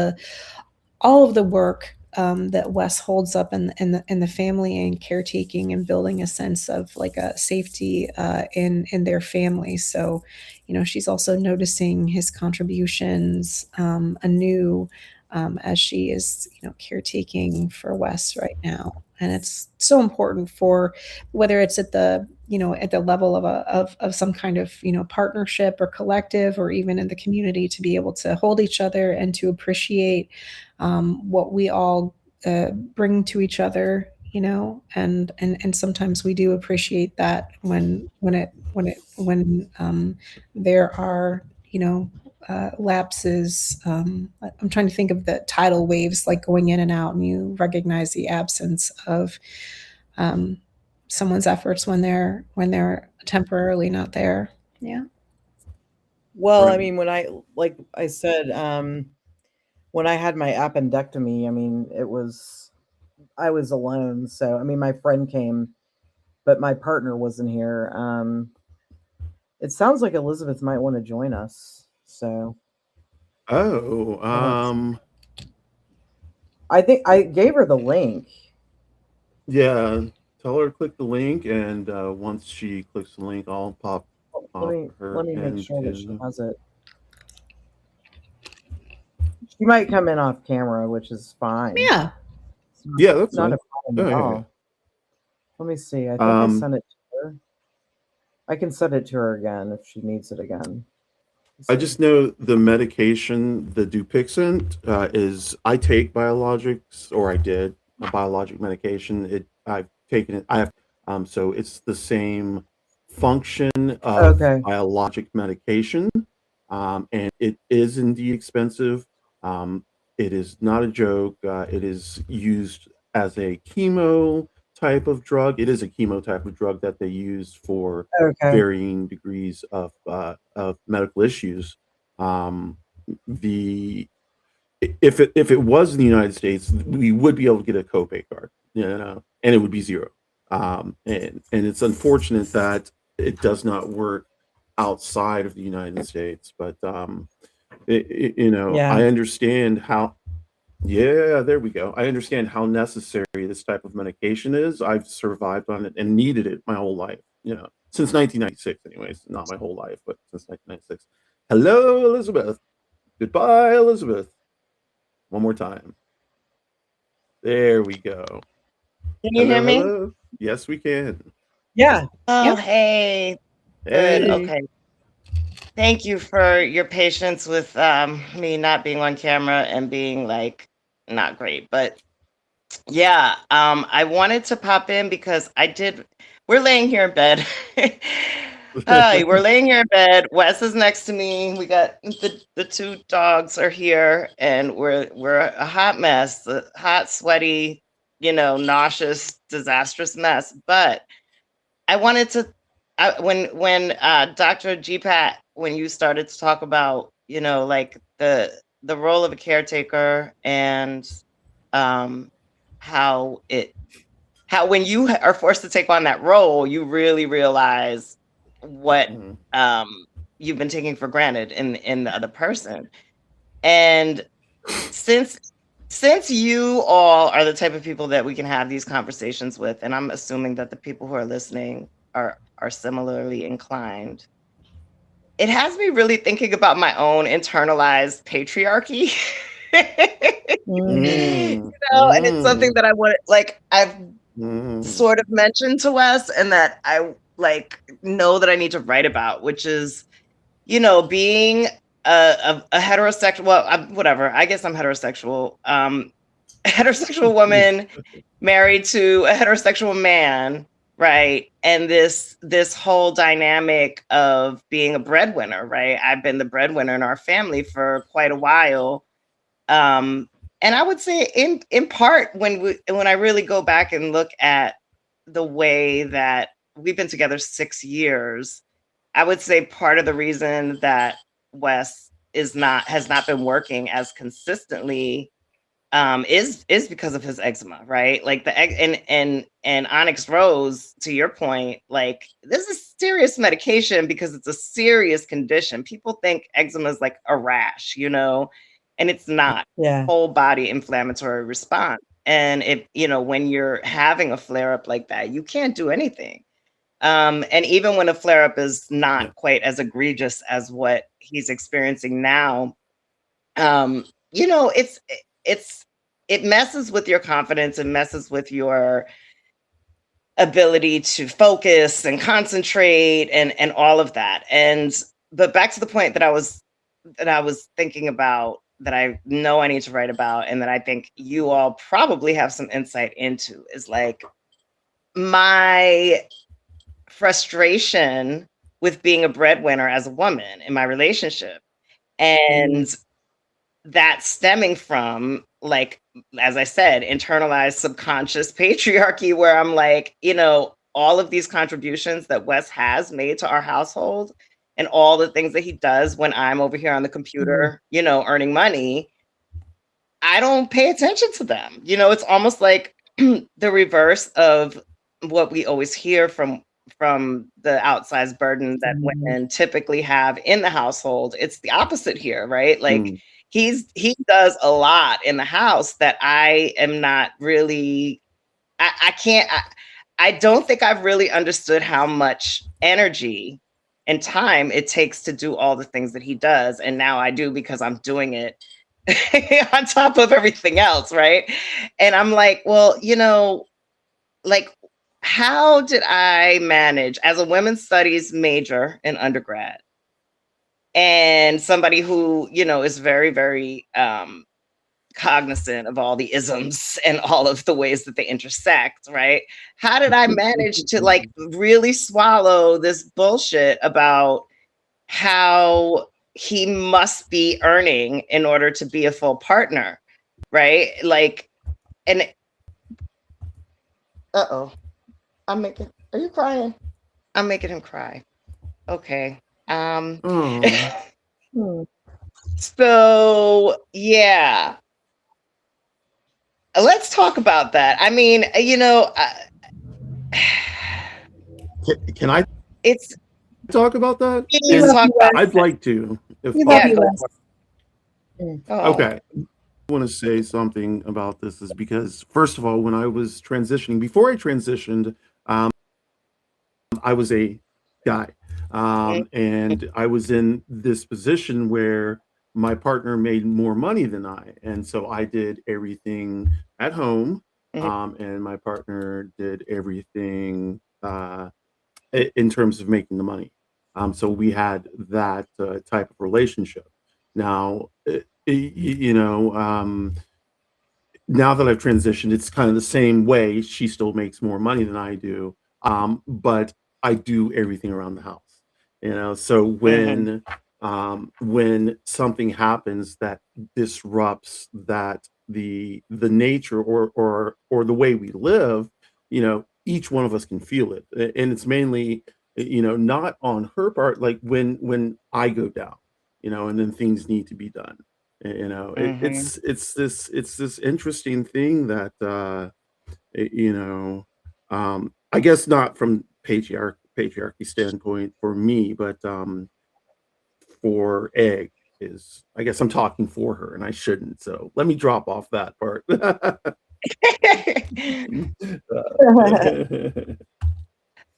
the work that Wes holds up in the family and caretaking and building a sense of like a safety in their family. So, she's also noticing his contributions anew as she is, caretaking for Wes right now. And it's so important for whether it's at the level of some kind of partnership or collective, or even in the community, to be able to hold each other and to appreciate what we all bring to each other, and sometimes we do appreciate that when there are lapses. I'm trying to think of the tidal waves, like going in and out, and you recognize the absence of someone's efforts when they're temporarily not there. Yeah. Well, I Right. mean, like I said, when I had my appendectomy, I mean, I was alone. So, I mean, my friend came, but my partner wasn't here. It sounds like Elizabeth might want to join us. So, Oh, I think I gave her the link. yeah. Tell her to click the link, and once she clicks the link, I'll pop her Let me make sure that she into. has it. She might come in off camera, which is fine. Yeah. Yeah, that's It's not fine. a problem Oh, at yeah, all. yeah. Let me see. I think I sent it to her. I can send it to her again if she needs it again. I just know the medication, the Dupixent, is I take biologics, or I did a biologic medication. I've taken it. I have so it's the same function of Okay. biologic medication, and it is indeed expensive. It is not a joke. It is used as a chemo type of drug. It is a chemo type of drug that they use for Okay. varying degrees of medical issues. Um, the if it was in the United States, we would be able to get a copay card, and it would be zero. And it's unfortunate that it does not work outside of the United States, but Yeah. I understand how. Yeah, there we go. I understand how necessary this type of medication is. I've survived on it and needed it my whole life, since 1996, anyways. Not my whole life, but since 1996. Hello, Elizabeth. Goodbye, Elizabeth. One more time. There we go. Can you hear me? Hello. Yes, we can. Yeah. Oh, Yep. hey. Hey. Good. Okay. Thank you for your patience with me not being on camera and being like not great. But yeah, I wanted to pop in because we're laying here in bed. Hi, we're laying here in bed. Wes is next to me. We got the two dogs are here, and we're a hot mess, a hot, sweaty, nauseous, disastrous mess. But I wanted to, when Dr. GPAT, when you started to talk about, like the role of a caretaker, and how when you are forced to take on that role, you really realize what Mhm. you've been taking for granted in the other person. And since you all are the type of people that we can have these conversations with, and I'm assuming that the people who are listening are similarly inclined, it has me really thinking about my own internalized patriarchy. Mm. And it's something that I want, like, I've sort of mentioned to Wes, and that I like know that I need to write about, which is, being a heterosexual, well, whatever, I guess I'm heterosexual, heterosexual woman married to a heterosexual man, right? And this whole dynamic of being a breadwinner, right? I've been the breadwinner in our family for quite a while. And I would say in part, when I really go back and look at the way that we've been together 6 years, I would say part of the reason that Wes has not been working as consistently is because of his eczema, right? Like and Onyx Rose, to your point, like, this is serious medication because it's a serious condition. People think eczema is like a rash, and it's not. Yeah. Whole body inflammatory response. And if, when you're having a flare up like that, you can't do anything. And even when a flare up is not quite as egregious as what he's experiencing now, it messes with your confidence and messes with your ability to focus and concentrate and all of that. But back to the point that I was thinking about, that I know I need to write about, and that I think you all probably have some insight into, is like my frustration with being a breadwinner as a woman in my relationship. And that stemming from, like, as I said, internalized subconscious patriarchy, where I'm like, all of these contributions that Wes has made to our household, and all the things that he does when I'm over here on the computer, earning money, I don't pay attention to them. It's almost like the reverse of what we always hear from the outsized burden that women typically have in the household. It's the opposite here, right? Like, he does a lot in the house that I am not really, I don't think I've really understood how much energy and time it takes to do all the things that he does. And now I do, because I'm doing it on top of everything else, right? And I'm like, well, like, how did I manage as a women's studies major in undergrad, and somebody who, is very, very cognizant of all the isms and all of the ways that they intersect, right? How did I manage to, like, really swallow this bullshit about how he must be earning in order to be a full partner, right? Like, and are you crying? I'm making him cry. Okay. So yeah, let's talk about that. I mean, Can I it's talk about that? please talk about I'd like to. If We love you, possible. Wes. Okay. I want to say something about this, is because, first of all, when I was transitioning, before I transitioned, I was a guy. And I was in this position where my partner made more money than I. And so I did everything at home. And my partner did everything in terms of making the money. So we had that type of relationship. Now, now that I've transitioned, it's kind of the same way. She still makes more money than I do, but I do everything around the house. So when something happens that disrupts the nature or the way we live, each one of us can feel it, and it's mainly not on her part. Like when I go down, and then things need to be done. It's this interesting thing that I guess not from patriarchy standpoint for me, but for Egg, is, I guess I'm talking for her and I shouldn't. So let me drop off that part.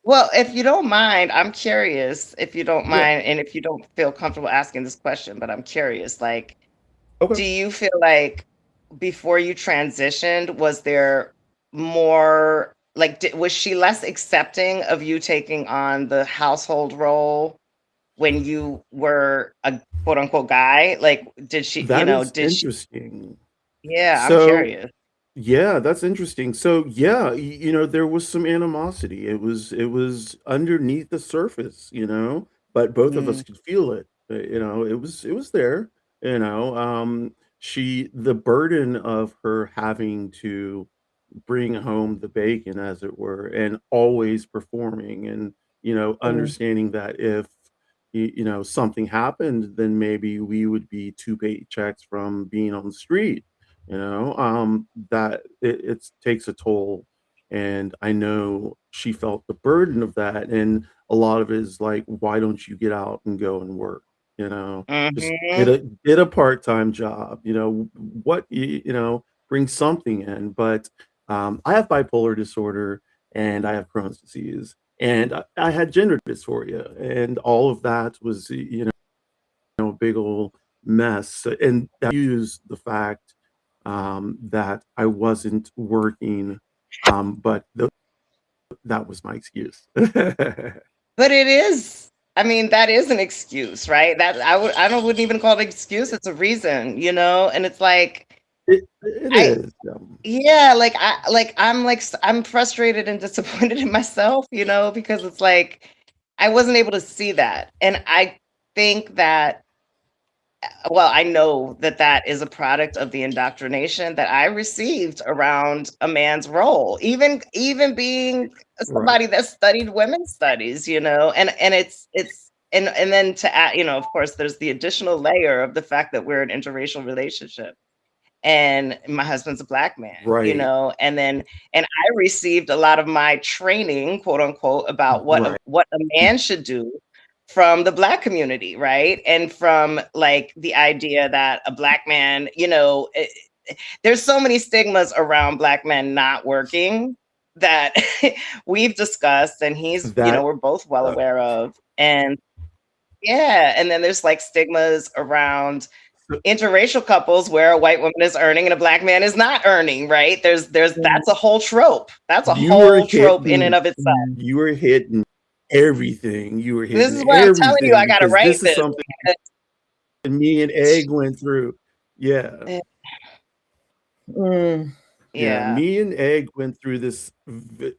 Well, if you don't mind, I'm curious, if you don't Yeah. mind, and if you don't feel comfortable asking this question, but I'm curious, like, do Okay. you feel like before you transitioned, was there more, like, was she less accepting of you taking on the household role when you were a quote unquote guy? Like, did she, That is did she? interesting. Yeah, I'm So curious. yeah, that's interesting. So yeah, there was some animosity. It was underneath the surface, but both of us Mm, could feel it. It was there, the burden of her having to bring home the bacon, as it were, and always performing, and Mm, understanding that if something happened, then maybe we would be two paychecks from being on the street. That it takes a toll, and I know she felt the burden of that, and a lot of it is like, why don't you get out and go and work? Just get mm-hmm. a part-time job. What bring something in. But I have bipolar disorder and I have Crohn's disease and I had gender dysphoria, and all of that was a big old mess. And that used the fact that I wasn't working, but that was my excuse. But it is, I mean, that is an excuse, right? That wouldn't even call it an excuse. It's a reason, and it's like, It I, is. yeah, I'm frustrated and disappointed in myself, because it's like, I wasn't able to see that. And I think that, well, I know that that is a product of the indoctrination that I received around a man's role, even being Right. somebody that studied women's studies, and it's and then to add, of course, there's the additional layer of the fact that we're an interracial relationship and my husband's a Black man, Right. and I received a lot of my training, quote unquote, about Right. what a man should do from the Black community, right? And from like the idea that a Black man, there's so many stigmas around Black men not working that we've discussed, and That we're both well uh, aware of. And yeah, and then there's like stigmas around so interracial couples where a white woman is earning and a Black man is not earning, right? mm, That's a whole trope. That's a you were whole trope in and hitting of itself. mm. you were hitting everything. You were This hitting is why I'm telling you everything I gotta because write this is this. something me and Egg went through. Yeah. Mm. Yeah, Yeah. me and Egg went through this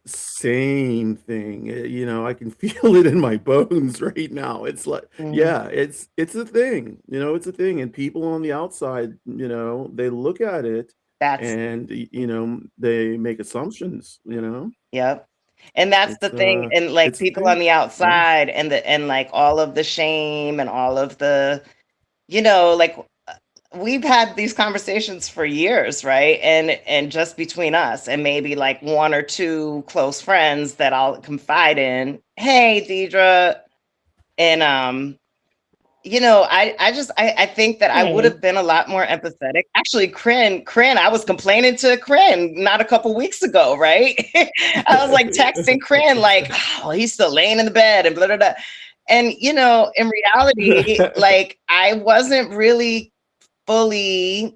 same thing. I can feel it in my bones right now. It's like, Mhm. yeah, it's a thing. It's a thing, and people on the outside, they look at it That's and they make assumptions. Yep. And that's the It's thing. uh, And like it's a people on thing. the Yeah. outside and like all of the shame and all of the, like we've had these conversations for years, right? And just between us and maybe like one or two close friends that I'll confide in. Hey, Deidre. And I think that I would Hey. have been a lot more empathetic. Actually, Krin, I was complaining to Krin not a couple weeks ago, right? I was like texting Krin, like, oh, he's still laying in the bed and blah blah blah. And in reality, like I wasn't really fully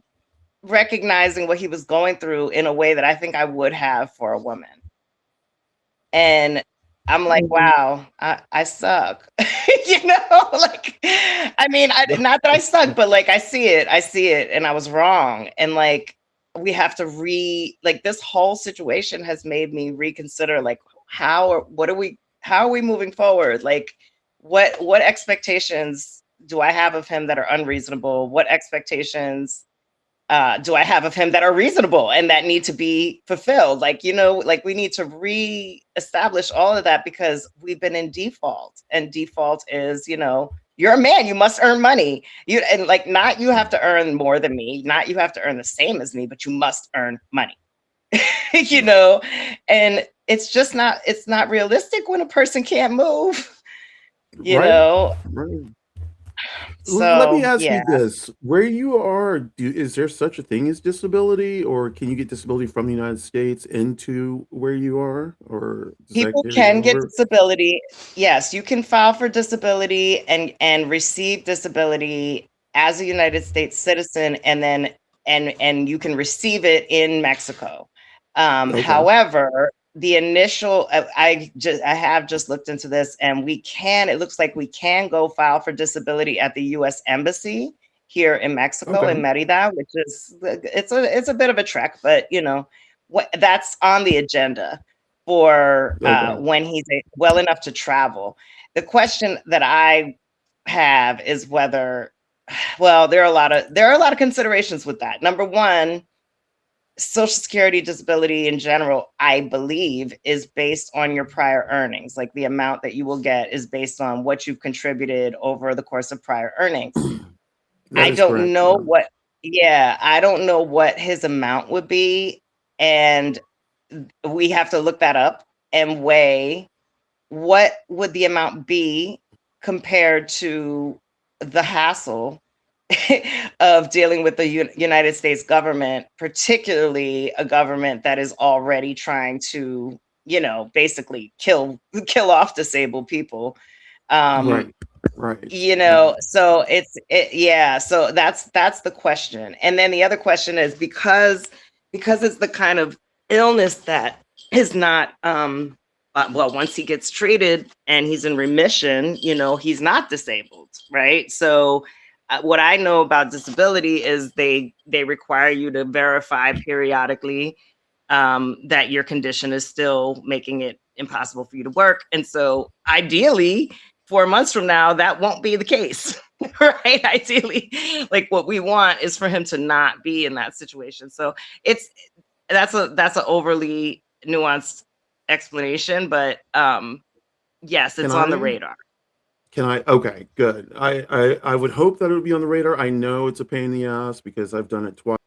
recognizing what he was going through in a way that I think I would have for a woman. And I'm like, Mhm. wow, I suck. Like, I mean, not that I suck, but like I see it, and I was wrong. And like, we have to like this whole situation has made me reconsider, like, how are we moving forward? Like, what expectations do I have of him that are unreasonable? What expectations do I have of him that are reasonable and that need to be fulfilled? Like, like we need to reestablish all of that because we've been in default, and default is, you're a man, you must earn money. And like, not you have to earn more than me, not you have to earn the same as me, but you must earn money. you Right. know, and it's not realistic when a person can't move, you Right. know. Right. Let me So ask yeah, you this: where you are, is there such a thing as disability, or can you get disability from the United States into where you are, or does that people carry can get over? disability. Yes, you can file for disability and receive disability as a United States citizen, and then and you can receive it in Mexico. Okay. However, the initial I have just looked into this, and it looks like we can go file for disability at the U.S. Embassy here in Mexico, Okay. in Merida, which is it's a bit of a trek, but that's on the agenda for Okay. when he's well enough to travel. The question that I have is whether, well, there are a lot of considerations with that. Number one, Social Security disability in general, I believe, is based on your prior earnings. Like the amount that you will get is based on what you've contributed over the course of prior earnings. That is correct. I don't know what his amount would be. And we have to look that up and weigh what would the amount be compared to the hassle of dealing with the United States government, particularly a government that is already trying to, basically kill off disabled people. Right. Right. So yeah, so that's the question. And then the other question is, because it's the kind of illness that is not well, once he gets treated and he's in remission, he's not disabled, right? So what I know about disability is they require you to verify periodically that your condition is still making it impossible for you to work. And so ideally, 4 months from now, that won't be the case, right? Ideally, like what we want is for him to not be in that situation. So that's an overly nuanced explanation, but yes, it's on the radar. Okay, good. I would hope that it would be on the radar. I know it's a pain in the ass because I've done it twice.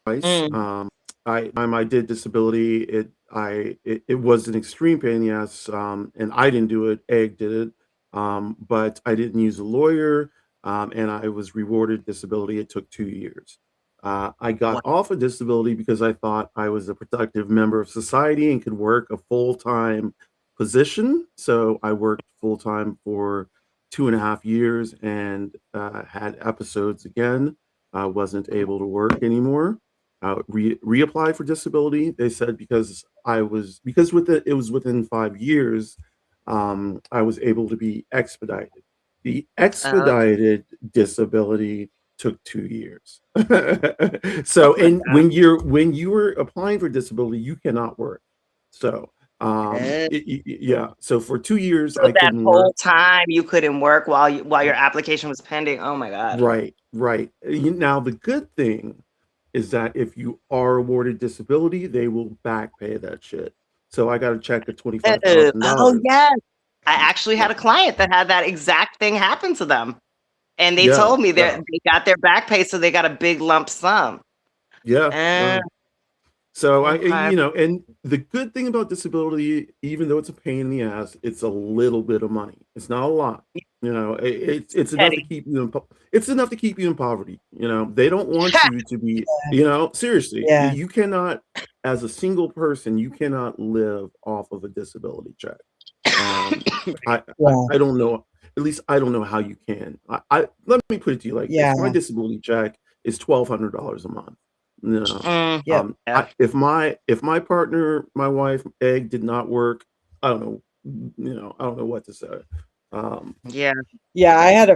Mm. I did disability. It was an extreme pain in the ass. And I didn't do it. Egg did it. But I didn't use a lawyer. And I was rewarded disability. It took 2 years. I got off of disability because I thought I was a productive member of society and could work a full-time position. So I worked full-time for 2.5 years and had episodes again. I wasn't able to work anymore. Reapplied for disability. They said because it was within 5 years, I was able to be expedited. The expedited disability took 2 years. So, and when you were applying for disability, you cannot work. So, yeah. So for 2 years, So I that couldn't work. whole time you couldn't work while your application was pending. Oh my God. Right, right. Now, the good thing is that if you are awarded disability, they will back pay that shit. So I got a check of Oh $25,000. yes. I actually Yeah, had a client that had that exact thing happen to them. And they yeah, told me yeah, that they got their back pay, so they got a big lump sum. yeah, Uh, yeah. So okay. and the good thing about disability, even though it's a pain in the ass, it's a little bit of money. It's not a lot. It's enough to Petty. keep you it's enough to keep you in poverty. They don't want you to be, seriously, Yeah. you cannot, as a single person, you cannot live off of a disability check. I don't know. At least I don't know how you can. Let me put it to you like this: my Yeah. disability check is $1,200 a month. Yep. If my partner, my wife, Egg, did not work, I don't know. I don't know what to say. Yeah. Yeah, I had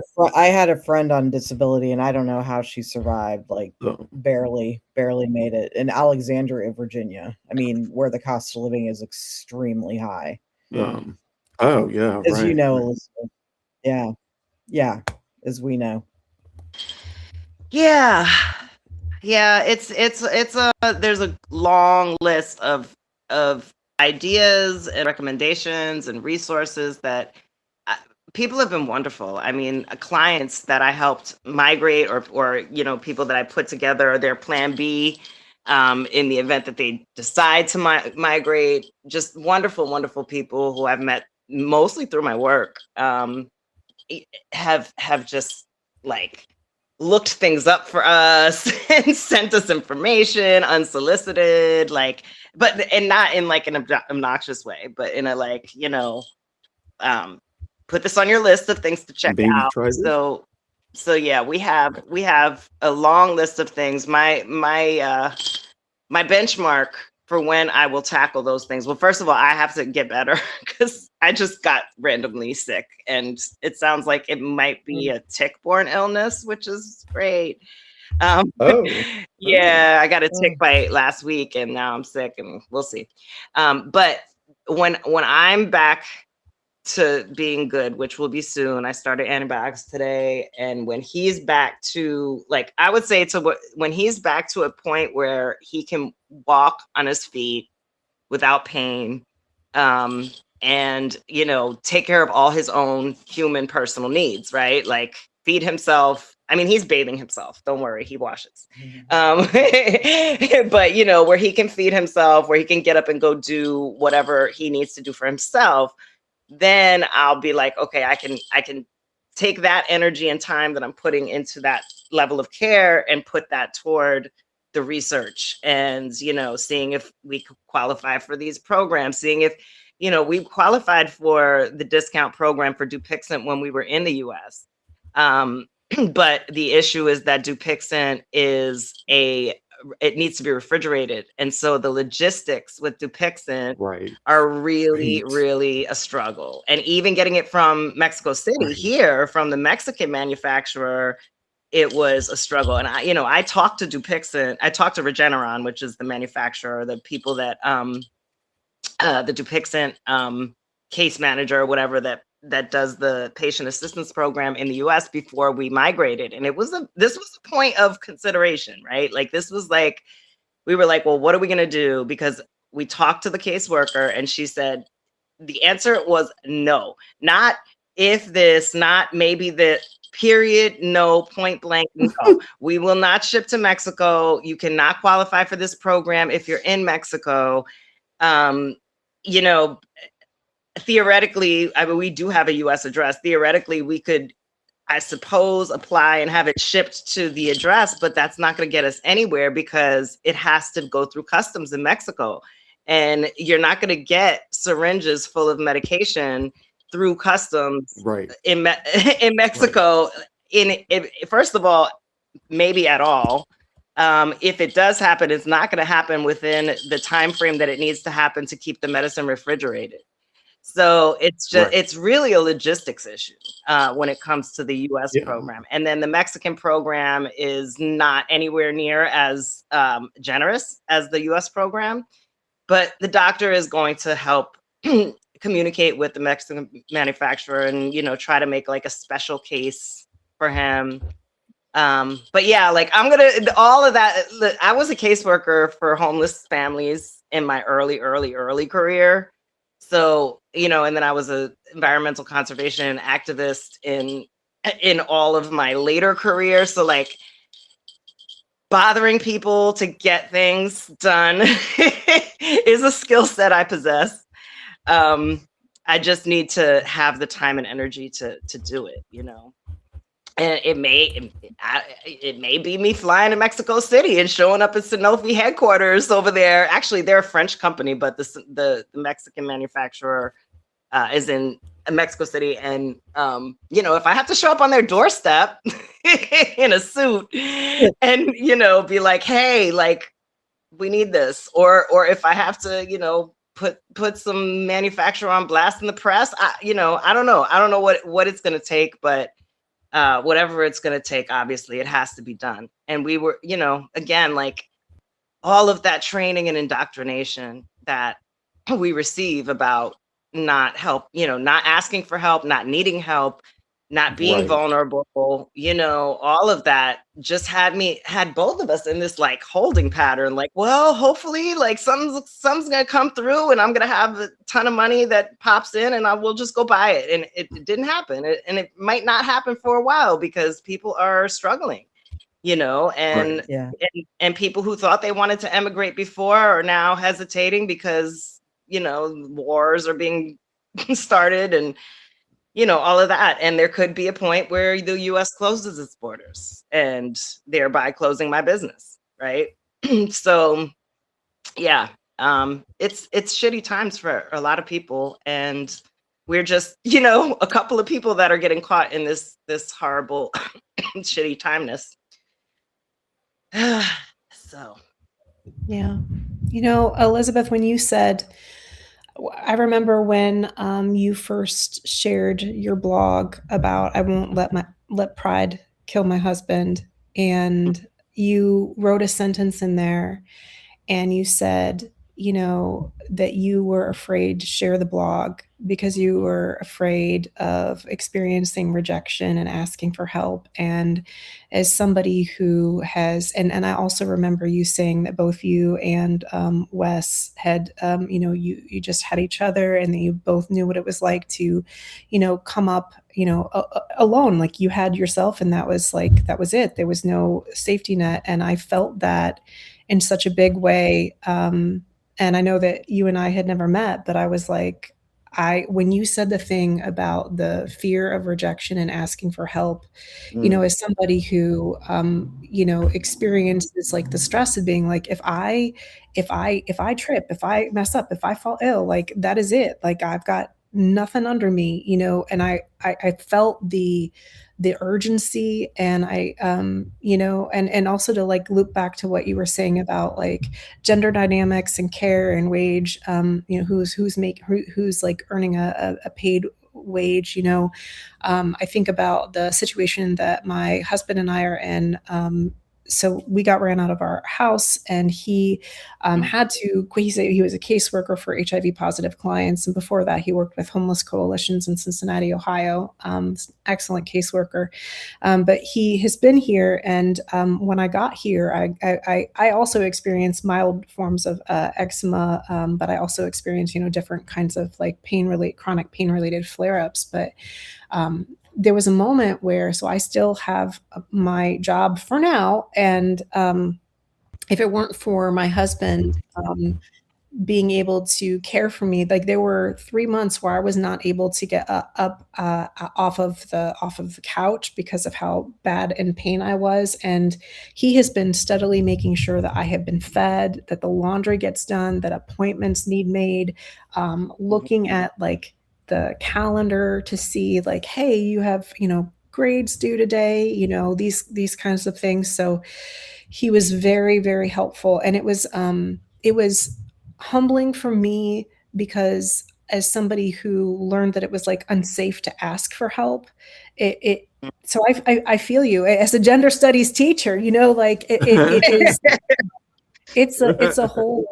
a friend on disability, and I don't know how she survived, like, So, barely made it in Alexandria, Virginia. I mean, where the cost of living is extremely high. oh yeah, As you right, know, right. Elizabeth. Yeah. Yeah, as we know. Yeah. Yeah, it's a there's a long list of ideas and recommendations and resources that people have been wonderful. I mean, clients that I helped migrate, or people that I put together their plan B in the event that they decide to migrate. Just wonderful, wonderful people who I've met mostly through my work. have just like looked things up for us and sent us information unsolicited, like, and not in like an obnoxious way, but in a like, put this on your list of things to check Baby out. try this. So yeah, we have a long list of things. My benchmark for when I will tackle those things. Well, first of all, I have to get better because I just got randomly sick, and it sounds like it might be a tick-borne illness, which is great. Yeah, I got a tick bite last week, and now I'm sick, and we'll see. But when I'm back to being good, which will be soon, I started antibiotics today, and when he's back to, like, I would say when he's back to a point where he can walk on his feet without pain, and take care of all his own human personal needs, right? Like feed himself. I mean, he's bathing himself, don't worry, he washes. But where he can feed himself, where he can get up and go do whatever he needs to do for himself, then I'll be like, okay, I can take that energy and time that I'm putting into that level of care and put that toward the research and, seeing if we could qualify for these programs, seeing if, we qualified for the discount program for Dupixent when we were in the US. But the issue is that Dupixent it needs to be refrigerated. And so the logistics with Dupixent are really, really a struggle. And even getting it from Mexico City here, from the Mexican manufacturer, it was a struggle. And I talked to Dupixent, I talked to Regeneron, which is the manufacturer, the people that, the Dupixent case manager or whatever that does the patient assistance program in the US before we migrated. And this was a point of consideration, right? Like this was like, we were like, well, what are we going to do? Because we talked to the caseworker and she said, the answer was no, not if this, not maybe the period, no, point blank, no. We will not ship to Mexico. You cannot qualify for this program if you're in Mexico. Theoretically, I mean, we do have a US address. Theoretically, we could, I suppose, apply and have it shipped to the address, but that's not going to get us anywhere because it has to go through customs in Mexico. And you're not going to get syringes full of medication through customs in Mexico. First of all, maybe at all. If it does happen, it's not going to happen within the time frame that it needs to happen to keep the medicine refrigerated. So it's just it's really a logistics issue when it comes to the US program. And then the Mexican program is not anywhere near as generous as the US program, but the doctor is going to help communicate with the Mexican manufacturer and try to make like a special case for him. But yeah, like I'm gonna all of that. I was a caseworker for homeless families in my early career. So, and then I was an environmental conservation activist in all of my later career. So like bothering people to get things done is a skill set I possess. I just need to have the time and energy to do it, And it may be me flying to Mexico City and showing up at Sanofi headquarters over there. Actually, they're a French company, but the Mexican manufacturer is in Mexico City. And, if I have to show up on their doorstep in a suit and, be like, hey, like, we need this. Or if I have to, put some manufacturer on blast in the press, I don't know. I don't know what it's going to take, but whatever it's going to take, obviously it has to be done. And we were, again, like all of that training and indoctrination that we receive about not asking for help, not needing help, not being vulnerable, all of that just had both of us in this like holding pattern. Like, well, hopefully like something's going to come through and I'm going to have a ton of money that pops in and I will just go buy it. And it didn't happen. And it might not happen for a while because people are struggling, and people who thought they wanted to emigrate before are now hesitating because, wars are being started and, all of that. And there could be a point where the US closes its borders and thereby closing my business, right? So yeah, it's shitty times for a lot of people, and we're just, a couple of people that are getting caught in this horrible shitty timeness. So Yeah. Elizabeth, when you said, I remember when you first shared your blog about I won't let pride kill my husband, and you wrote a sentence in there, and you said, that you were afraid to share the blog because you were afraid of experiencing rejection and asking for help. And as somebody who has, and I also remember you saying that both you and Wes had, you just had each other, and that you both knew what it was like to, come up, alone. Like you had yourself, and that was it. There was no safety net. And I felt that in such a big way. And I know that you and I had never met, but I was like, when you said the thing about the fear of rejection and asking for help, as somebody who, experiences like the stress of being like, if I trip, if I mess up, if I fall ill, like that is it. Like I've got nothing under me, and I felt the urgency, and I, and also to like loop back to what you were saying about like gender dynamics and care and wage, who's like earning a paid wage, I think about the situation that my husband and I are in. So we got ran out of our house, and he had to, he was a caseworker for HIV positive clients. And before that, he worked with homeless coalitions in Cincinnati, Ohio. Excellent caseworker. But he has been here. And when I got here, I also experienced mild forms of eczema, but I also experienced, different kinds of like chronic pain related flare-ups. But there was a moment where, so I still have my job for now. And if it weren't for my husband being able to care for me, like there were 3 months where I was not able to get up off of the couch because of how bad in pain I was. And he has been steadily making sure that I have been fed, that the laundry gets done, that appointments need made, looking at like the calendar to see like, hey, you have, grades due today, these kinds of things. So he was very, very helpful. And it was humbling for me, because as somebody who learned that it was like unsafe to ask for help, so I feel you as a gender studies teacher, like it is, it's a whole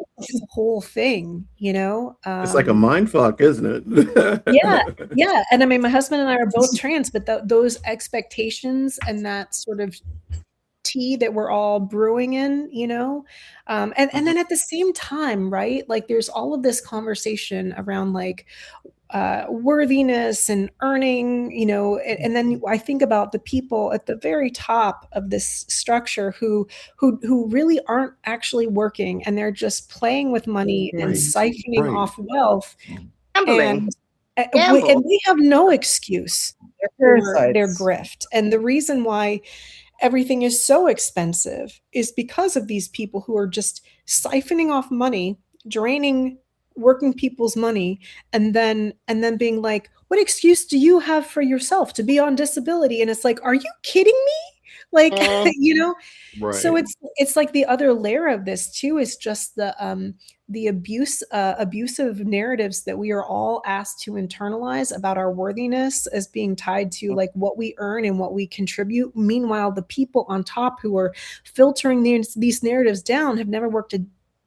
thing, It's like a mind fuck, isn't it? yeah. And I mean, my husband and I are both trans, but those expectations and that sort of tea that we're all brewing in, and then at the same time, right, like there's all of this conversation around like worthiness and earning, and then I think about the people at the very top of this structure who really aren't actually working, and they're just playing with money and siphoning off wealth, and they have no excuse for their grift. And the reason why everything is so expensive is because of these people who are just siphoning off money, draining working people's money, and then being like, what excuse do you have for yourself to be on disability? And it's like, are you kidding me? Like, so it's like the other layer of this too is just the abusive narratives that we are all asked to internalize about our worthiness as being tied to like what we earn and what we contribute. Meanwhile, the people on top who are filtering these narratives down have never worked a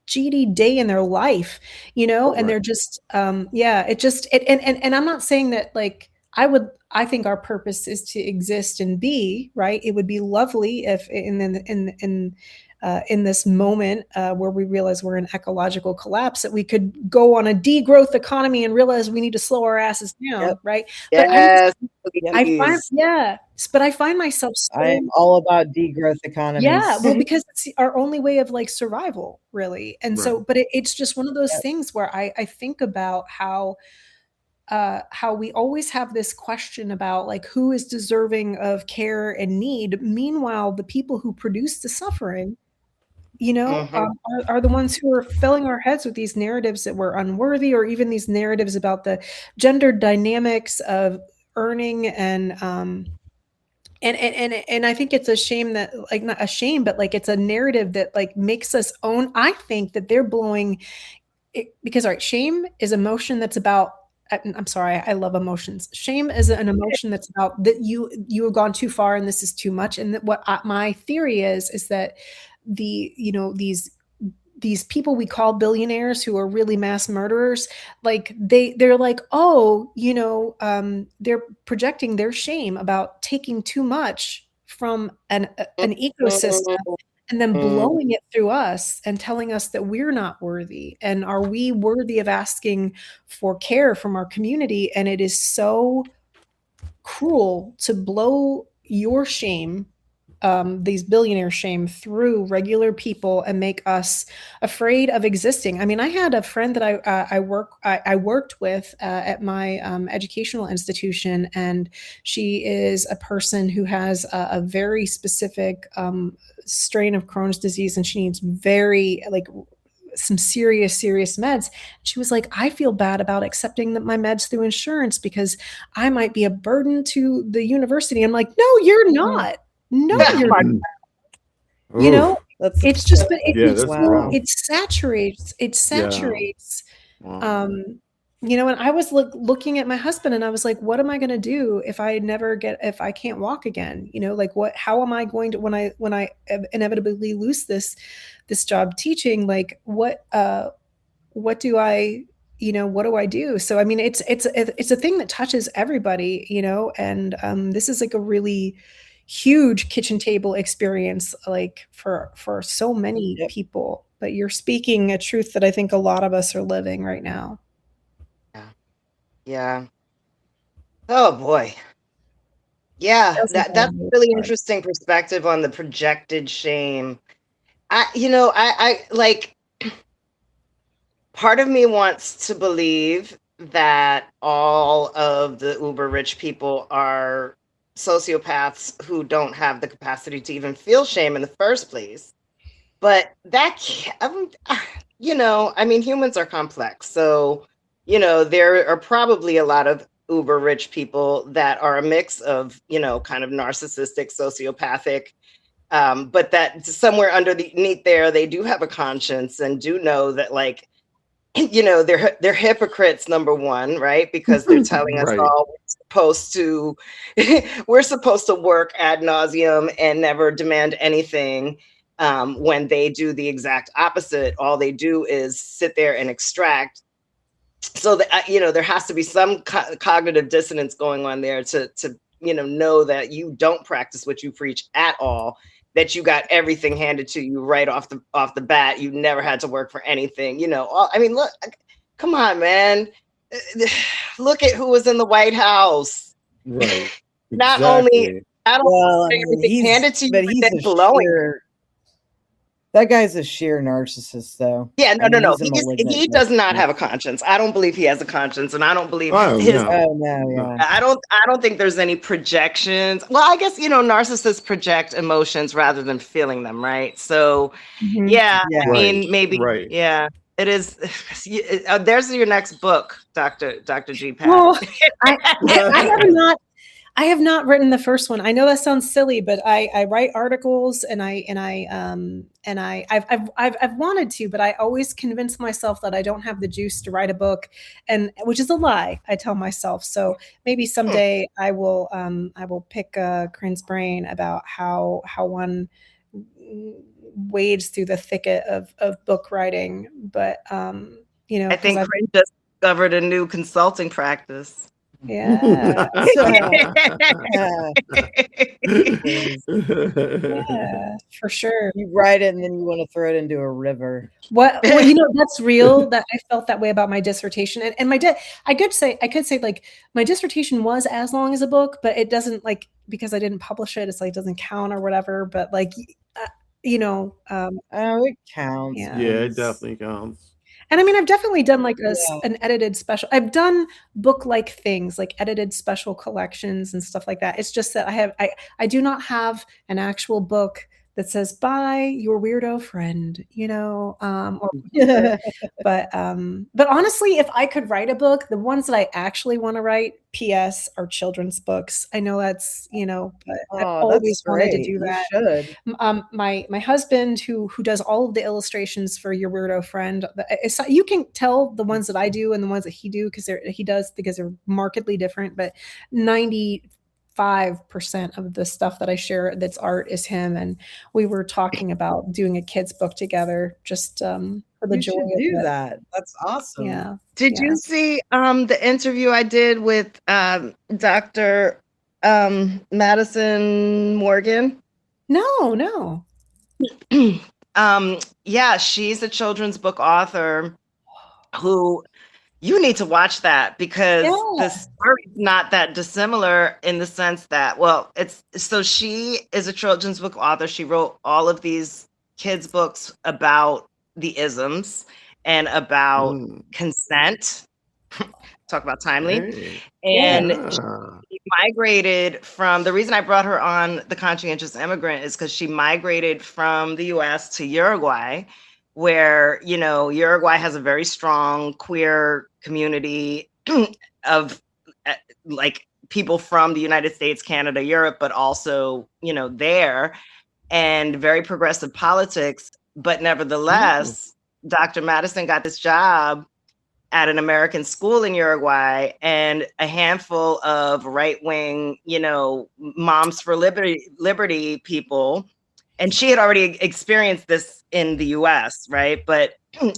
GD day in their life, and they're just, and I'm not saying that like, I think our purpose is to exist and be right. It would be lovely if in this moment where we realize we're in ecological collapse, that we could go on a degrowth economy and realize we need to slow our asses down, right? Yes. But I find myself I'm all about degrowth economies. Yeah, well, because it's our only way of like survival, really. And so, but it's just one of those things where I think about how how we always have this question about like who is deserving of care and need. Meanwhile, the people who produce the suffering, are the ones who are filling our heads with these narratives that we're unworthy, or even these narratives about the gender dynamics of earning and I think it's a shame that, like, not a shame, but like it's a narrative that like makes us own. I think that they're blowing it, because all right, shame is emotion that's about. I'm sorry, I love emotions. Shame is an emotion that's about that you have gone too far and this is too much. And that my theory is that these people we call billionaires who are really mass murderers, like they're like, oh, they're projecting their shame about taking too much from an ecosystem and then blowing it through us and telling us that we're not worthy. And are we worthy of asking for care from our community? And it is so cruel to blow your shame, these billionaire shame, through regular people and make us afraid of existing. I mean, I had a friend that I worked with at my educational institution, and she is a person who has a very specific strain of Crohn's disease, and she needs very some serious meds. She was like, I feel bad about accepting my meds through insurance because I might be a burden to the university. I'm like, no, you're not. No, you're not. It's just, but it saturates. Wow. And I was looking at my husband and I was like, what am I going to do if I can't walk again? How am I going to, when I inevitably lose this job teaching, like what do I do? So, I mean, it's a thing that touches everybody, and this is like a really huge kitchen table experience, like for so many people, but you're speaking a truth that I think a lot of us are living right now. Yeah. Oh boy. Yeah, that's a really interesting perspective on the projected shame. I like, part of me wants to believe that all of the uber rich people are sociopaths who don't have the capacity to even feel shame in the first place. But I mean, humans are complex. So, there are probably a lot of uber rich people that are a mix of, kind of narcissistic, sociopathic, but that somewhere underneath there, they do have a conscience and do know that, like, they're hypocrites, number one, right? Because they're telling us all we're supposed to work ad nauseum and never demand anything. When they do the exact opposite, all they do is sit there and extract. So that, there has to be some cognitive dissonance going on there to know that you don't practice what you preach at all, that you got everything handed to you right off the bat. You never had to work for anything, I mean, look, come on, man. Look at who was in the White House. Right. Not only everything handed to you, but he's then blowing. That guy's a sheer narcissist, though. Yeah, no. He does not have a conscience. I don't believe he has a conscience, and I don't believe no. I don't think there's any projections. Well, I guess narcissists project emotions rather than feeling them, right? So, I mean, maybe, it is. There's your next book, Dr. G. Pat. Well, I have not written the first one. I know that sounds silly, but I write articles and I've wanted to, but I always convince myself that I don't have the juice to write a book, and which is a lie, I tell myself. So maybe someday I will pick Corinne's brain about how one wades through the thicket of book writing. But I think Corinne just discovered a new consulting practice. Yeah. For sure. You write it and then you want to throw it into a river. Well, that's real. That I felt that way about my dissertation, and I could say like my dissertation was as long as a book, but it doesn't, like, because I didn't publish it, it's like, doesn't count or whatever. But like, it counts. Yeah, it definitely counts. And I mean, I've definitely done like Yeah. an edited special. I've done book-like things, like edited special collections and stuff like that. It's just that I do not have an actual book that says "By your weirdo friend," or but honestly, if I could write a book, the ones that I actually want to write, PS, are children's books. I know that's, but I've Oh, that's always wanted to great. do You that. should. My husband who does all of the illustrations for Your Weirdo Friend, you can tell the ones that I do and the ones that he does because they're markedly different, but 95% of the stuff that I share that's art is him. And we were talking about doing a kids book together, just for the You joy should of do it. that. That's awesome. Yeah. Did Yeah. you see the interview I did with Dr. Madison Morgan? No. Yeah, she's a children's book author who you need to watch that because Yeah. the story's not that dissimilar in the sense that, well, she is a children's book author. She wrote all of these kids' books about the isms and about consent. Talk about timely. And she migrated from, the reason I brought her on The Conscientious Immigrant is because she migrated from the US to Uruguay, where, Uruguay has a very strong queer community of like people from the United States, Canada, Europe, but also, there, and very progressive politics. But nevertheless, Dr. Madison got this job at an American school in Uruguay, and a handful of right-wing, moms for liberty people. And she had already experienced this in the US, right? But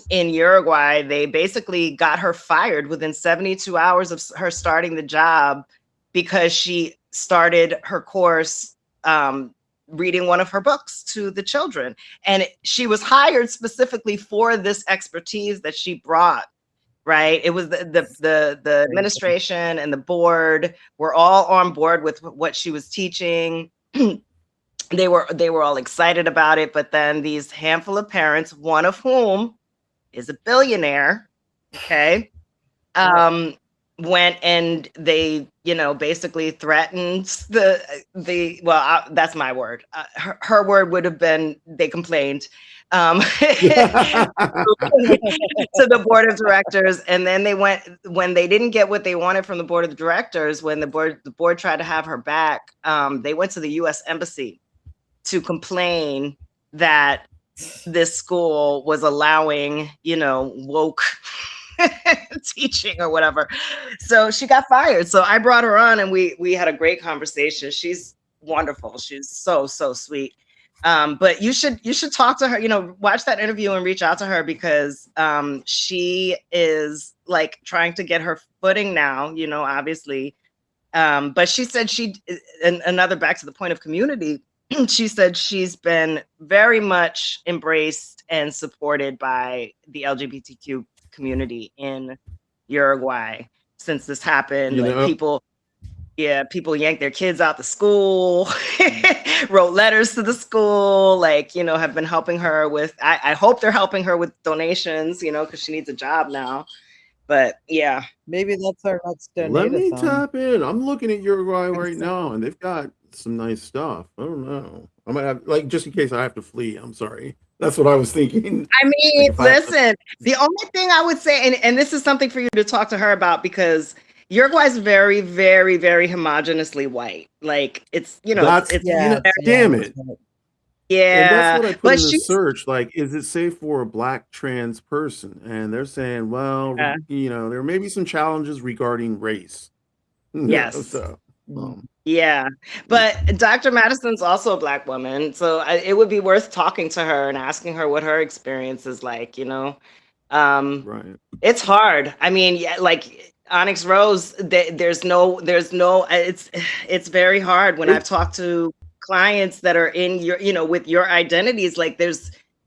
in Uruguay, they basically got her fired within 72 hours of her starting the job because she started her course reading one of her books to the children. And she was hired specifically for this expertise that she brought. Right. It was the administration and the board were all on board with what she was teaching. They were all excited about it. But then these handful of parents, one of whom is a billionaire, okay, went and they, basically threatened that's my word. Her word would have been, they complained to the board of directors. And then when they didn't get what they wanted from the board of directors, when the board tried to have her back, they went to the US Embassy to complain that this school was allowing, woke teaching or whatever. So she got fired. So I brought her on and we had a great conversation. She's wonderful. She's so sweet. But you should talk to her, watch that interview and reach out to her because she is like trying to get her footing now, obviously. But she said another back to the point of community, she said she's been very much embraced and supported by the LGBTQ community in Uruguay since this happened. People yanked their kids out the school, wrote letters to the school, have been helping her with, I hope they're helping her with donations, because she needs a job now. But yeah. Maybe that's our next donate. Let me tap in. I'm looking at Uruguay right now and they've got some nice stuff. I don't know. I might have, just in case I have to flee. I'm sorry. That's what I was thinking. I mean, listen, the only thing I would say, and this is something for you to talk to her about, because Uruguay is very, very, very homogeneously white. It's, damn it. Yeah. And that's what I put in the search. Is it safe for a Black trans person? And they're saying, well, there may be some challenges regarding race. Yes. Yeah. But Dr. Madison's also a Black woman. So it would be worth talking to her and asking her what her experience is like, Right. It's hard. I mean, Onyx Rose, it's very hard when I've talked to clients that are in your, with your identities,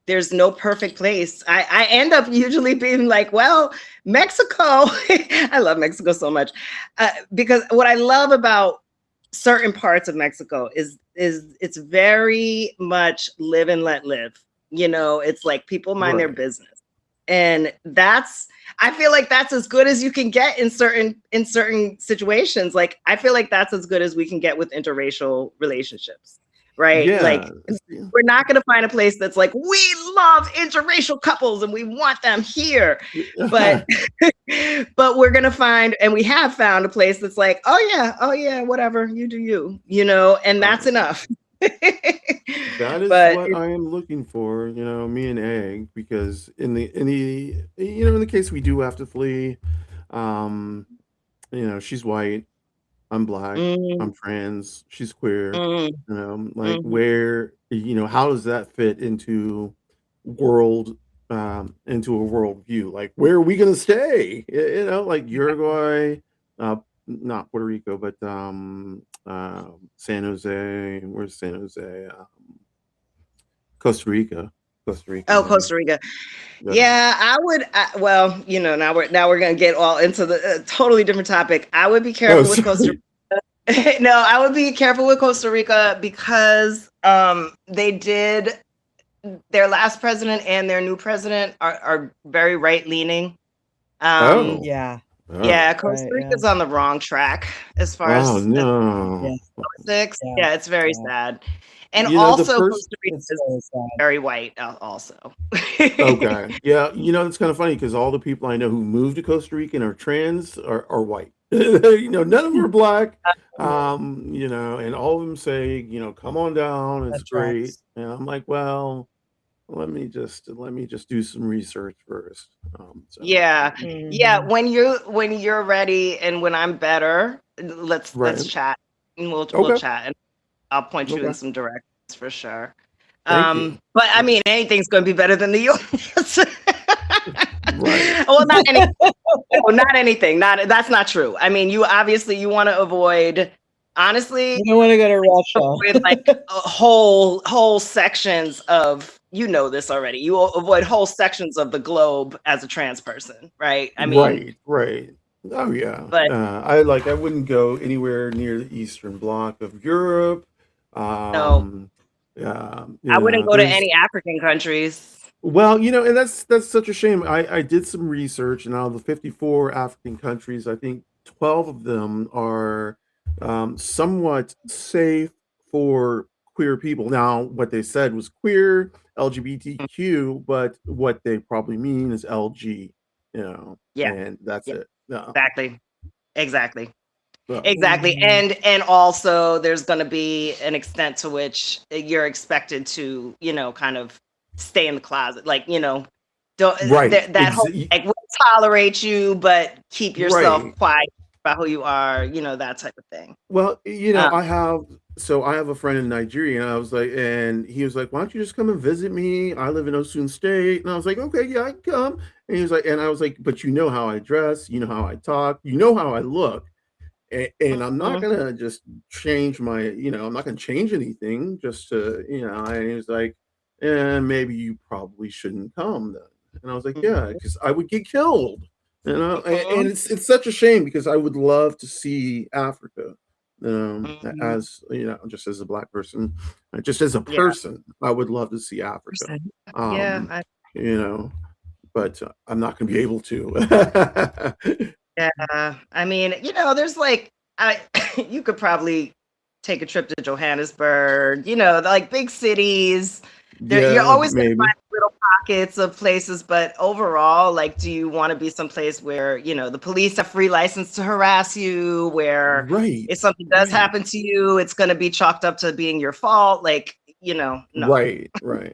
there's no perfect place. I end up usually being like, well, Mexico, I love Mexico so much because what I love about certain parts of Mexico is it's very much live and let live. It's like people mind their business. And I feel like that's as good as you can get in certain situations. Like, I feel like that's as good as we can get with interracial relationships, right? Yeah. Like, we're not going to find a place that's like, we love interracial couples and we want them here. But but we're going to find, and we have found, a place that's like, oh yeah, whatever, you do you, and that's enough. That is what I am looking for, me and Egg, because in the case we do have to flee, she's white, I'm black, I'm trans, she's queer, like where, how does that fit into a worldview? Like, where are we gonna stay? Like Uruguay, not Puerto Rico, but San Jose. Where's San Jose? Costa Rica. Oh, Costa Rica. Yeah, I would. Well, now we're gonna get all into the totally different topic. I would be careful with Costa Rica. No, I would be careful with Costa Rica because they did, their last president and their new president are very right leaning. Yeah. Yeah, Costa Rica's on the wrong track as far as politics. Yeah, it's very sad. And also, Costa Rica is very white also. Okay. Yeah, it's kind of funny because all the people I know who moved to Costa Rica and are trans are white. None of them are black. And all of them say, come on down, it's great. And I'm like, well, let me just do some research first. Yeah. When you're ready and when I'm better, let's chat, and we'll chat, and I'll point you in some directions for sure. But I mean, anything's going to be better than the U.S. Right. Well, not anything. Not anything. That's not true. I mean, you want to avoid. Honestly, you don't want to go to Russia. Avoid like whole sections of, this already. You will avoid whole sections of the globe as a trans person, right? I mean, right. Oh yeah. But I wouldn't go anywhere near the Eastern Bloc of Europe. No. I wouldn't go to any African countries. Well, and that's such a shame. I did some research, and out of the 54 African countries, I think 12 of them are somewhat safe for queer people. Now, what they said was queer, LGBTQ, but what they probably mean is LG, and that's it. No. Exactly. Exactly. And also there's going to be an extent to which you're expected to, kind of stay in the closet. Like, don't that whole, like, we'll tolerate you, but keep yourself quiet about who you are, that type of thing. Well, I have a friend in Nigeria, and I was like, and he was like, why don't you just come and visit me? I live in Osun State. And I was like, okay, yeah, I can come. And he was like, and I was like, but you know how I dress, you know how I talk, you know how I look. And I'm not gonna just change I'm not gonna change anything just to, and he was like, maybe you probably shouldn't come then. And I was like, yeah, because I would get killed. And it's such a shame because I would love to see Africa, as just as a black person, just as a person, I would love to see Africa. But I'm not going to be able to. Yeah, I mean, there's like, you could probably take a trip to Johannesburg, like big cities. You're always going to find little pockets of places, but overall, like, do you want to be someplace where, the police have free license to harass you, where if something does happen to you, it's going to be chalked up to being your fault? Like, no. Right.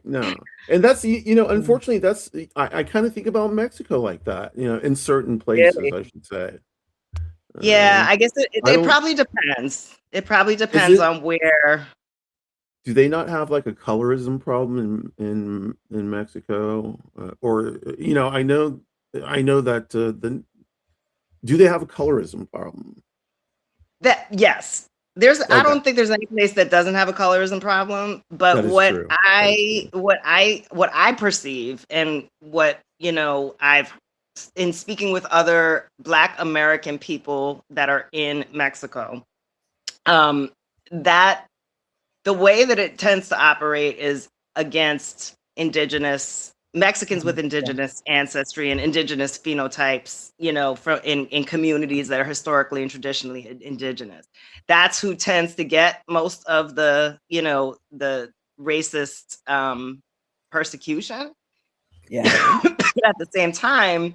No. And that's, unfortunately, that's, I kind of think about Mexico like that, in certain places, I should say. Yeah, I guess it probably depends. It probably depends on where. Do they not have like a colorism problem in Mexico? Or, I know that do they have a colorism problem? Yes. I don't think there's any place that doesn't have a colorism problem, but what I perceive, and what, I've, in speaking with other Black American people that are in Mexico, that the way that it tends to operate is against indigenous Mexicans with indigenous ancestry and indigenous phenotypes, you know, from in communities that are historically and traditionally indigenous. That's who tends to get most of the, you know, the racist persecution. Yeah. But at the same time,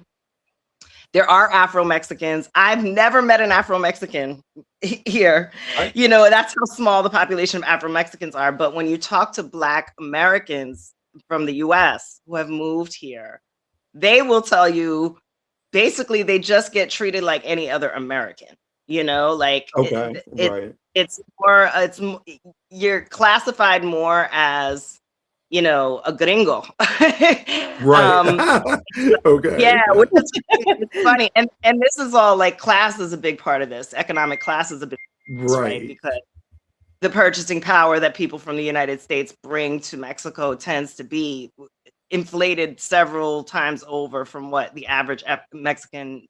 there are Afro-Mexicans. I've never met an Afro-Mexican here. You know, that's how small the population of Afro-Mexicans are. But when you talk to Black Americans from the US who have moved here, they will tell you basically they just get treated like any other American. You know, like it's more, you're classified more as, you know, a gringo. Right. Okay. Yeah, which is it's funny. And this is all like class is a big part of this. Economic class is a big right? Because the purchasing power that people from the United States bring to Mexico tends to be inflated several times over from what the average Mexican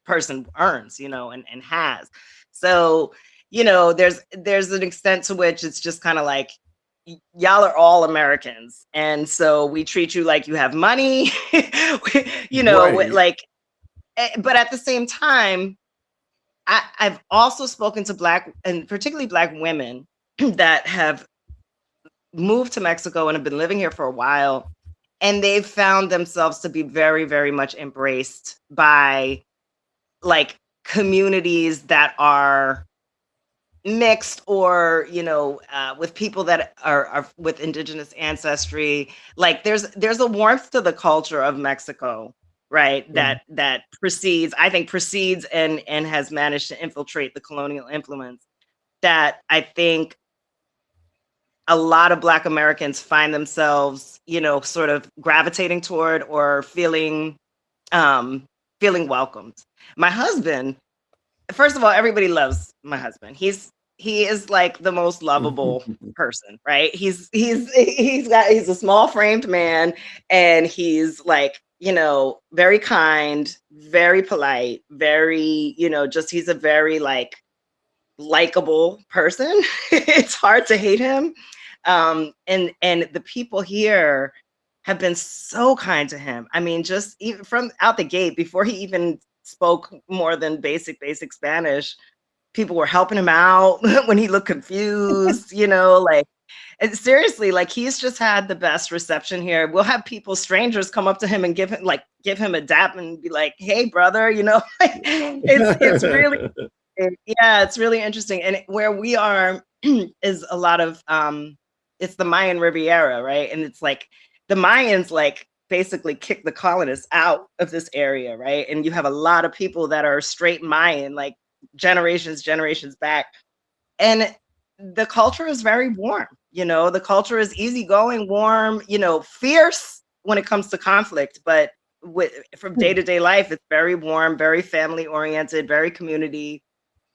person earns, you know, and has. So, you know, there's an extent to which it's just kind of like, y'all are all Americans, and so we treat you like you have money, you know, like, but at the same time, I've also spoken to Black and particularly Black women that have moved to Mexico and have been living here for a while, and they've found themselves to be very, very much embraced by like communities that are mixed or, you know, with people that are with indigenous ancestry. Like there's a warmth to the culture of Mexico, right? That precedes and has managed to infiltrate the colonial influence that I think a lot of Black Americans find themselves, you know, sort of gravitating toward or feeling welcomed. My husband, first of all, everybody loves my husband. He is like the most lovable person, right? He's a small framed man, and he's like, you know, very kind, very polite, very, you know, just he's a very like likable person. It's hard to hate him. And the people here have been so kind to him. I mean, just even from out the gate, before he even spoke more than basic Spanish, people were helping him out when he looked confused, you know, like, and seriously, like he's just had the best reception here. We'll have people, strangers, come up to him and give him a dap and be like, "Hey, brother," you know. It's really, yeah, it's really interesting. And where we are is a lot of it's the Mayan Riviera, right? And it's like the Mayans like basically kicked the colonists out of this area, right? And you have a lot of people that are straight Mayan, like generations back. And the culture is very warm, you know, the culture is easygoing, warm, you know, fierce when it comes to conflict, but from day-to-day life, it's very warm, very family oriented, very community.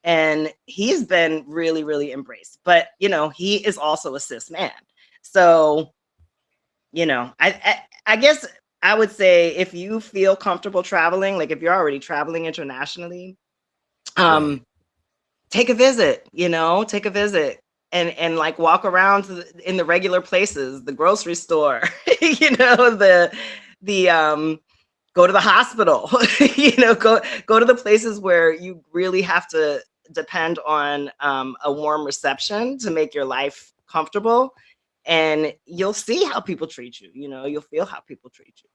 And he's been really, really embraced. But, you know, he is also a cis man. So, you know, I guess I would say if you feel comfortable traveling, like if you're already traveling internationally, take a visit, you know, and like walk around in the regular places, the grocery store, you know, the go to the hospital, you know, go to the places where you really have to depend on a warm reception to make your life comfortable, and you'll see how people treat you, you know, you'll feel how people treat you.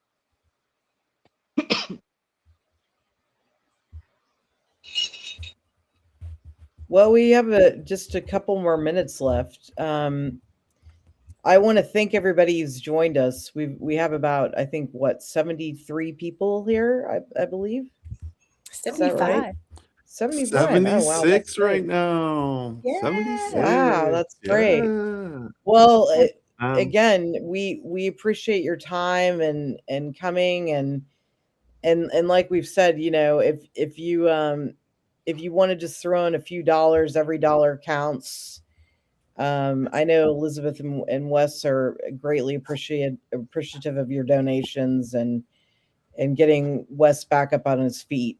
Well, we have just a couple more minutes left. I want to thank everybody who's joined us. We have about, I think, what, 73 people here, I believe. 75. Right? 75. 76 wow, right now. Yeah. 76. Wow, that's great. Yeah. Well, again, we appreciate your time and coming and like we've said, you know, if you want to just throw in a few dollars, every dollar counts. I know Elizabeth and Wes are greatly appreciative of your donations and getting Wes back up on his feet.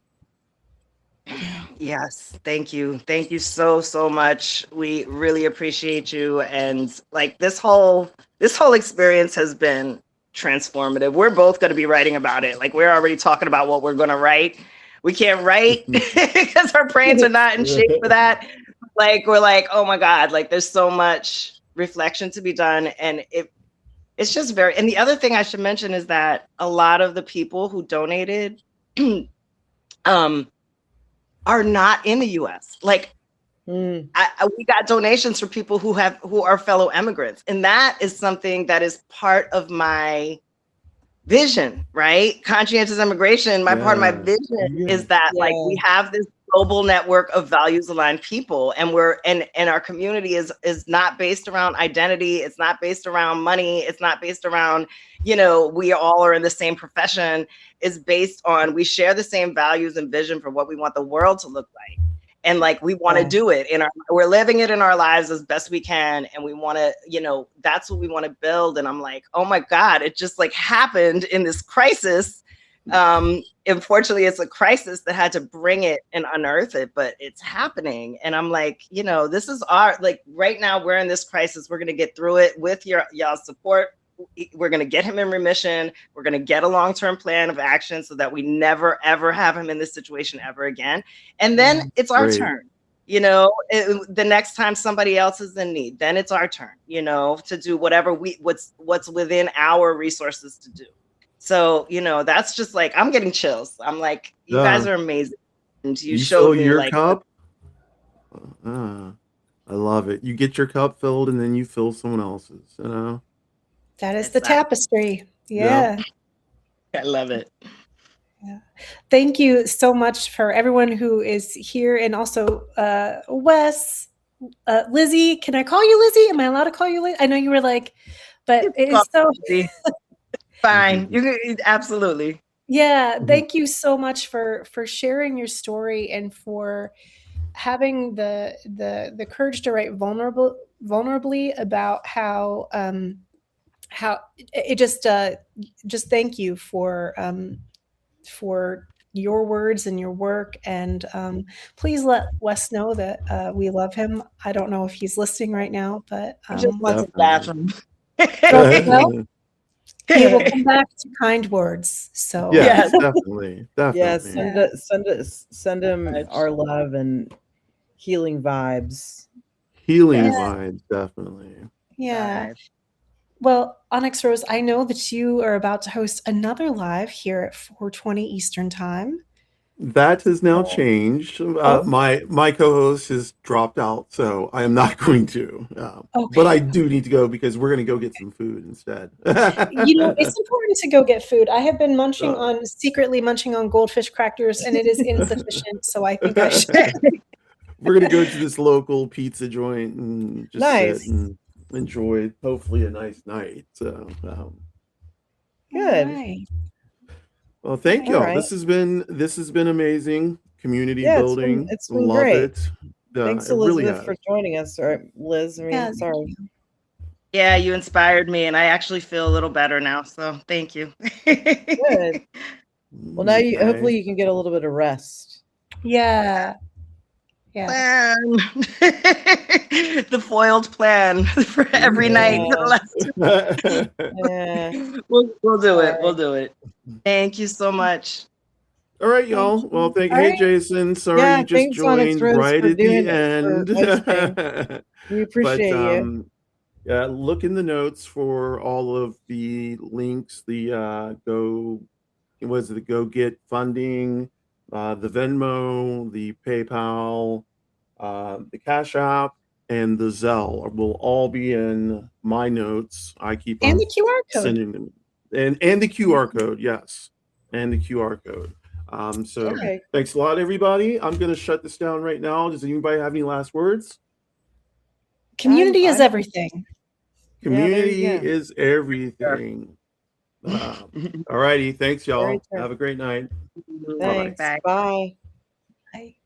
Yes, thank you so much. We really appreciate you, and like this whole experience has been transformative. We're both going to be writing about it. Like, we're already talking about what we're going to write. We can't write because our brains are not in shape for that. Like, we're like, oh my God, like there's so much reflection to be done. And it's just very, and the other thing I should mention is that a lot of the people who donated are not in the US. Like, we got donations from people who are fellow immigrants. And that is something that is part of my vision, right? Conscientious immigration, part of my vision is that like we have this global network of values aligned people, and our community is not based around identity, it's not based around money, it's not based around, we all are in the same profession. It's based on, we share the same values and vision for what we want the world to look like. And like, we want to do it we're living it in our lives as best we can. And we want to, that's what we want to build. And I'm like, oh my God, it just like happened in this crisis. Unfortunately, it's a crisis that had to bring it and unearth it, but it's happening. And I'm like, this is right now we're in this crisis. We're going to get through it with y'all's support. We're going to get him in remission. We're going to get a long-term plan of action so that we never, ever have him in this situation ever again. And then it's our turn, the next time somebody else is in need, then it's our turn, to do whatever what's within our resources to do. So, that's just like, I'm getting chills. I'm like, you guys are amazing. And you showed me your like cup. I love it. You get your cup filled and then you fill someone else's, That is the tapestry. Yeah. I love it. Yeah. Thank you so much for everyone who is here. And also Wes, Lizzie, can I call you Lizzie? Am I allowed to call you Lizzie? I know you were like, but it's so fine. You can, absolutely. Yeah. Thank you so much for sharing your story and for having the courage to write vulnerably about how it just thank you for your words and your work, and please let Wes know that we love him. I don't know if he's listening right now, but I just want to laugh him. Well, he will come back to kind words. So yes, definitely. Yes, send him our love and healing vibes. Vibes, definitely. Yeah. Well, Onyx Rose, I know that you are about to host another live here at 4:20 Eastern Time. That has now changed. My co-host has dropped out, so I am not going to. But I do need to go because we're going to go get some food instead. It's important to go get food. I have been secretly munching on goldfish crackers, and it is insufficient. So I think I should. We're going to go to this local pizza joint and just sit and enjoy, hopefully, a nice night. So, good. Right. Well, thank y'all. Right. This has been amazing. Community building. It's been Love great. It. Thanks, Elizabeth, for joining us. Or Liz, sorry. Yeah, you inspired me, and I actually feel a little better now. So thank you. Good. Well, now hopefully you can get a little bit of rest. Yeah. Yeah. The foiled plan for every night. We'll do it. We'll do it. Thank you so much. All right, y'all. Well, hey, Jason. Sorry you just joined right at the end. We appreciate you. Yeah, look in the notes for all of the links. The Go Get funding, the Venmo, the PayPal, the Cash App, and the Zelle will all be in my notes. I keep and the QR code sending them, and the QR code, yes, and the QR code. So thanks a lot, everybody. I'm going to shut this down right now. Does anybody have any last words? Community is everything. Community is everything. All righty. Thanks, y'all. Have a great night. Thanks. Bye. Bye.